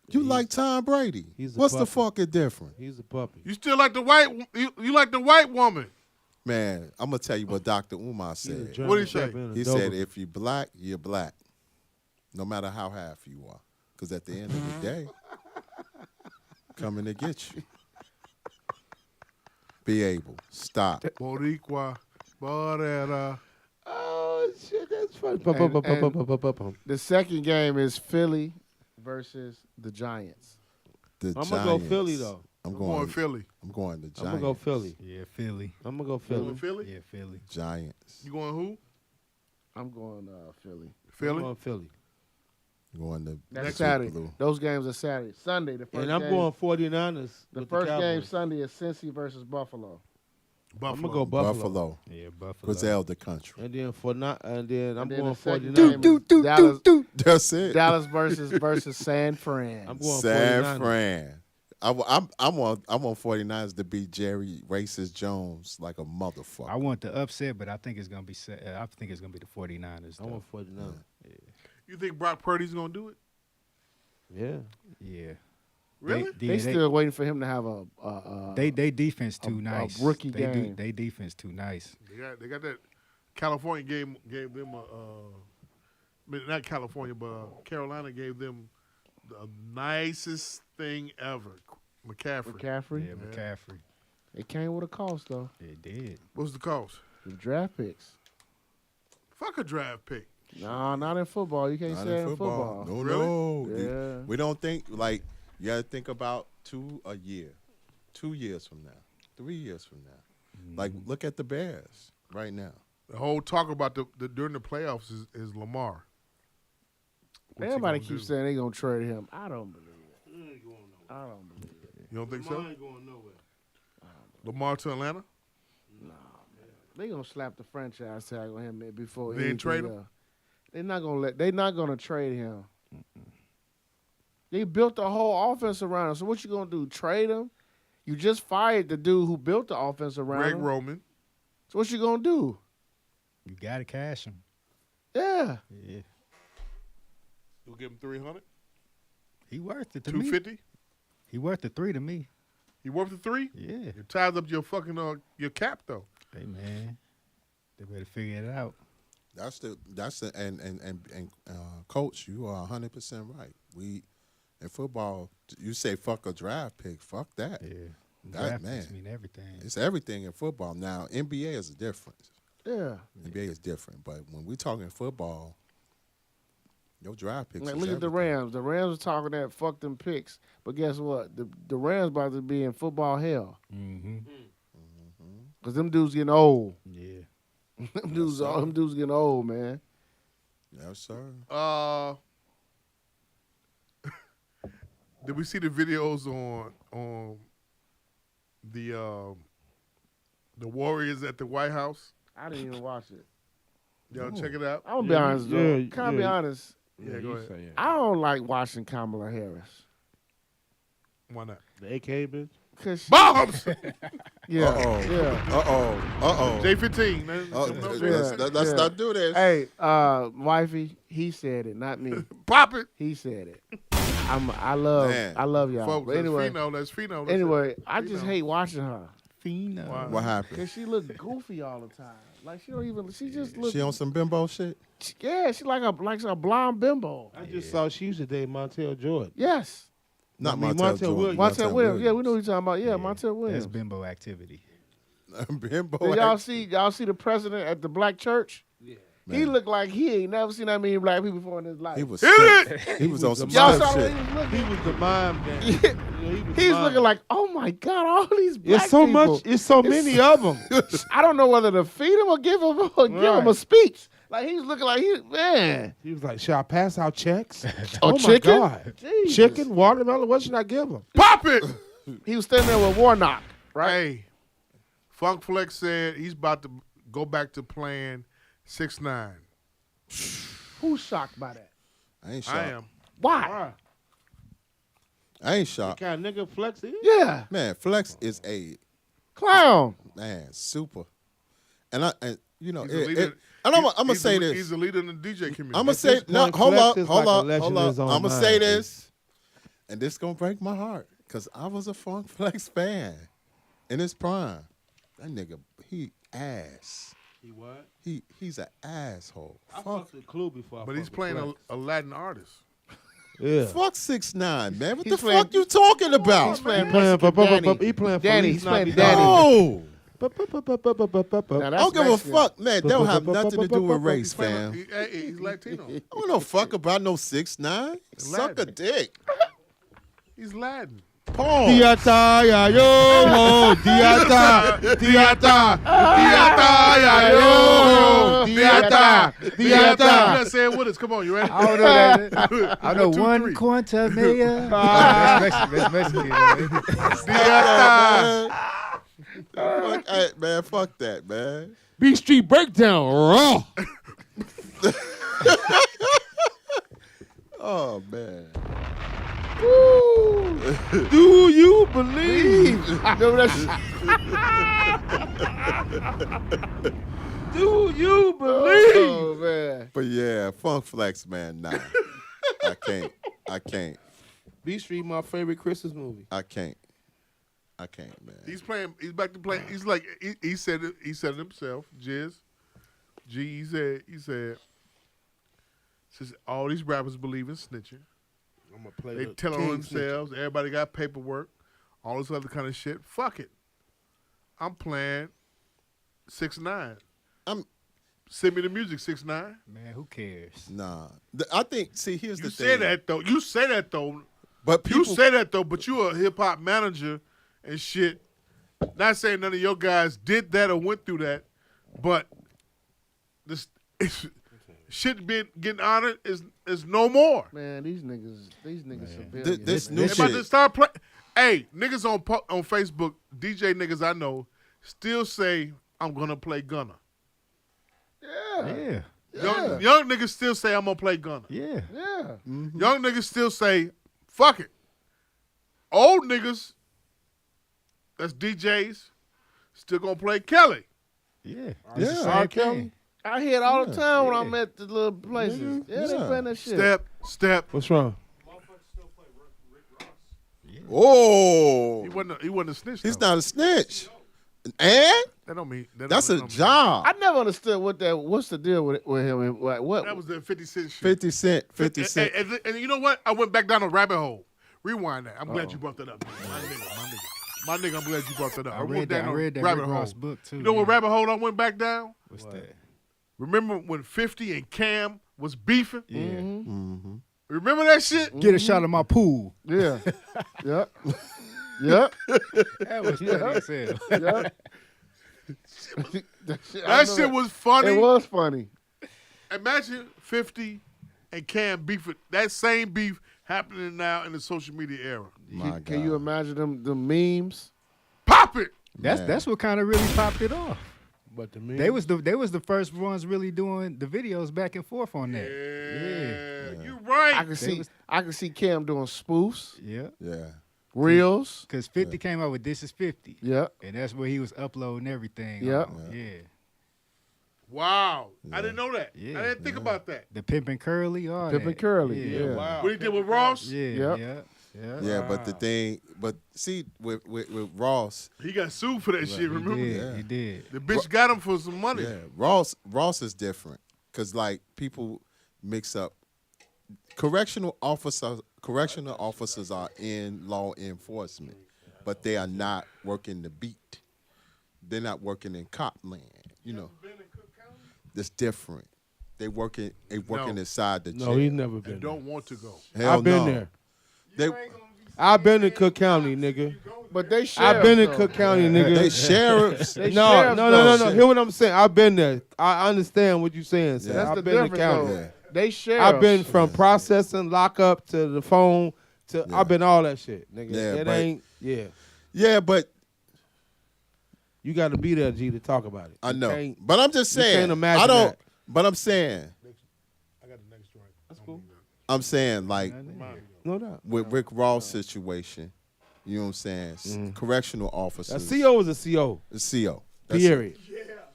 You like Tom Brady? he's a What's the puppy. fucking difference? He's a puppy. You still like the white? You like the white woman? Man, I'm gonna tell you what Dr. Umar He's a said. German What'd he say? Shepherd and a He Doberman. said, if you're black, you're black. No matter how half you are. Because at the end of the day, coming to get you. Be able. Stop. Boricua, Barrera. Oh shit, that's funny. The second game is Philly versus the Giants. The I'm gonna go Giants. Philly though. I'm I'm going going. Philly. I'm going the Giants. I'm gonna go Philly. Yeah, Philly. I'm gonna go You Philly. going Philly? Yeah, Philly. Giants. You going who? I'm going Philly. I'm Philly. going Philly. Going to That's Next Saturday. Blue. Those games are Saturday. Sunday, the first And I'm game. going 49ers. The with first the game Cowboys. Sunday is Cincy versus Buffalo. Buffalo. I'm gonna go Buffalo. Buffalo. Yeah, Buffalo. Griselda country. And then I'm And then going the second 49ers. game is Dallas, That's it. Dallas versus San Fran. I'm going San 49ers. Fran. I'm on 49ers to beat Jerry Racist Jones like a motherfucker. I want the upset, but I think it's gonna be. I think it's gonna be the 49ers. I Though. want 49ers. You think Brock Purdy's gonna do it? Yeah. Yeah. Really? They still waiting for him to have a They defense too nice. rookie they game. They defense too nice. They got that. California gave them not California, but Carolina gave them the nicest thing ever. McCaffrey. McCaffrey. Yeah, McCaffrey. It came with a cost though. It did. What's the cost? The draft picks. Fuck a draft pick. Nah, not in football. You can't Not say in it in football. No, Really? no. Yeah. We don't think like you got to think about 2 a year, 2 years from now, 3 years from now. Like look at the Bears right now. The whole talk about the during the playoffs is Lamar. What's he Everybody gonna keeps do? saying they gonna trade him. I don't believe it. I don't believe it. You don't think so? ain't going nowhere. Lamar to Atlanta? They gonna slap the franchise tag on him before They ain't trade anything him? else. They're not gonna trade him. They built the whole offense around him. So what you gonna do? Trade him? You just fired the dude who built the offense around Greg him. Roman. So what you gonna do? You gotta cash him. Yeah. Yeah. You'll give him 300. He worth it to me. 250. He worth the 3 to me. He worth the 3. Yeah. It ties up your fucking your cap though. Hey man, they better figure it out. That's the and coach, you are 100% right. We in football, you say fuck a draft pick, fuck that. Yeah. That Draft man, picks mean everything. it's everything in football. Now NBA is different. Yeah. NBA is different, but when we talking football, your draft picks. Like, is look at the everything. Rams. The Rams are talking that fuck them picks, but guess what? The Rams about to be in football hell Mm-hmm. because them dudes getting old. Yeah. them dudes getting old, man. Yes, sir. Did we see the videos on the Warriors at the White House? I didn't even watch it. Y'all check it out. I'm gonna be honest, though. Can I be yeah. honest? Yeah, go ahead. I don't like watching Kamala Harris. Why not? The AK bitch. Cause she, Bombs. yeah, Uh-oh. yeah. Uh-oh. J15. Let's not do this. Hey, wifey, he said it, not me. Pop it. He said it. I love y'all. Folks, But anyway, that's Fino. anyway, I just hate watching her. Fino. What happened? Cause she look goofy all the time. Like she don't even. She just look. She on some bimbo shit? Yeah, she like a blonde bimbo. I just saw she used to date Montel Jordan. Yes. Not I mean, Montel Montel Jordan. Williams. Montel Williams. Yeah, we know what you're talking about. Yeah, Montel Williams. That's bimbo activity. Bimbo. Did y'all see the president at the black church? Yeah. He Man. looked like he ain't never seen that many black people before in his life. He was Hit sick. it! He was on some Y'all sick saw shit. how he was looking? He was the mime gang. He's looking like, oh my God, all these black It's so people. much. It's so many of them. I don't know whether to feed him or give him a speech. Like he's looking like man. He was like, "Should I pass out checks? Oh, my chicken? God. Jesus. Chicken, watermelon. What should I give him?" Pop it. He was standing there with Warnock, right? Hey, Funk Flex said he's about to go back to playing 6ix9ine. Who's shocked by that? I ain't shocked. I am. Why? I ain't What shocked. kind of nigga Flex is? Yeah, Man, Flex is a clown. man super. And you know, He's a leader. I'm gonna say this. He's a leader in the DJ community. I'm gonna say this no. point, Hold Flex up, is hold like a up, legend hold in up. his own I'm gonna mind, say dude. this, and this gonna break my heart because I was a Funk Flex fan in his prime. That nigga, he ass. He what? He's an asshole. I fucked with Clue before. But he's playing a Latin artist. Yeah. Fuck 6ix9ine, man. What He's the playing- fuck you talking about? He's playing Playing for Danny. he playing for Danny, Feliz he's playing Navidad. Danny. No, Now, I that's don't give a Mexican. fuck, man. That don't have nothing to do with race, fam. He's Latino. I don't know fuck about no 6ix9ine. Suck a Latin. dick. He's Latin. Paul. Diata ya yo, diata, diata, diata ya yo, diata, You diata. gotta say it with us. Come on, you ready? I don't know that. I know One, two, one three. quanta mea. That's Mexican. Man. Diata. Fuck, hey, man, fuck that, man. B Street Breakdown, raw. Oh man. Do you believe? Remember that Do you believe? Oh man. But yeah, Funk Flex, man, nah. I can't. B Street, my favorite Christmas movie. I can't, man. He's playing. He's back to playing. He's like he said it. He said it himself. Jizz. G. He said. Since all these rappers believe in snitching, I'm gonna play. they the tell on King themselves. Everybody got paperwork. All this other kind of shit. Fuck it. I'm playing 6ix9ine. Send me the music, 6ix9ine. Man, who cares? Nah. I think. See, here's You the say thing. that though. You say that though. But people, You say that though. But you a hip hop manager and shit. Not saying none of your guys did that or went through that, but this shit getting honored is no more. Man, these niggas civilians. this man. new They about to shit. start play. Hey, niggas on Facebook, DJ niggas I know, still say I'm gonna play Gunna. Yeah. Young niggas still say I'm gonna play Gunna. Yeah. Yeah. Young niggas still say, fuck it. Old niggas, that's DJs, still gonna play Kelly. Yeah. Yeah. R. Kelly. I hear it all the Yeah. time when I'm at the little places. Nigga. Yeah, they Yeah. playing that shit. Step. What's wrong? Oh, He wasn't a snitch. he's though. not a snitch. And That don't mean that's a don't mean- job. I never understood what's the deal with him. What? That was the 50 Cent shit. 50 Cent. 50 Cent. And you know what? I went back down a rabbit hole. Rewind that. I'm glad you brought that up. My nigga, I'm glad you brought that up. I went read that. down I a read that rabbit Rick hole. Ross book too. You know what yeah. rabbit hole I went back down? What's that? Remember when 50 and Cam was beefing? Yeah. Mm-hmm. Remember that shit? Get a shot of my pool. Yeah. Yep. Yep. That was funny as hell. Yep. That shit was funny. It was funny. Imagine 50 and Cam beefing. That same beef happening now in the social media era. My Can you imagine them memes? Pop it. That's what kind of really popped it off. But to me, They was the first ones really doing the videos back and forth on that. Yeah. You right. I can see Cam doing spoofs, Yeah. Yeah. reels. Because 50 came out with This Is 50. Yep. And that's where he was uploading everything. Yep. on. Yeah. Wow. I didn't know that. Yeah. I didn't think about that. The Pimp and Curly, all Pimp that. and Curly, yeah. Wow. What he did with Ross? Yeah. Yep. Yeah. Yeah. Yeah, but see, with Ross, He got sued for that shit, remember? He did. Yeah. He did. The bitch got him for some money. yeah, Ross is different because like people mix up. Correctional officers are in law enforcement, but they are not working the beat. They're not working in cop land. You know, it's different. They working No. inside the no, jail. he's never I been. don't want to go. Hell I've been no. there. They I've been in Cook County, nigga. But they sheriffs, I've been in though. Cook County, nigga. they sheriffs. They No, sheriffs, no. though. Hear what I'm saying? I've been there. I understand what you're saying. Son. That's I've the been in difference, county. though. Yeah. They sheriffs. I've been from processing, lockup to the phone to. Yeah. I've been all that shit, nigga. Yeah, it but- ain't. Yeah, Yeah, but you got to be there, G, to talk about it. I You know. can't- But I'm just you saying. can't imagine I don't. that. But I'm saying. I got the next joint. That's cool. I'm saying like No doubt. with Rick Ross situation. You know what I'm saying? Correctional A officers. CO is a CO. A CO. That's it. Period.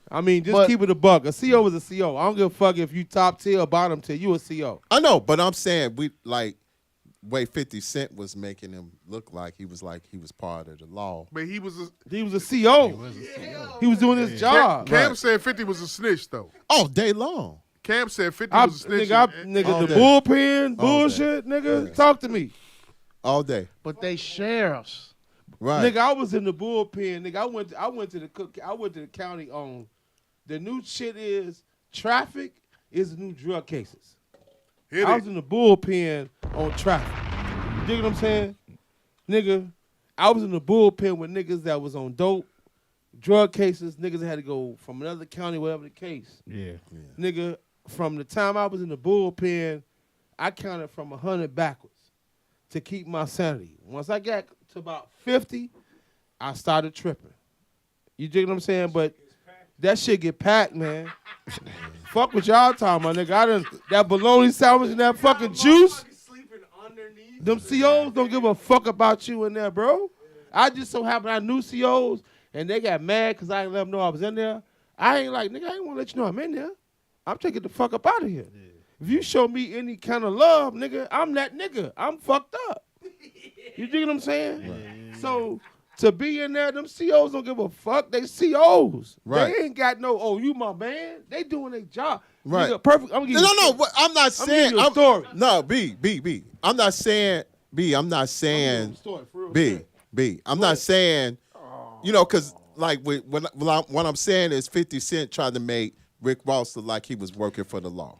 I mean, just But- keep it a buck. A CO is a CO. I don't give a fuck if you top tier or bottom tier. You a CO. I know, but I'm saying we like way 50 Cent was making him look like he was part of the law. But he was a, He was a CO. He was doing his job. Cam Right. said 50 was a snitch though. All day long. Cam said 50 I, was a snitch. nigga, All the day. bullpen, All bullshit, nigga. Yeah. Talk to me. All day. But they sheriffs. Right. Nigga, I was in the bullpen. Nigga, I went to the county on. The new shit is traffic is the new drug cases. Hit I it. was in the bullpen on traffic. You dig what I'm saying? Nigga, I was in the bullpen with niggas that was on dope, drug cases, niggas that had to go from another county, whatever the case. Yeah. Nigga, from the time I was in the bullpen, I counted from 100 backwards to keep my sanity. Once I got to about 50, I started tripping. You dig what I'm saying? But that shit get packed, man. Fuck what y'all talking about, nigga. That bologna sandwich and that fucking juice. Them COs don't give a fuck about you in there, bro. I just so happened I knew COs and they got mad because I didn't let them know I was in there. I ain't like, nigga, I ain't want to let you know I'm in there. I'm taking the fuck up out of here. If you show me any kind of love, nigga, I'm that nigga. I'm fucked up. You dig what I'm saying? Right. So to be in there, them COs don't give a fuck. They COs. Right. They ain't got no, oh, you my man. They doing their job. Right. Nigga, perfect. I'm gonna give you No. What, I'm not saying. giving you a story. No, B. I'm not saying. B. I'm not saying. Story, for real B. shit. B. I'm not saying. You know, because like what I'm saying is 50 Cent tried to make Rick Ross look like he was working for the law.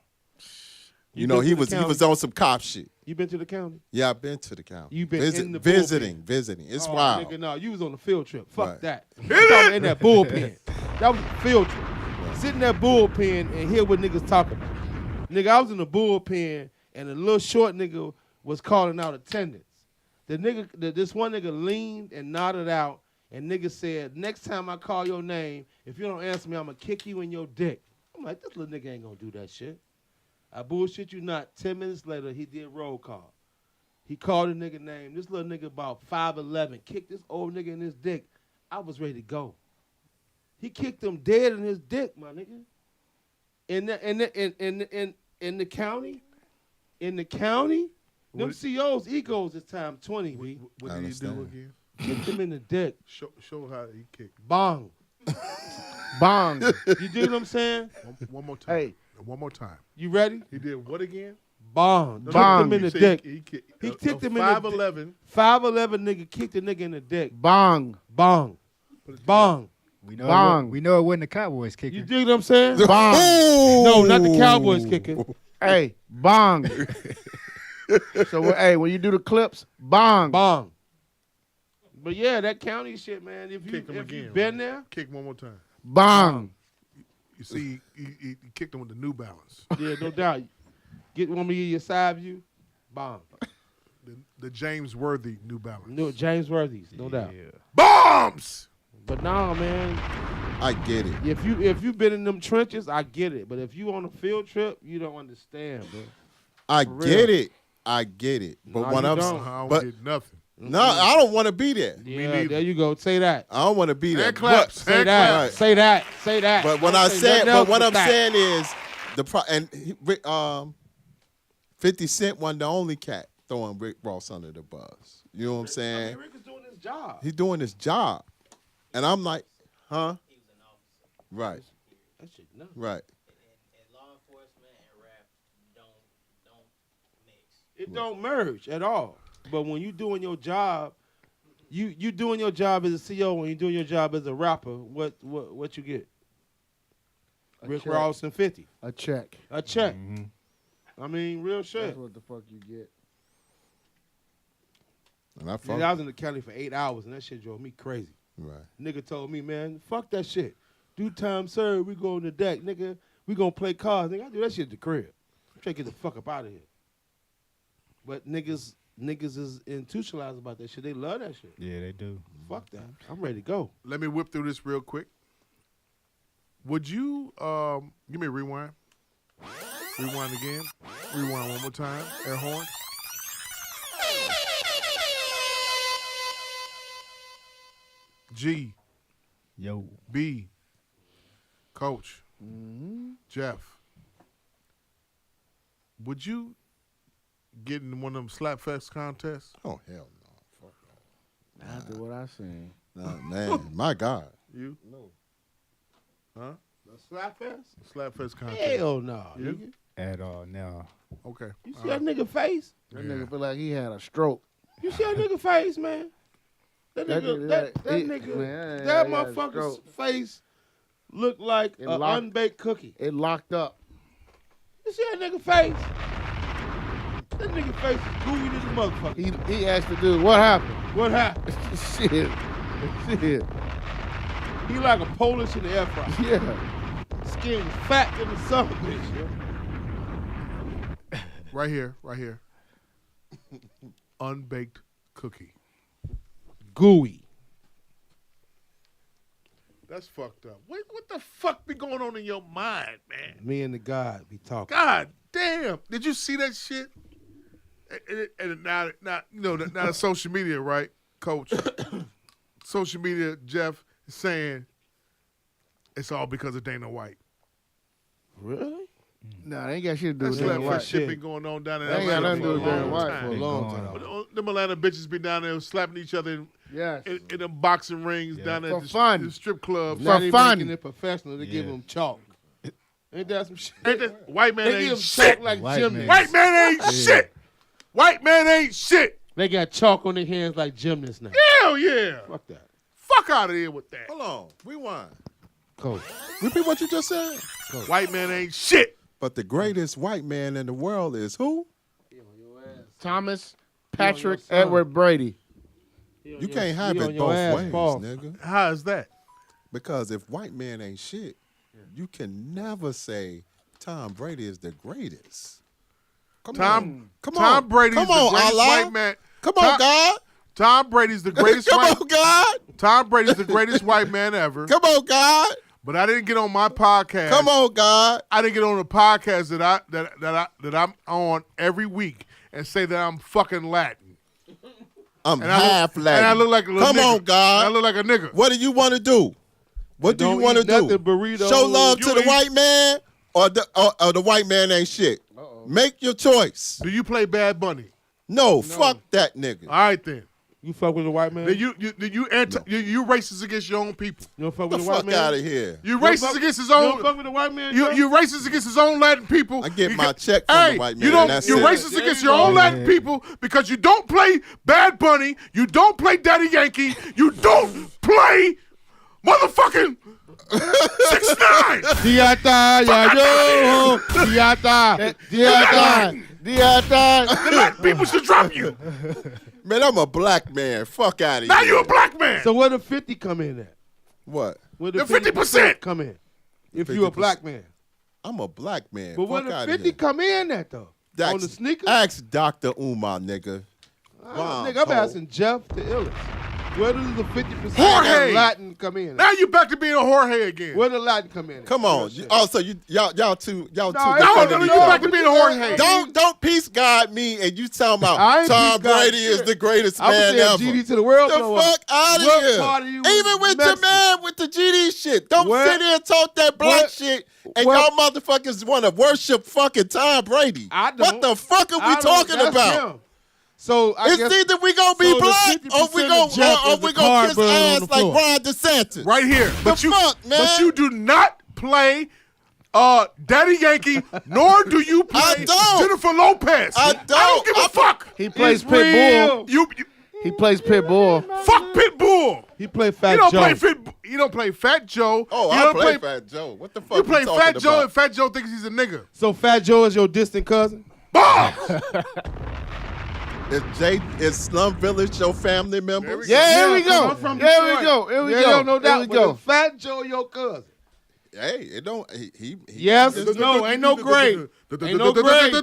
You know, been he to the was county? on some cop shit. You been to the county? Yeah, I've been to the county. You been in the visiting. It's Oh, wild. Nigga, no, you was on a field trip. Fuck Right. that. I'm talking in that bullpen. That was a field trip. Sit in that bullpen and hear what niggas talking about. Nigga, I was in the bullpen and a little short nigga was calling out attendance. This one nigga leaned and nodded out, and nigga said, "Next time I call your name, if you don't answer me, I'm gonna kick you in your dick." I'm like, this little nigga ain't gonna do that shit. I bullshit you not. 10 minutes later, he did roll call. He called a nigga name. This little nigga about 5'11", kicked this old nigga in his dick. I was ready to go. He kicked him dead in his dick, my nigga. In the county, them COs egos this time 20. What did he do again? Kicked him in the dick. Show how he kicked. Bong. Bong. You do what I'm saying? One more time. Hey. One more time. You ready? He did what again? Bong. No, Kicked him in the dick. He kicked him in the dick. 5'11". 5'11" nigga kicked the nigga in the dick. Bong. Bong. Bong. We know Bong. We know it wasn't the Cowboys kicking. You dig what I'm saying? Bong. No, not the Cowboys kicking. Hey, bong. So, hey, when you do the clips, bong. Bong. But yeah, that county shit, man. If Kick him you again. been right? there, Kick one more time. Bong. You see, he kicked him with the New Balance. yeah, no doubt. Want me to give you a side view? Bong. The James Worthy New Balance. No, James Worthy's, no doubt. Bombs! But nah, man. I get it. If you been in them trenches, I get it. But if you on a field trip, you don't understand, bro. I For get real. it. I get it. But No, when you I'm don't. I don't but get nothing. no, I don't want to be there. Yeah, there you go. Say that. I don't want to be there. And claps. But, Say And that. claps. Say that. Say that. but when Don't I say said, nothing but else what but I'm that. saying is the 50 Cent wasn't the only cat throwing Rick Ross under the bus. You know what I'm saying? Rick is doing his job. He's doing his job, and I'm like, huh? Right, That shit nuts. right. And law enforcement and rap don't mix. It don't merge at all. But when you doing your job, you doing your job as a CO, when you doing your job as a rapper, what you get? Rick check. Ross and 50. A check. A check. I mean, real shit. That's what the fuck you get. And I Yeah, fuck. I was in the county for 8 hours, and that shit drove me crazy. Right. Nigga told me, man, fuck that shit. Do time served, we go on the deck, nigga. We gonna play cards, nigga. I do that shit at the crib. I'm trying to get the fuck up out of here. But niggas is institutionalized about that shit. They love that shit. Yeah, they do. Fuck that. I'm ready to go. Let me whip through this real quick. Would you give me a rewind? Rewind again. Rewind one more time. Air horn. G. Yo. B. Coach. Jeff. Would you get in one of them Slapfest contests? Oh hell no! Fuck After what I seen. no. Nah, man, my God. You? No. Huh? The Slapfest? Slapfest contest. Hell no, You? nigga. At all, no. Okay. You see that nigga face? That nigga feel like he had a stroke. You see that nigga face, man? That That nigga, nigga- that he- nigga, man, that he had a motherfucker's stroke. face looked like It an locked- unbaked cookie. It locked up. You see that nigga face? That nigga face is gooey as a motherfucker. He asked the dude, what happened? What happened? Shit. Shit. He like a Polish in the air fryer. Yeah. Skin was fat than the son of a bitch, yo. Right here. Right here. Unbaked cookie. Gooey. That's fucked up. What the fuck be going on in your mind, man? Me and the God be talking. God damn. Did you see that shit? And now you know, now the social media, right, Coach? Social media, Jeff, is saying it's all because of Dana White. Really? Nah, they ain't got shit to do That with Dana slap White. for shit been going on down in They ain't got Atlanta nothing for to a do with Dana long White time. for a long time. But them Atlanta bitches be down there slapping each other in Yes. them boxing rings down For at fun. the strip clubs. Now For they fun. making it professional. They give them chalk. Ain't that some shit? Ain't that, white man They give ain't them shit. chalk like White gymnasts. man. White man ain't shit. White man ain't shit. They got chalk on their hands like gymnasts now. Hell yeah. Fuck that. Fuck out of here with that. Hold on, rewind. Coach. Repeat what you just said. White man ain't shit. But the greatest white man in the world is who? Thomas Patrick son. Edward Brady. You can't have he on it your both ass, ways, Paul. nigga. How is that? Because if white man ain't shit, you can never say Tom Brady is the greatest. Come on. Tom Brady's Come the on, greatest Allah. white man. Come on, God. Tom Brady's the greatest Come white on, God. Tom Brady's the greatest white man ever. Come on, God. But I didn't get on my podcast. Come on, God. I didn't get on the podcast that I'm on every week and say that I'm fucking Latin. I'm And I look- half Latin. And I look like a little Come nigga. on, God. And I look like a nigga. What do you want to do? What do you Don't want to eat do? nothing, burritos. Show love You to the eat- white man, or the white man ain't shit. Make your choice. Do you play Bad Bunny? No, fuck that nigga. All right then. You fuck with the white man? Then you racist against your own people. You don't fuck Get with the the white fuck man? out of here. You don't racist fuck- against his You own. don't fuck with the white man? Joe? You racist against his own Latin people. I get You my got- check from hey, the white man. You don't. and that's You're it. racist against your own Latin people because you don't play Bad Bunny. You don't play Daddy Yankee. You don't play motherfucking 6ix9ine. Diata, ya yo. Diata. Diata. Diata. The Latin people should drop you. Man, I'm a black man. Fuck out of Now here. you a black man. So where the 50 come in at? What? Where The 50% come in? If you a 50%. black man. I'm a black man. But where Fuck the out 50 come in at though? On the sneakers? Ask Dr. Umar, nigga. Nigga, I'm asking Jeff the illest. Where does the 50% Jorge. of Latin come in? Now you back to being a Jorge again. Where the Latin come in? Come on. Also, y'all two No, defending you each other. back to being a Jorge. Don't peace guide me and you talking I about ain't Tom peace guide Brady is shit. the greatest I was man saying ever. GD to the world. The no, fuck out of what here. part of you Even was with the Mexican? man with the GD shit. Don't What? sit here and talk that black What? shit and What? y'all motherfuckers want to worship fucking Tom Brady. I don't. What the fuck are we I don't- talking that's about? him. So I It's guess either we gonna be so the black or 50% we of gonna Jeff or is we the gonna kiss cardboard on ass the like floor. Ron DeSantis. Right here. But The you, fuck, man? But you do not play Daddy Yankee, nor do you play I don't. Jennifer Lopez. I don't. give a fuck. He plays It's real. Pitbull. You He plays Pitbull. fuck Pitbull. He played You Fat don't Joe. play You don't play Fat Joe. Oh, you I don't play Fat Joe. What the fuck You play talking Fat Joe, about? and Fat Joe thinks he's a nigga. So Fat Joe is your distant cousin? Bob. Is Slum Village your family members? Yeah, here we 'cause go. I'm from Here we Detroit. go. Here we Yeah, go. no doubt. Here we go. But Fat Joe your cousin. Hey, it don't. He Yes, no, ain't no grade. Ain't no grade.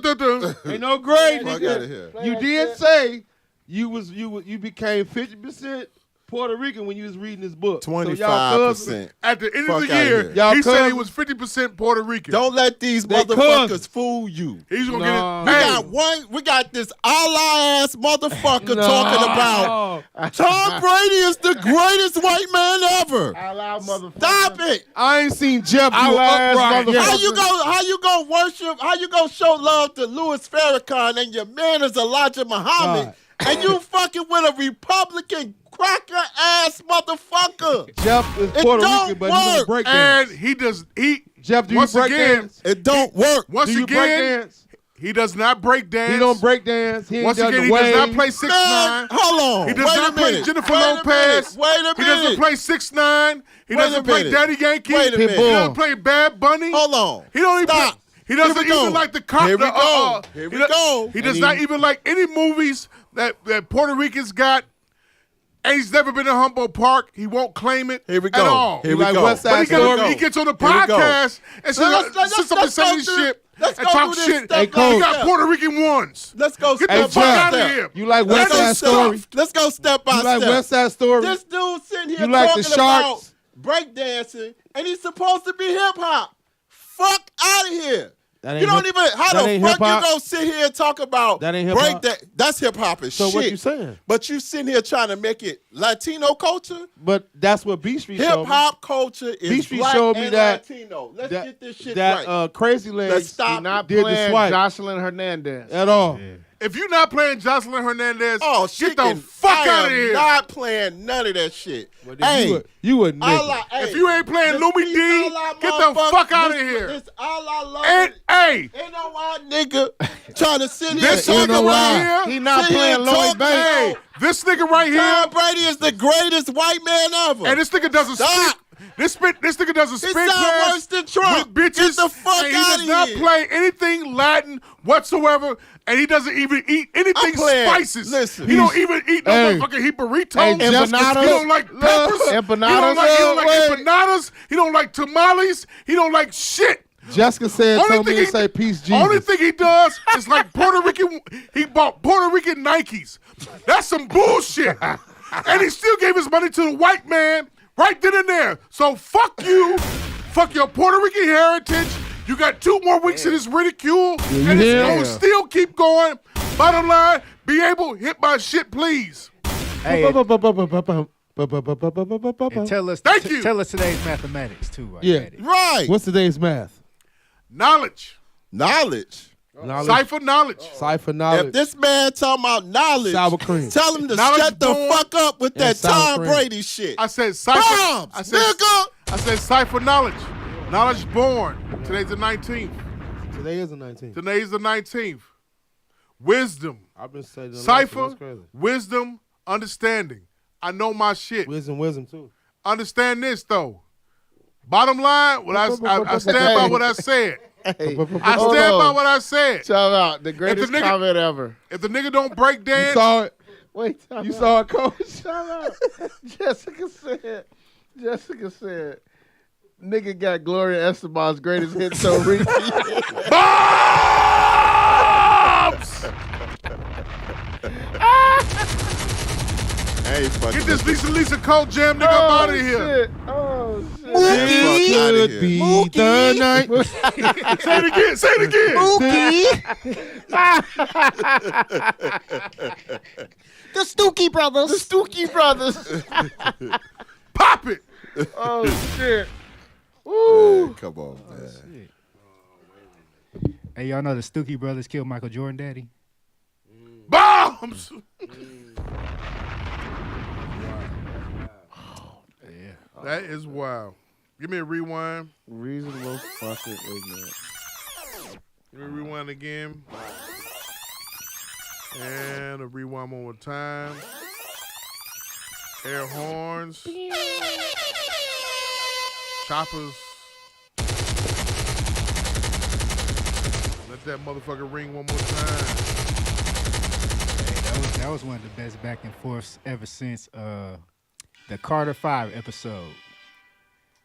Ain't no grade, Fuck nigga. outta here. You did say you became 50% Puerto Rican when you was reading this book. So y'all cousins. 25%. At the end Fuck of the outta year, here. Y'all he said he cousins. was 50% Puerto Rican. Don't let these They motherfuckers cousins. fool you. He's gonna No. get We it. Hey, we got this Allah ass motherfucker No. talking about Tom Brady is the greatest white man ever. Stop it. I ain't seen Jeff do Outlaws upright motherfucker. yet. How you gonna worship? How you gonna show love to Louis Farrakhan and your man is Elijah Muhammad, and you fucking with a Republican cracker ass motherfucker? Jeff is It Puerto don't Rican, but he don't work. break and dance. he does. Jeff, do you once break again, dance? It don't work. Once Do you break again, dance? he does not break dance. He don't break dance. He ain't Once done again, the he does wave. not play 6ix9ine. Man, hold on. He does Wait not a play minute. Jennifer Wait a Lopez. minute. Wait a He doesn't minute. play 6ix9ine. He Wait a doesn't play minute. Daddy Yankee. Wait a minute. He doesn't play Bad Bunny. Hold on. He don't even. Stop. He doesn't Here we go. even like the cop. Here we go. Here we go. He does not even like any movies that Puerto Ricans got. And he's never been to Humboldt Park. He won't claim it Here we at go. all. Here we like go. West Side But he, Story. he gets on the Here we go. podcast and sits up and say this shit and talk shit. step He by got step. Puerto Rican ones. Let's go Get step the fuck by out of step. here. You like Let's West go Side Story? Let's go step by You like step. West Side Story? This dude sitting here You like the talking about Sharks? breakdancing, and he's supposed to be hip hop. Fuck out of here. That ain't You don't hip- even. How that the ain't fuck you hip-hop? gonna sit here and talk about That ain't hip-hop? That's hip hop as So shit. what you saying? But you sitting here trying to make it Latino culture. But that's what B Street showed Hip me. hop culture is B Street black showed me and that- Latino. Let's that- get this shit That right. Crazy Legs Let's stop. You're not did the playing swipe Jocelyn Hernandez. at all. If you're not playing Jocelyn Hernandez, Oh, get the fuck out of here. Not playing none of that shit. Well, then Hey, you a nigga. If you ain't playing this Lumi peace D, Allah get the motherfucker- fuck out of this- here. This Allah love And it. hey, Ain't no white nigga trying to sit here this and nigga talk right about. here, He not sit here playing and Lloyd talk Banks. hey, this nigga right here, Tom Brady is the greatest white man ever. and this nigga doesn't Stop. spit. This nigga does a He spin sound class worse than Trump. with bitches, Get the fuck and he outta does not here. play anything Latin whatsoever, and he doesn't even eat anything playing- spices. listen. He don't even eat no Hey. motherfucking he burritos. Hey, He Jessica don't like peppers. He don't like Wait. empanadas. He don't like tamales. He don't like shit. Jessica said, Only told me thing to say peace, Jesus. Only thing he does is like Puerto Rican. He bought Puerto Rican Nikes. That's some bullshit. And he still gave his money to the white man right then and there. So fuck you. Fuck your Puerto Rican heritage. You got 2 more weeks of this ridicule, and it's hear? gonna still keep going. Bottom line, be able to hit my shit, please. Hey, And tell us, Thank you. Tell us today's mathematics too. Right? Yeah. Daddy. Right. What's today's math? Knowledge. Knowledge. Cipher knowledge. Cipher knowledge. If this man talking about knowledge, Sour cream. tell him to Knowledge shut the born fuck up with and that sour Tom cream. Brady shit. I said cipher. Bombs, nigga. I said cipher knowledge. Knowledge born. Today's the 19th. Today is the 19th. Today's the 19th. Wisdom. I've been saying that. Cipher. That's crazy. Wisdom. Understanding. I know my shit. Wisdom too. Understand this though. Bottom line, what I stand by what I said. Hey, I stand by what I said. Shout out the greatest nigga- comment ever. If the nigga don't break You dance, saw it. Wait, You saw it, coach. Shout out. Jessica said, nigga got Gloria Esteban's greatest hit so repeat. bombs! I ain't fucking Get this with Lisa Cole jam nigga up out of here. Shit. Oh, shit. Fuck outta Could here. be the night. Say it again. Say it again. The Stookie Brothers. Pop it. Oh, shit. Man, come on, man. Hey, y'all know the Stookie brothers killed Michael Jordan, Daddy? Bombs. That is wild. Give me a rewind. Reasonable fucking ignorant. Give me a rewind again. And a rewind one more time. Air horns. Choppers. Let that motherfucker ring one more time. Hey, that was one of the best back and forths ever since the Carter 5 episode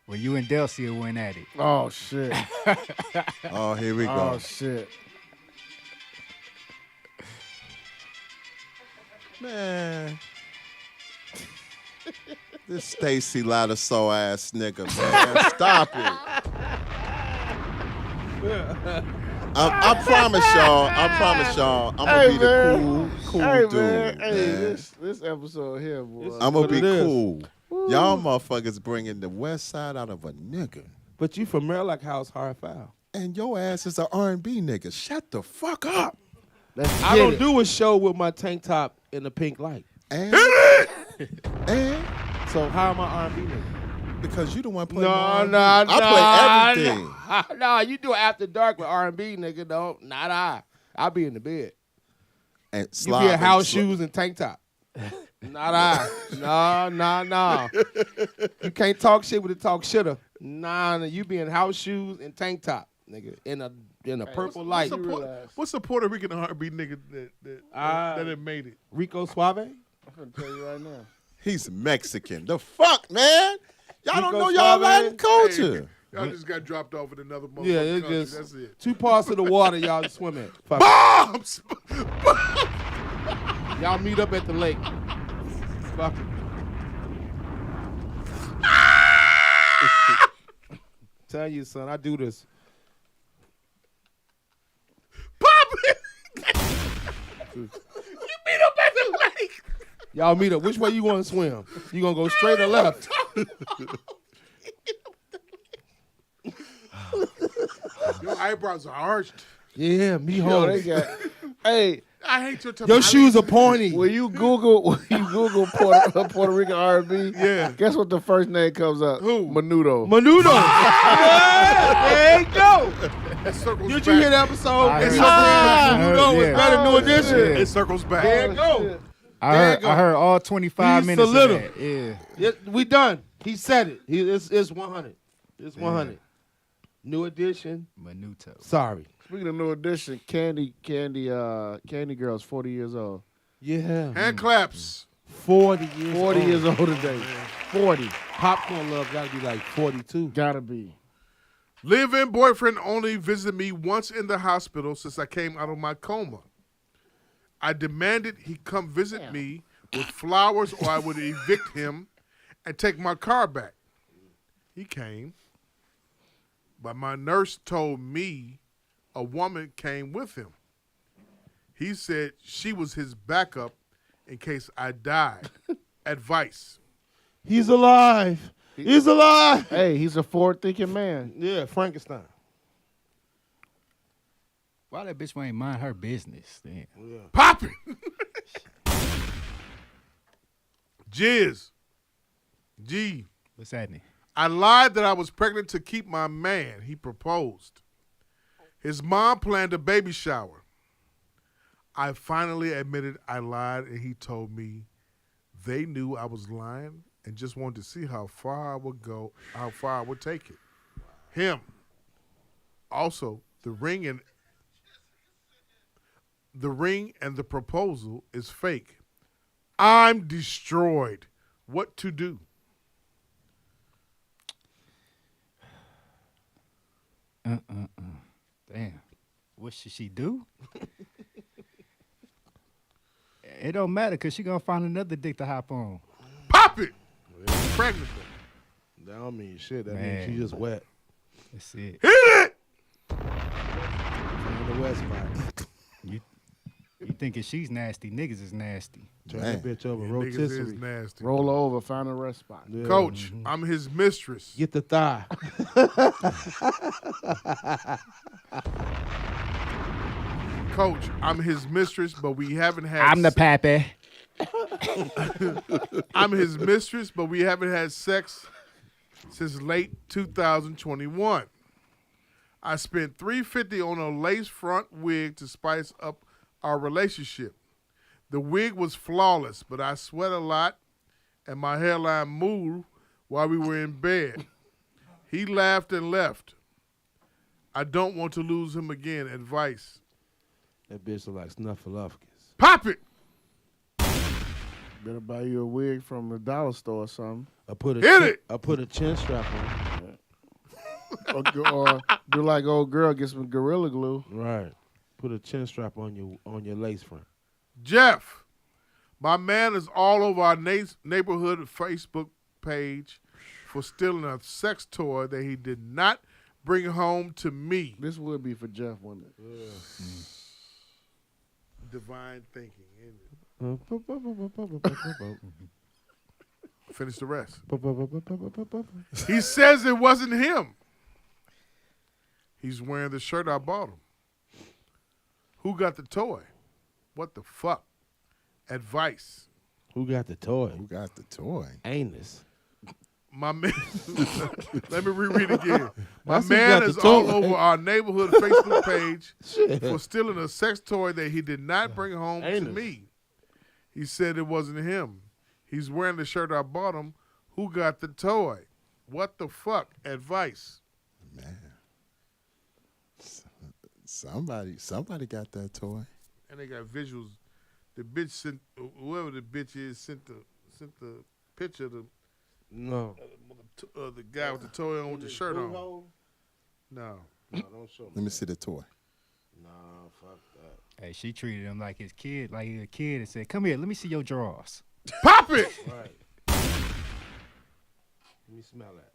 where you and Delcia went at it. Oh, shit. Oh, here we go. Oh, shit. Man. This Stacy Lattisaw ass nigga, man. Stop it. I promise y'all, I'm gonna be the cool dude. Man. Hey, man. this episode here, boy. I'm gonna be what it is. cool. Y'all motherfuckers bringing the west side out of a nigga. But you from Maryland House Hard Foul. And your ass is an R&B nigga. Shut the fuck up. I don't do a show with my tank top in the pink light. And, and So how am I R&B nigga? because you the one No, playing no, I play everything. No, you do After Dark with R&B, nigga. No, not I. I'll be in the bed. And You be in house shoes and tank top. Not I. No. You can't talk shit with a talk shitter. Nah, you be in house shoes and tank top, nigga. In a purple light. What's the Puerto Rican R&B nigga that had made it? Rico Suave? I'm gonna tell you right now. He's Mexican. The fuck, man? Y'all don't Rico know y'all Suave? Latin culture. Y'all just got dropped off in another motherfucking Yeah, it's country. just That's it. 2 parts of the water y'all swim in. Fuck it. Bombs! Y'all meet up at the lake. Fuck it. Tell you, son, I do this. Pop it! You meet up at the lake. Y'all meet up. Which way you want to swim? You gonna go straight or left? Your eyebrows are arched. Yeah, me Yo, home. they got. Hey, I hate your Your shoes are pointy. when you Google Puerto Rican R&B, Yeah. guess what the first name comes up? Who? Menudo. Menudo. Yeah, there you go. It circles Did back. you hear the episode? I It's heard- Menudo was yeah. better New Edition. Yeah. It circles back. There you go. I heard all 25 He's minutes of Solido. that. Yeah. We done. He said it. It's 100. It's 100. New Edition. Menudo. Sorry. Speaking of New Edition, Candy Girl's 40 years old. Yeah. Hand claps. 40 years 40 old. years old today. 40. Popcorn Love gotta be like 42. Gotta be. Live-in boyfriend only visited me once in the hospital since I came out of my coma. I demanded he come visit me with flowers or I would evict him and take my car back. He came, but my nurse told me a woman came with him. He said she was his backup in case I died. Advice. He's alive. He's alive. Hey, he's a forward-thinking man. Yeah, Frankenstein. Why that bitch ain't mind her business? Damn. Yeah. Popping. Jizz. G. What's happening? I lied that I was pregnant to keep my man. He proposed. His mom planned a baby shower. I finally admitted I lied, and he told me they knew I was lying and just wanted to see how far I would go, how far I would take it. Him. Also, the ring and the proposal is fake. I'm destroyed. What to do? Damn. What should she do? It don't matter because she gonna find another dick to hop on. Pop it. Pregnant. That don't mean shit. That Man. means she just wet. That's it. Hit it. Turn the west spot. You thinking she's nasty? Niggas is nasty. Turn that bitch over. Niggas is Rotisserie. nasty. Roll over, find a rest spot. Yeah. Coach, I'm his mistress. Get the thigh. Coach, I'm his mistress, but we haven't had. I'm the pappy. I'm his mistress, but we haven't had sex since late 2021. I spent $350 on a lace front wig to spice up our relationship. The wig was flawless, but I sweat a lot and my hairline moved while we were in bed. He laughed and left. I don't want to lose him again. Advice. That bitch look like Snuffleupagus. Pop it. Better buy you a wig from the dollar store or something. I put a Hit it. I put a chin strap on. or do like old girl, get some Gorilla Glue. Right. Put a chin strap on your lace front. Jeff, my man is all over our neighborhood Facebook page for stealing a sex toy that he did not bring home to me. This would be for Jeff, wouldn't it? Divine thinking, isn't it? Finish the rest. He says it wasn't him. He's wearing the shirt I bought him. Who got the toy? What the fuck? Advice. Who got the toy? Who got the toy? Anus. My man, let me reread again. My That's who man got is the all toy. over our neighborhood Facebook page Shit. for stealing a sex toy that he did not bring home to Anus. me. He said it wasn't him. He's wearing the shirt I bought him. Who got the toy? What the fuck? Advice. Man. Somebody got that toy. And they got visuals. The bitch sent, whoever the bitch is, sent the picture of No. the guy with the toy on with the shirt on. No. No, don't show me. Let me see the toy. Nah, fuck that. Hey, she treated him like his kid, like he a kid, and said, "Come here, let me see your drawers." Pop it. Right. Let me smell that.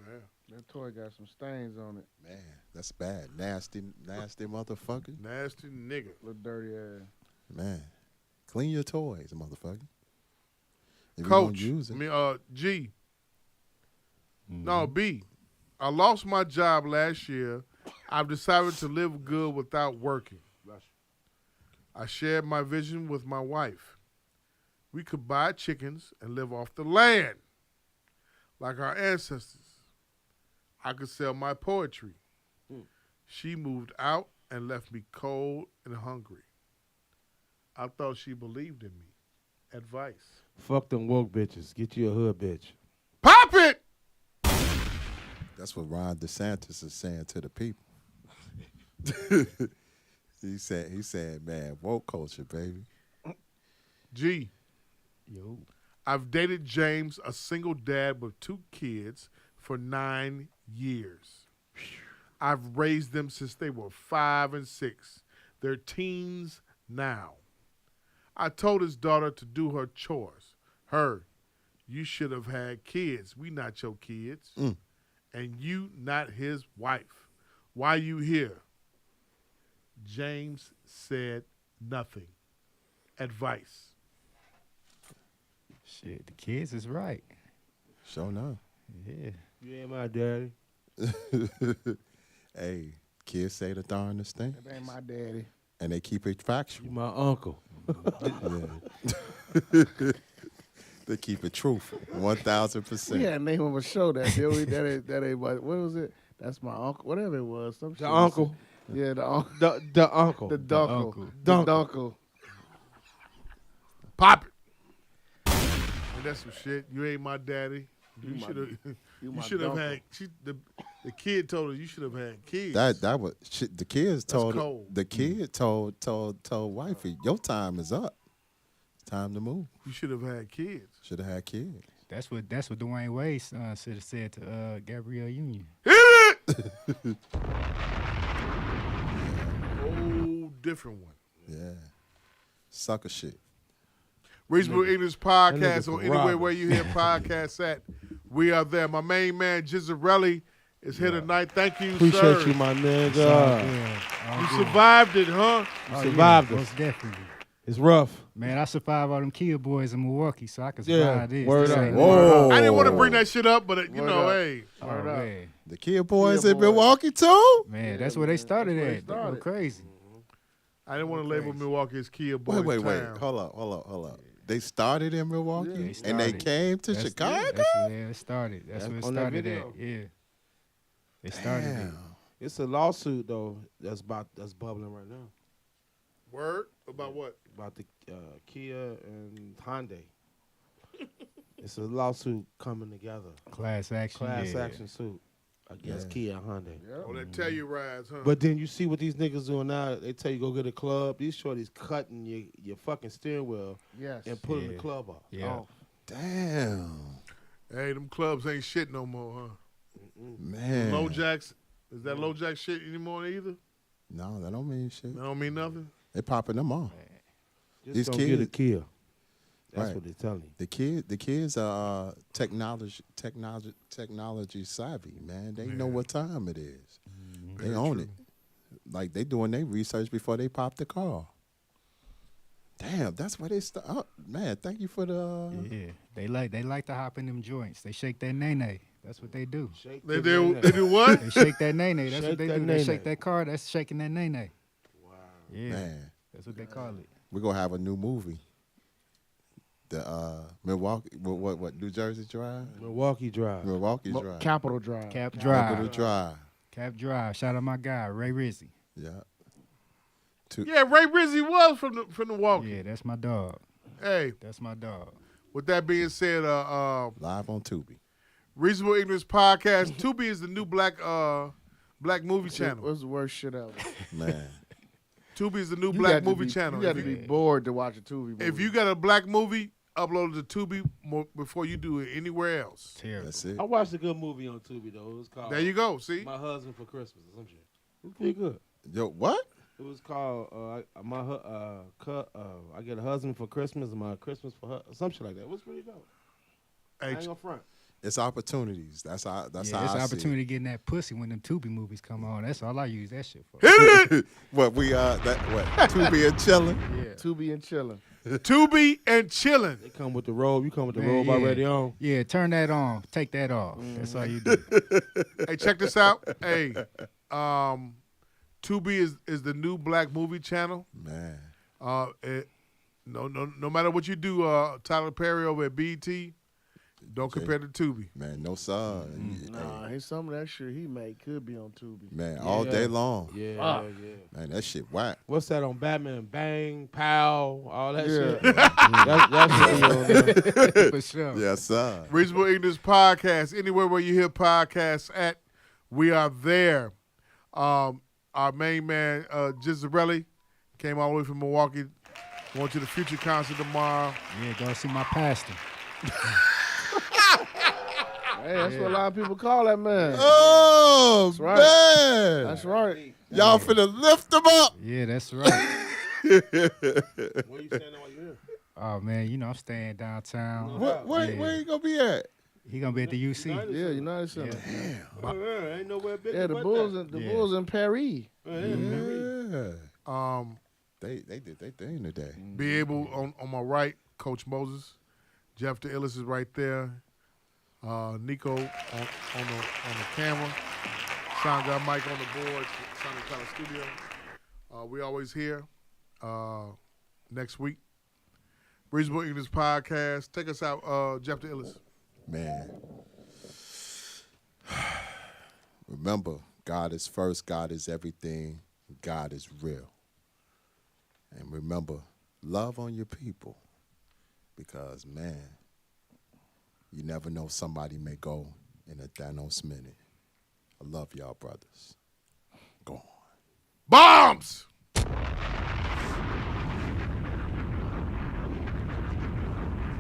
Yeah. That toy got some stains on it. Man, that's bad. Nasty motherfucker. Nasty nigga. Little dirty ass. Man, clean your toys, motherfucker. If you gonna Coach, use it. G. No, B. I lost my job last year. I've decided to live good without working. I shared my vision with my wife. We could buy chickens and live off the land like our ancestors. I could sell my poetry. She moved out and left me cold and hungry. I thought she believed in me. Advice. Fuck them woke bitches. Get you a hood bitch. Pop it! That's what Ron DeSantis is saying to the people. He said, man, woke culture, baby. G. Yo. I've dated James, a single dad with 2 kids, for 9 years. I've raised them since they were 5 and 6. They're teens now. I told his daughter to do her chores. You should have had kids. We not your kids. And you not his wife. Why you here? James said nothing. Advice. Shit, the kids is right. Sure enough. Yeah. You ain't my daddy. Hey, kids say the darndest thing. That ain't my daddy. And they keep it factual. You my uncle. Yeah. They keep it truthful. 1,000%. We had a name of a show that that ain't what was it? That's my uncle. Whatever it was. Some shit. Uncle. Yeah, the uncle. The uncle. The dunkle. uncle. The dunkle. Pop it. And that's some shit. You ain't my daddy. You my- should have. you You my should have dunkle. had. The kid told her you should have had kids. That was shit. The kids told cold. the kid told wifey, your time is up. It's time to move. You should have had kids. Should have had kids. That's what Dwayne Wade should have said to Gabrielle Union. Whole different one. Yeah. Sucker shit. Reasonable English that Podcast nigga on from anywhere Robin. where you hear podcasts at. We are there. My main man, Gizzarelli, is here tonight. Thank you, Appreciate sir. you, my All nigga. good. You survived it, huh? Oh, survived yeah, it. most definitely. It's rough. Man, I survived all them Kia boys in Milwaukee, so I can Yeah, survive this. word This up. ain't Whoa. I didn't want to bring that shit up, but you Word know, up. hey. Oh, Word up. man. The kid boys Kid in boys. Milwaukee too? Man, that's where they started That's where they at. They go started. crazy. I didn't want to label Milwaukee as Kia Boys Wait. town. Hold up. They started in Milwaukee They and they started. came to That's- Chicago? That's where it started. That's where it on that started video. at. Yeah. They started it. Damn. It's a lawsuit though that's bubbling right now Word? About what? about the Kia and Hyundai. It's a lawsuit coming together. Class action. Class yeah. action suit against Kia and Hyundai. Oh, that Tellurides, huh? But then you see what these niggas doing now. They tell you go get a club. These shorties cutting your fucking steering wheel Yes. and pulling Yeah. the club off. Yeah. Oh, Damn. Hey, them clubs ain't shit no more, huh? Man. Low Jacks, is that Low Jack shit anymore either? No, that don't mean shit. That don't mean nothing? They popping them off. Just These don't get a kids- Kia. That's Right. what they're telling you. The kids are technology savvy, man. They know what time it is. They Very own true. it. Like they doing their research before they pop the car. Damn, that's where they start. Oh, man, thank you for the. Yeah. They like to hop in them joints. They shake that nay. That's what they do. Shake They the do, nene. they do what? They shake that nay. That's Shake what they that do. They nene. shake that car. That's shaking that nay. Wow. Yeah. Man, That's what they call it. we're gonna have a new movie. The Milwaukee, what New Jersey Drive? Milwaukee Drive. Milwaukee Drive. Capital Drive. Cap Capital Drive. Drive. Cap Drive. Shout out my guy, Ray Rizzi. Yeah. Yeah, Ray Rizzy was from the walk. Yeah, that's my dog. Hey, That's my dog. with that being said, Live on Tubi. Reasonable English Podcast. Tubi is the new black movie channel. What's the worst shit ever? Man. Tubi is the new You black got to movie be- channel. You got to If be bored to watch a Tubi movie. if you got a black movie, upload it to Tubi before you do it anywhere else. Terrible. That's it. I watched a good movie on Tubi though. It was called There you go. See, My Husband for Christmas or some shit. It was pretty good. Yo, what? It was called I get a husband for Christmas and my Christmas for her, some shit like that. It was pretty dope. I hey, ain't gonna front. It's opportunities. That's how. That's Yeah, how it's I an see opportunity to get in that pussy when them Tubi movies come on. That's all I use that shit for. it. What we Tubi and chilling. Yeah. Tubi and chilling. Tubi and chilling. They come with the robe. You come with the Man, robe yeah. already on. Yeah, turn that on. Take that off. That's all you do. Hey, check this out. Hey, Tubi is the new black movie channel. Man. No matter what you do, Tyler Perry over at BET, don't compare to Tubi. Man, no sir. Nah, hey, some of that shit he made could be on Tubi. Man, all day long. Yeah, Fuck. yeah. Man, that shit whack. What's that on Batman? Bang, pow, all that Yeah. shit. That's what he on there. For sure. Yes, sir. Reasonable English Podcast. Anywhere where you hear podcasts at, we are there. Our main man, Gizzarelli, came all the way from Milwaukee. Going to the Future concert tomorrow. Yeah, go see my pastor. Hey, that's what a lot of people call that man. Oh, That's right. man. That's right. Y'all finna lift them up. Yeah, that's right. Where you standing while you here? Oh man, you know I'm staying downtown. Where you gonna be at? He gonna be at the UC. Yeah, United Center. Ain't nowhere big. Yeah, the Bulls in Paris. Yeah. Um, They did their thing today. be able on my right, Coach Moses, Jeff the Illis is right there. Nico on the camera. Sound guy Mike on the board. Sound Color Studio. We always here. Next week. Reasonable English Podcast. Take us out, Jeff the Illis. Man. Remember, God is first, God is everything, God is real. And remember, love on your people. Because, man, you never know, somebody may go in a Thanos minute. I love y'all, brothers. Go on. Bombs!